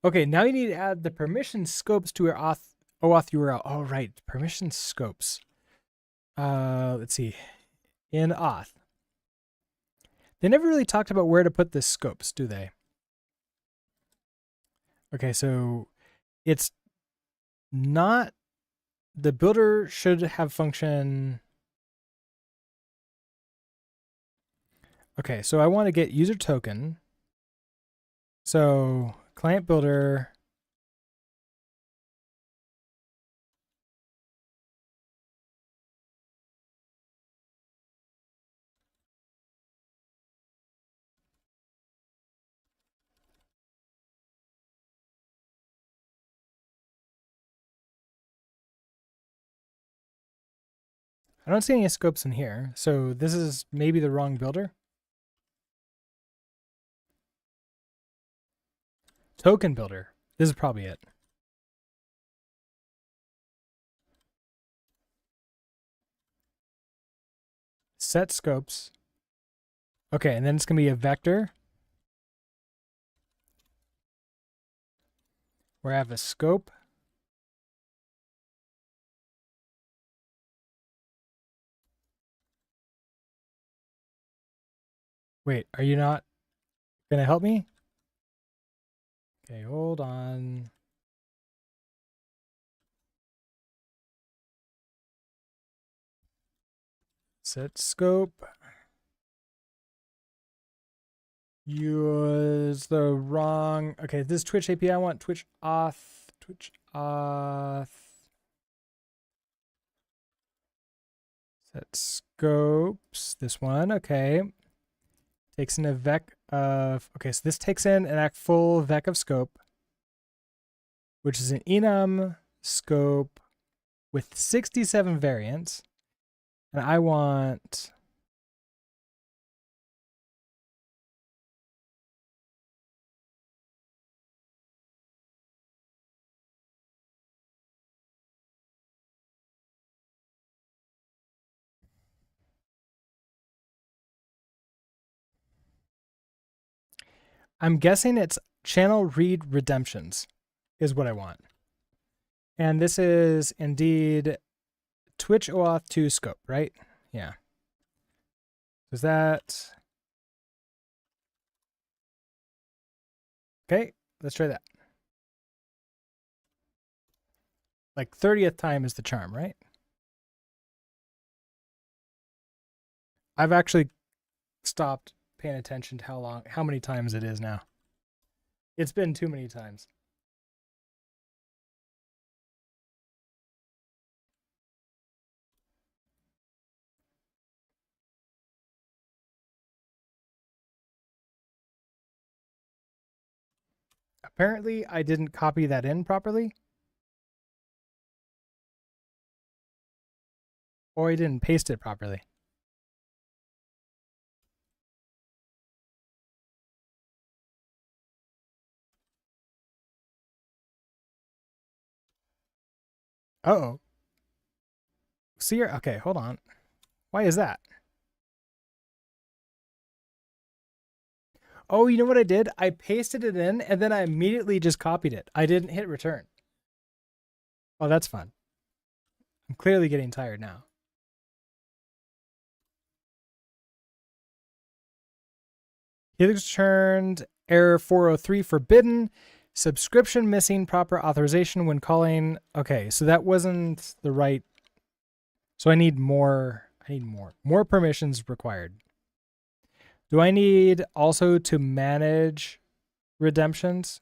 Okay, now you need to add the permission scopes to your OAuth URL. Oh, right, permission scopes. Let's see. In auth. They never really talked about where to put the scopes, do they? Okay, so it's not, the builder should have function. Okay, so I want to get user token. So client builder. I don't see any scopes in here. So this is maybe the wrong builder. Token builder. This is probably it. Set scopes. Okay, and then it's going to be a vector where I have a scope. Wait, are you not going to help me? Okay, hold on. Set scope. Use the wrong. Okay, this Twitch API. I want Twitch auth. Twitch auth. Set scopes. This one. Okay. Takes in a vec of. Okay, so this takes in an full vec of scope, which is an enum scope with 67 variants. And I want. I'm guessing it's channel read redemptions is what I want. And this is indeed Twitch OAuth 2 scope, right? Yeah. Is that... Okay, let's try that. Like 30th time is the charm, right? I've actually stopped paying attention to how many times it is now. It's been too many times. Apparently, I didn't copy that in properly. Or I didn't paste it properly. Uh-oh. See here? Okay, hold on. Why is that? Oh, you know what I did? I pasted it in and then I immediately just copied it. I didn't hit return. Oh, that's fun. I'm clearly getting tired now. Helix returned error 403 forbidden. Subscription missing proper authorization when calling. Okay, so that wasn't the right. So I need more. More permissions required. Do I need also to manage redemptions?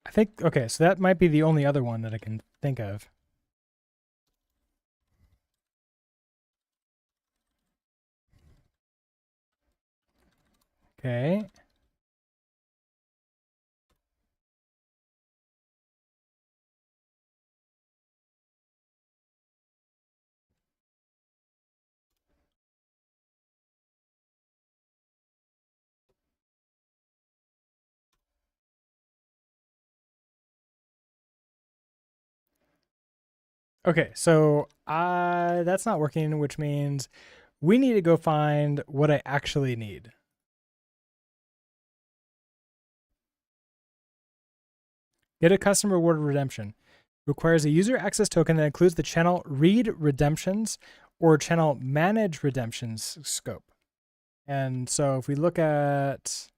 I think, okay, so that might be the only other one that I can think of. Okay. Okay, so that's not working, which means we need to go find what I actually need. Get a custom reward redemption. Requires a user access token that includes the channel read redemptions or channel manage redemptions scope. And so if we look at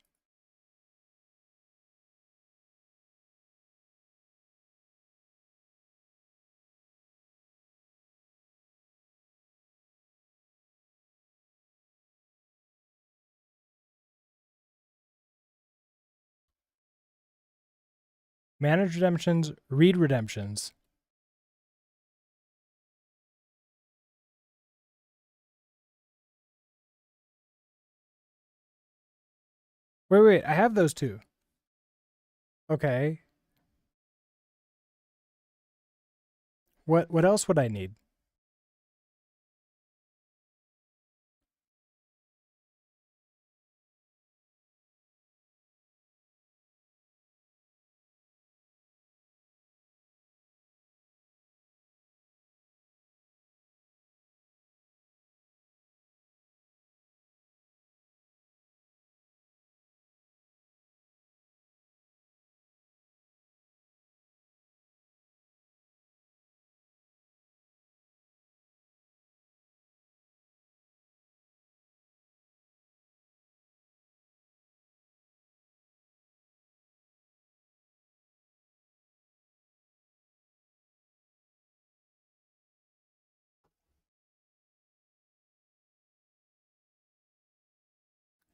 manage redemptions, read redemptions. Wait, I have those two. Okay. What else would I need?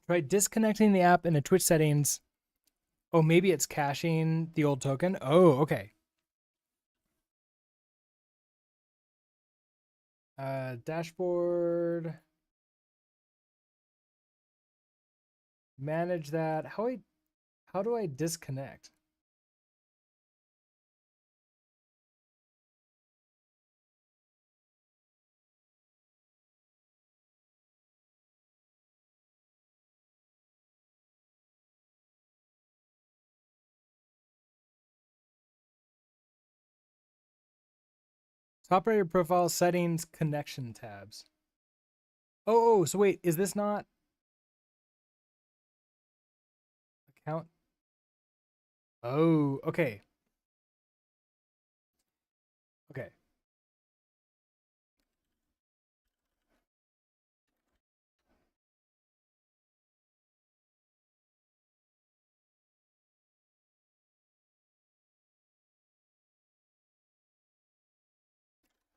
Try disconnecting the app in the Twitch settings. Oh, maybe it's caching the old token. Oh, okay. Dashboard. manage that. How do I disconnect? Operator profile settings connection tabs. Oh, so wait, is this not account? Oh, okay. Okay.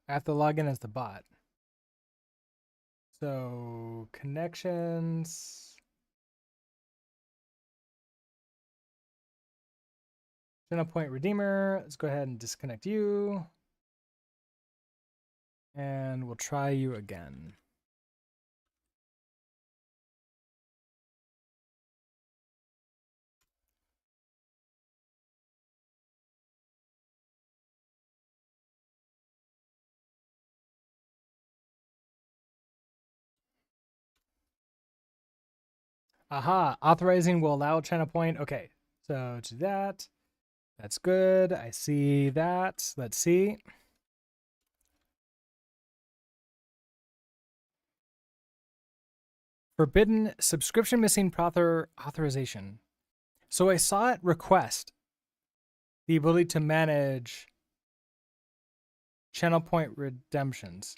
I have to log in as the bot. So connections. Channel point redeemer. Let's go ahead and disconnect you. And we'll try you again. Aha, authorizing will allow channel point. Okay, so to that. That's good. I see that. Let's see. Forbidden subscription missing authorization. So I saw it request the ability to manage channel point redemptions.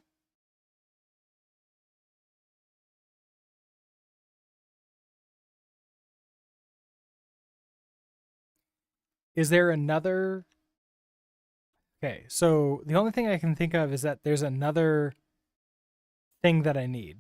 Is there another? Okay, so the only thing I can think of is that there's another thing that I need.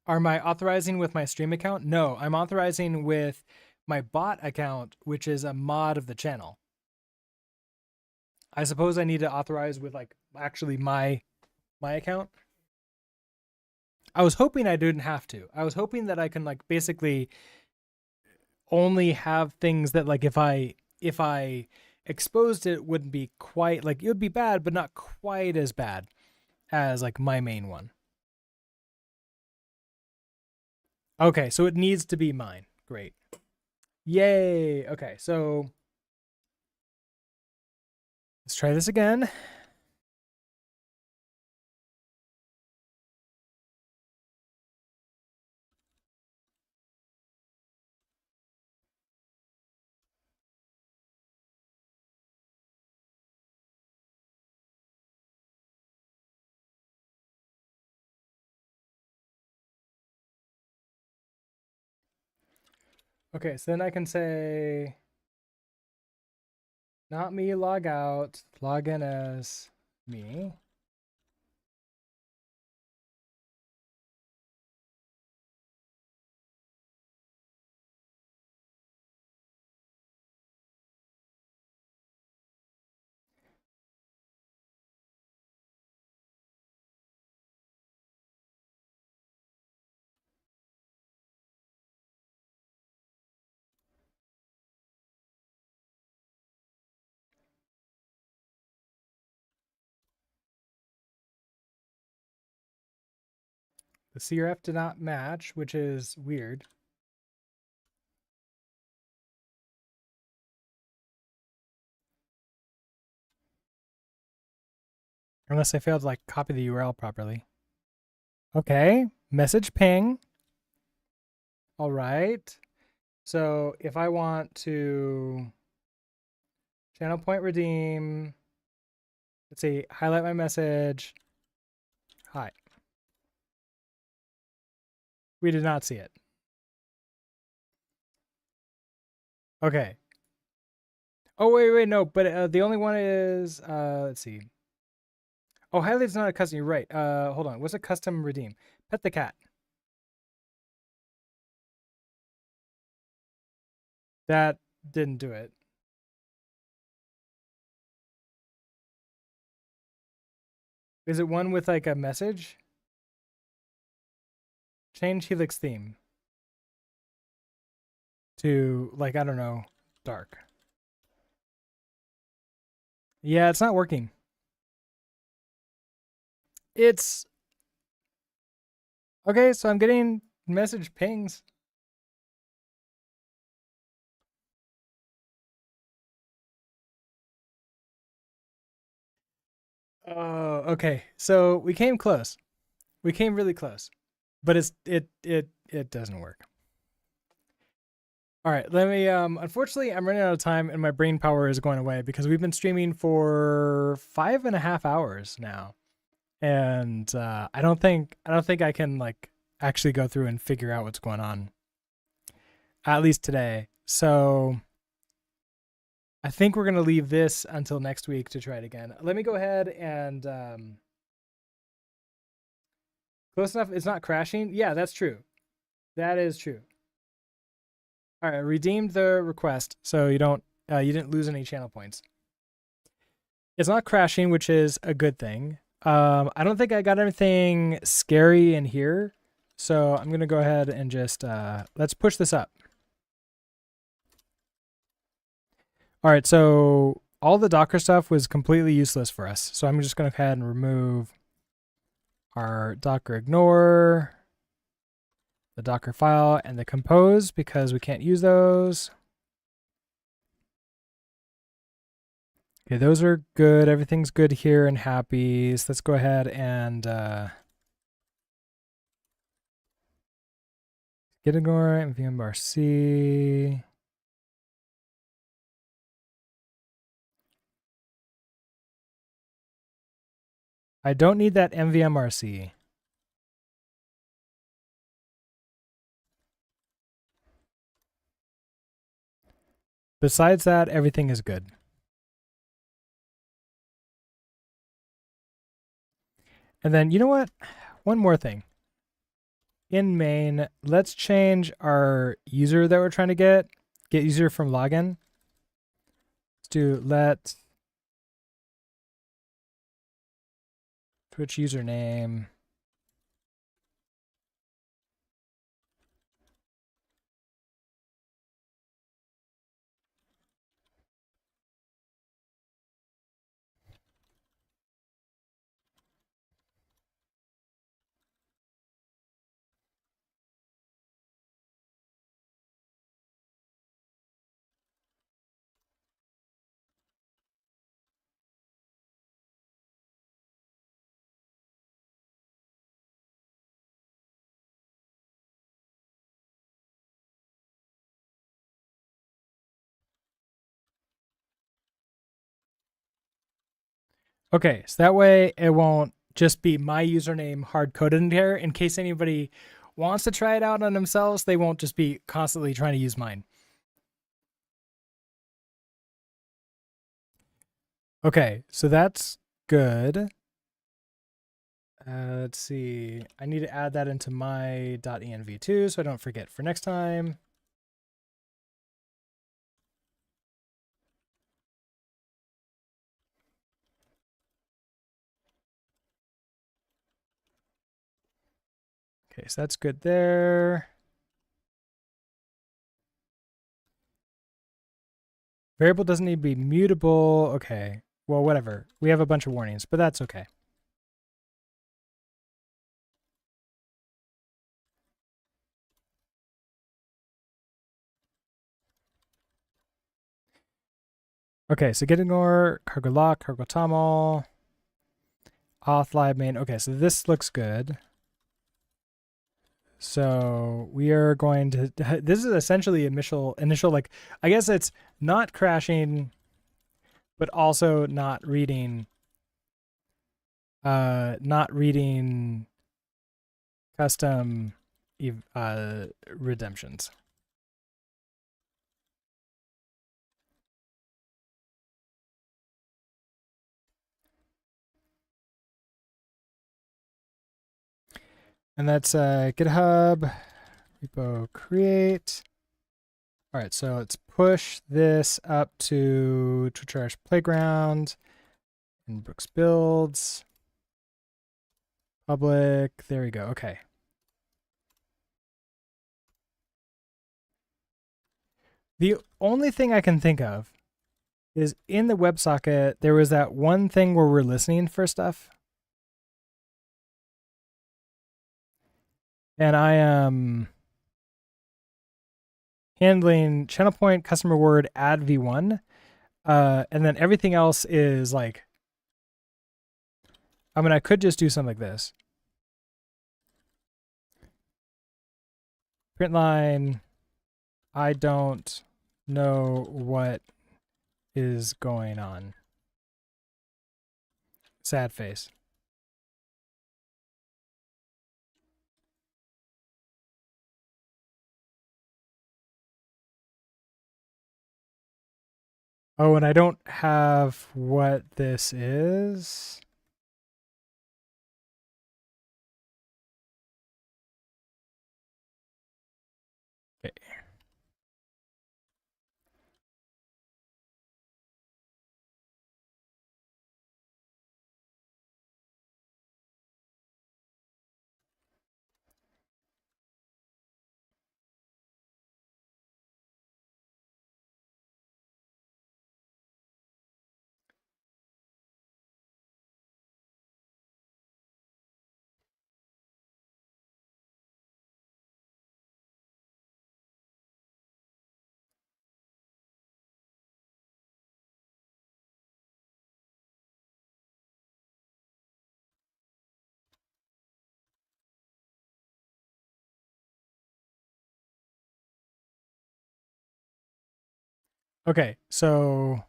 Am I authorizing with my stream account? No, I'm authorizing with my bot account, which is a mod of the channel. I suppose I need to authorize with like actually my account. I was hoping I didn't have to. I was hoping that I can like basically only have things that like if I exposed it wouldn't be quite like it would be bad, but not quite as bad as like my main one. Okay, so it needs to be mine. Great. Yay. Okay, so let's try this again. Okay, so then I can say not me log out, log in as me. The CRF did not match, which is weird. Unless I failed to like copy the URL properly. Okay, message ping. All right. So if I want to channel point redeem, let's see, highlight my message. Hi. We did not see it. Okay. Oh, wait, no, but the only one is, let's see. Oh, highlight's not a custom. You're right. Hold on. What's a custom redeem? Pet the cat. That didn't do it. Is it one with like a message? Change Helix theme to like, I don't know, dark. Yeah, it's not working. It's okay. So I'm getting message pings. Oh, okay. So we came close. We came really close, but it doesn't work. All right, let me. Unfortunately, I'm running out of time, and my brain power is going away because we've been streaming for 5.5 hours now, and I don't think I can like actually go through and figure out what's going on, at least today. So I think we're gonna leave this until next week to try it again. Let me go ahead and close enough. It's not crashing. Yeah, that's true. That is true. All right, redeemed the request, so you didn't lose any channel points. It's not crashing, which is a good thing. I don't think I got anything scary in here, so I'm gonna go ahead and just let's push this up. All right, so all the Docker stuff was completely useless for us, so I'm just gonna go ahead and remove our Docker ignore, the Docker file, and the compose because we can't use those. Okay, those are good. Everything's good here and happy. So let's go ahead and git ignore and vmrc. I don't need that mvmrc. Besides that, everything is good. And then, you know what? One more thing. In main, let's change our user that we're trying to get user from login. Let's do let Twitch username. Okay, so that way it won't just be my username hard coded in here. In case anybody wants to try it out on themselves, they won't just be constantly trying to use mine. Okay, so that's good. Let's see. I need to add that into my .env too, so I don't forget for next time. Okay, so that's good there. Variable doesn't need to be mutable. Okay, well, whatever. We have a bunch of warnings, but that's okay. Okay, so git ignore, cargo lock, cargo toml, auth live main. Okay, so this looks good. So we are going to, this is essentially initial like, I guess it's not crashing, but also not reading custom redemptions. And that's GitHub repo create. All right, so let's push this up to Twitch Playground and Brooks builds. Public, there we go, okay. The only thing I can think of is in the WebSocket, there was that one thing where we're listening for stuff. And I am handling channel point, customer word, add v1. And then everything else is like, I mean, I could just do something like this. Print line, I don't know what is going on. Sad face. Oh, and I don't have what this is. Okay. Okay, so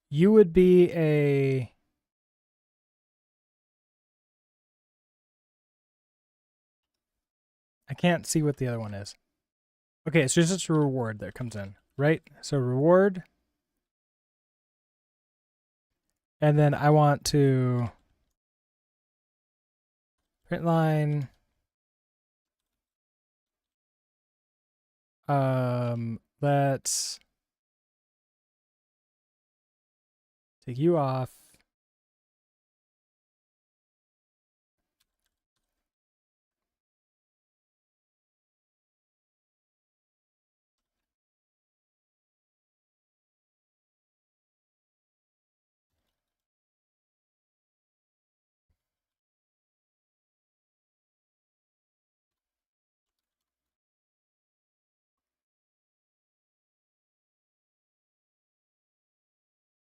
you would be a I can't see what the other one is. Okay, so it's just a reward that comes in, right? So reward. And then I want to print line. Let's take you off.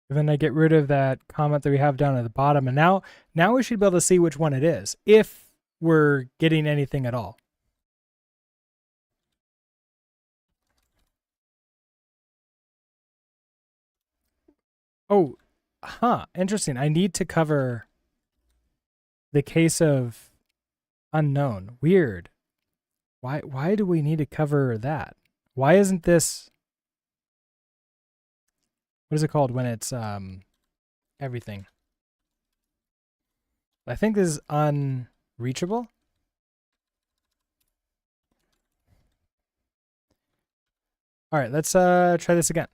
And then I get rid of that comment that we have down at the bottom. And now we should be able to see which one it is, if we're getting anything at all. Oh, interesting. I need to cover the case of unknown. Weird. Why do we need to cover that? Why isn't this, what is it called when it's everything? I think this is unreachable. All right, let's try this again.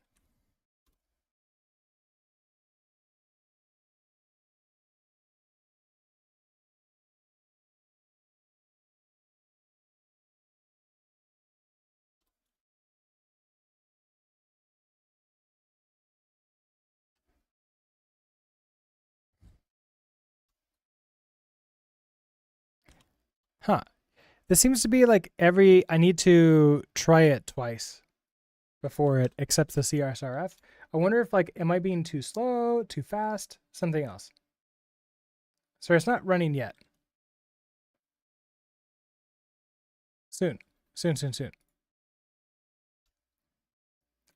Huh. This seems to be like I need to try it twice before it accepts the CSRF. I wonder if like, am I being too slow, too fast, something else? Sorry, it's not running yet. Soon.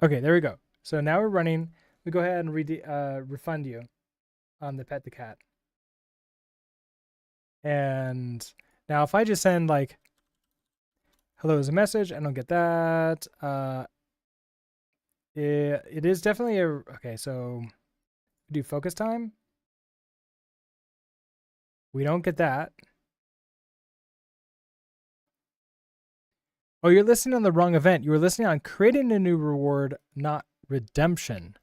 Okay, there we go. So now we're running. We go ahead and refund you on the pet the cat. And now if I just send like, hello as a message, I don't get that. It is definitely okay, so do focus time. We don't get that. Oh, you're listening on the wrong event. You were listening on creating a new reward, not redemption.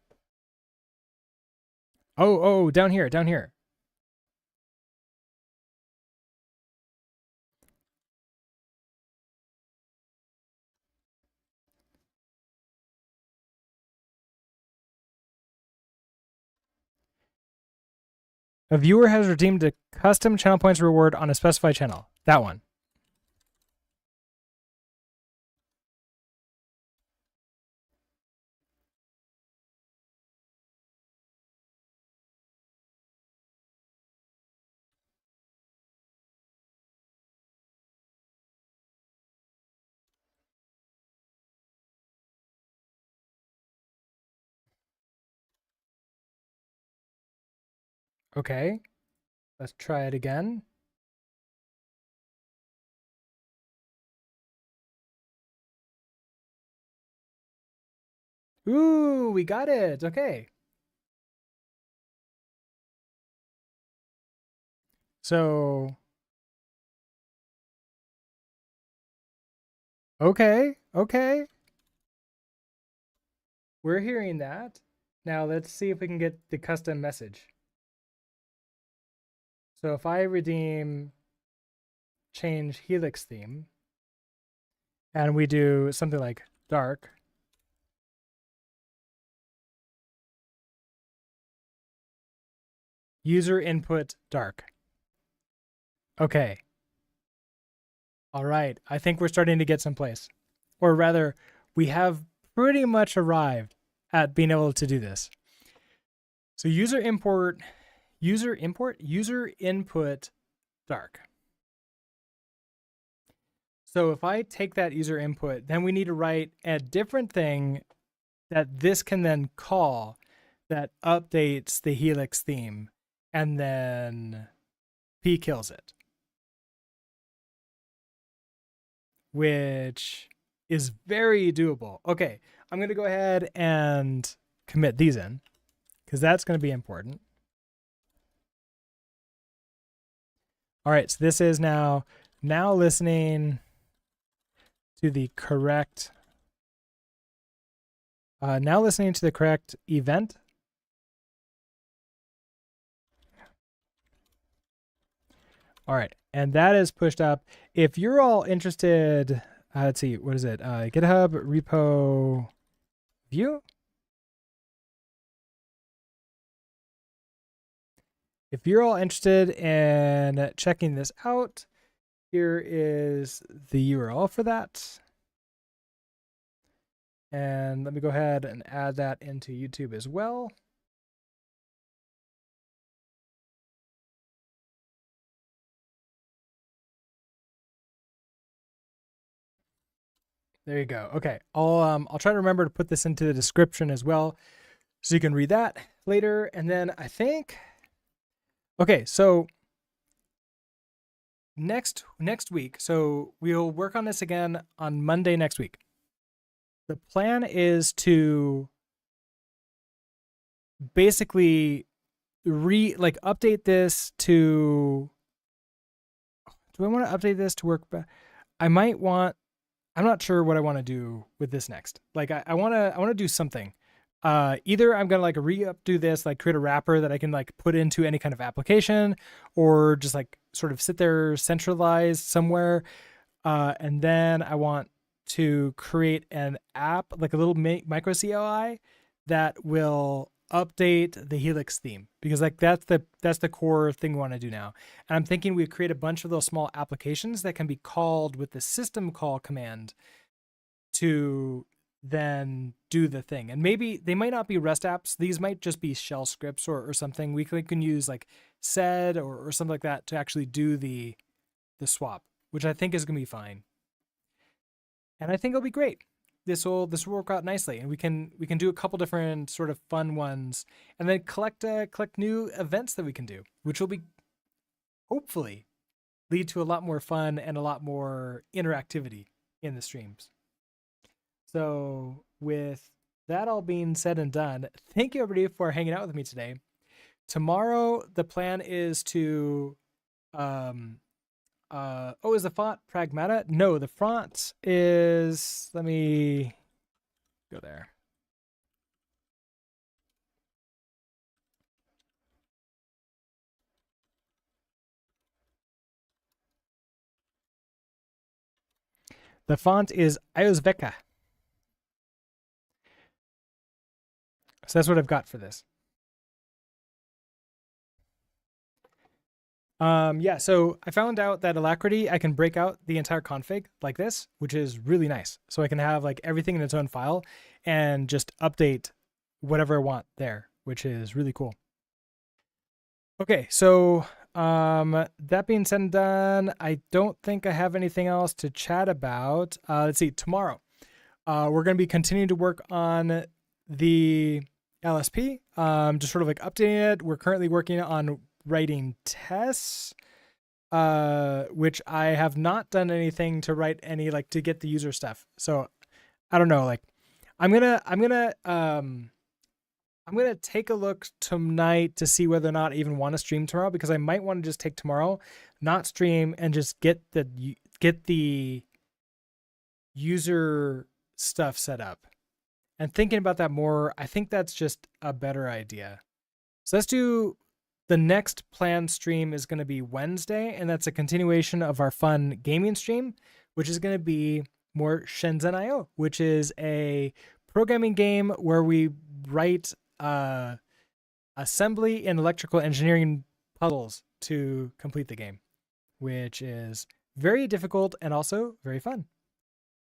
Oh, down here, down here. A viewer has redeemed a custom channel points reward on a specified channel. That one. Okay. Let's try it again. Ooh, we got it. Okay. So, okay. We're hearing that. Now let's see if we can get the custom message. So if I redeem change Helix theme and we do something like dark, user input dark. Okay. All right. I think we're starting to get someplace. Or rather, we have pretty much arrived at being able to do this. So user input dark. So if I take that user input, then we need to write a different thing that this can then call that updates the Helix theme, and then P kills it, which is very doable. Okay, I'm going to go ahead and commit these in because that's going to be important. All right, so this is now listening to the correct event. All right, and that is pushed up. If you're all interested, let's see, what is it? GitHub repo view. If you're all interested in checking this out, here is the URL for that. And let me go ahead and add that into YouTube as well. There you go. Okay, I'll try to remember to put this into the description as well, so you can read that later. And then I think, okay, so next week, so we'll work on this again on Monday next week. The plan is to basically update this to. Do I want to update this to work? I'm not sure what I want to do with this next. Like I want to do something. Either I'm gonna like do this, like create a wrapper that I can like put into any kind of application, or just like sort of sit there centralized somewhere. And then I want to create an app, like a little micro CLI that will update the Helix theme, because like that's the core thing we want to do now. And I'm thinking we create a bunch of those small applications that can be called with the system call command to then do the thing. And maybe they might not be REST apps. These might just be shell scripts or something. We can use like sed or something like that to actually do the swap, which I think is going to be fine. And I think it'll be great. This will work out nicely, and we can do a couple different sort of fun ones, and then collect new events that we can do, which will be hopefully lead to a lot more fun and a lot more interactivity in the streams. So with that all being said and done, thank you everybody for hanging out with me today. Tomorrow, the plan is to Oh, is the font Pragmata? No, the font is, let me go there. The font is Iosveka. So that's what I've got for this. Yeah, so I found out that Alacrity, I can break out the entire config like this, which is really nice. So I can have like everything in its own file and just update whatever I want there, which is really cool. Okay, so that being said and done, I don't think I have anything else to chat about. Let's see, tomorrow we're going to be continuing to work on the LSP, just sort of like updating it. We're currently working on writing tests, which I have not done anything to write any, like, to get the user stuff. So I don't know, like I'm gonna take a look tonight to see whether or not I even want to stream tomorrow, because I might want to just take tomorrow, not stream, and just get the user stuff set up. And thinking about that more, I think that's just a better idea. So let's do, the next planned stream is going to be Wednesday, and that's a continuation of our fun gaming stream, which is going to be more Shenzhen.io, which is a programming game where we write assembly and electrical engineering puzzles to complete the game, which is very difficult and also very fun.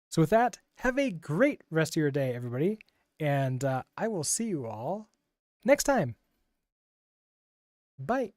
So with that, have a great rest of your day, everybody, and I will see you all next time. Bye.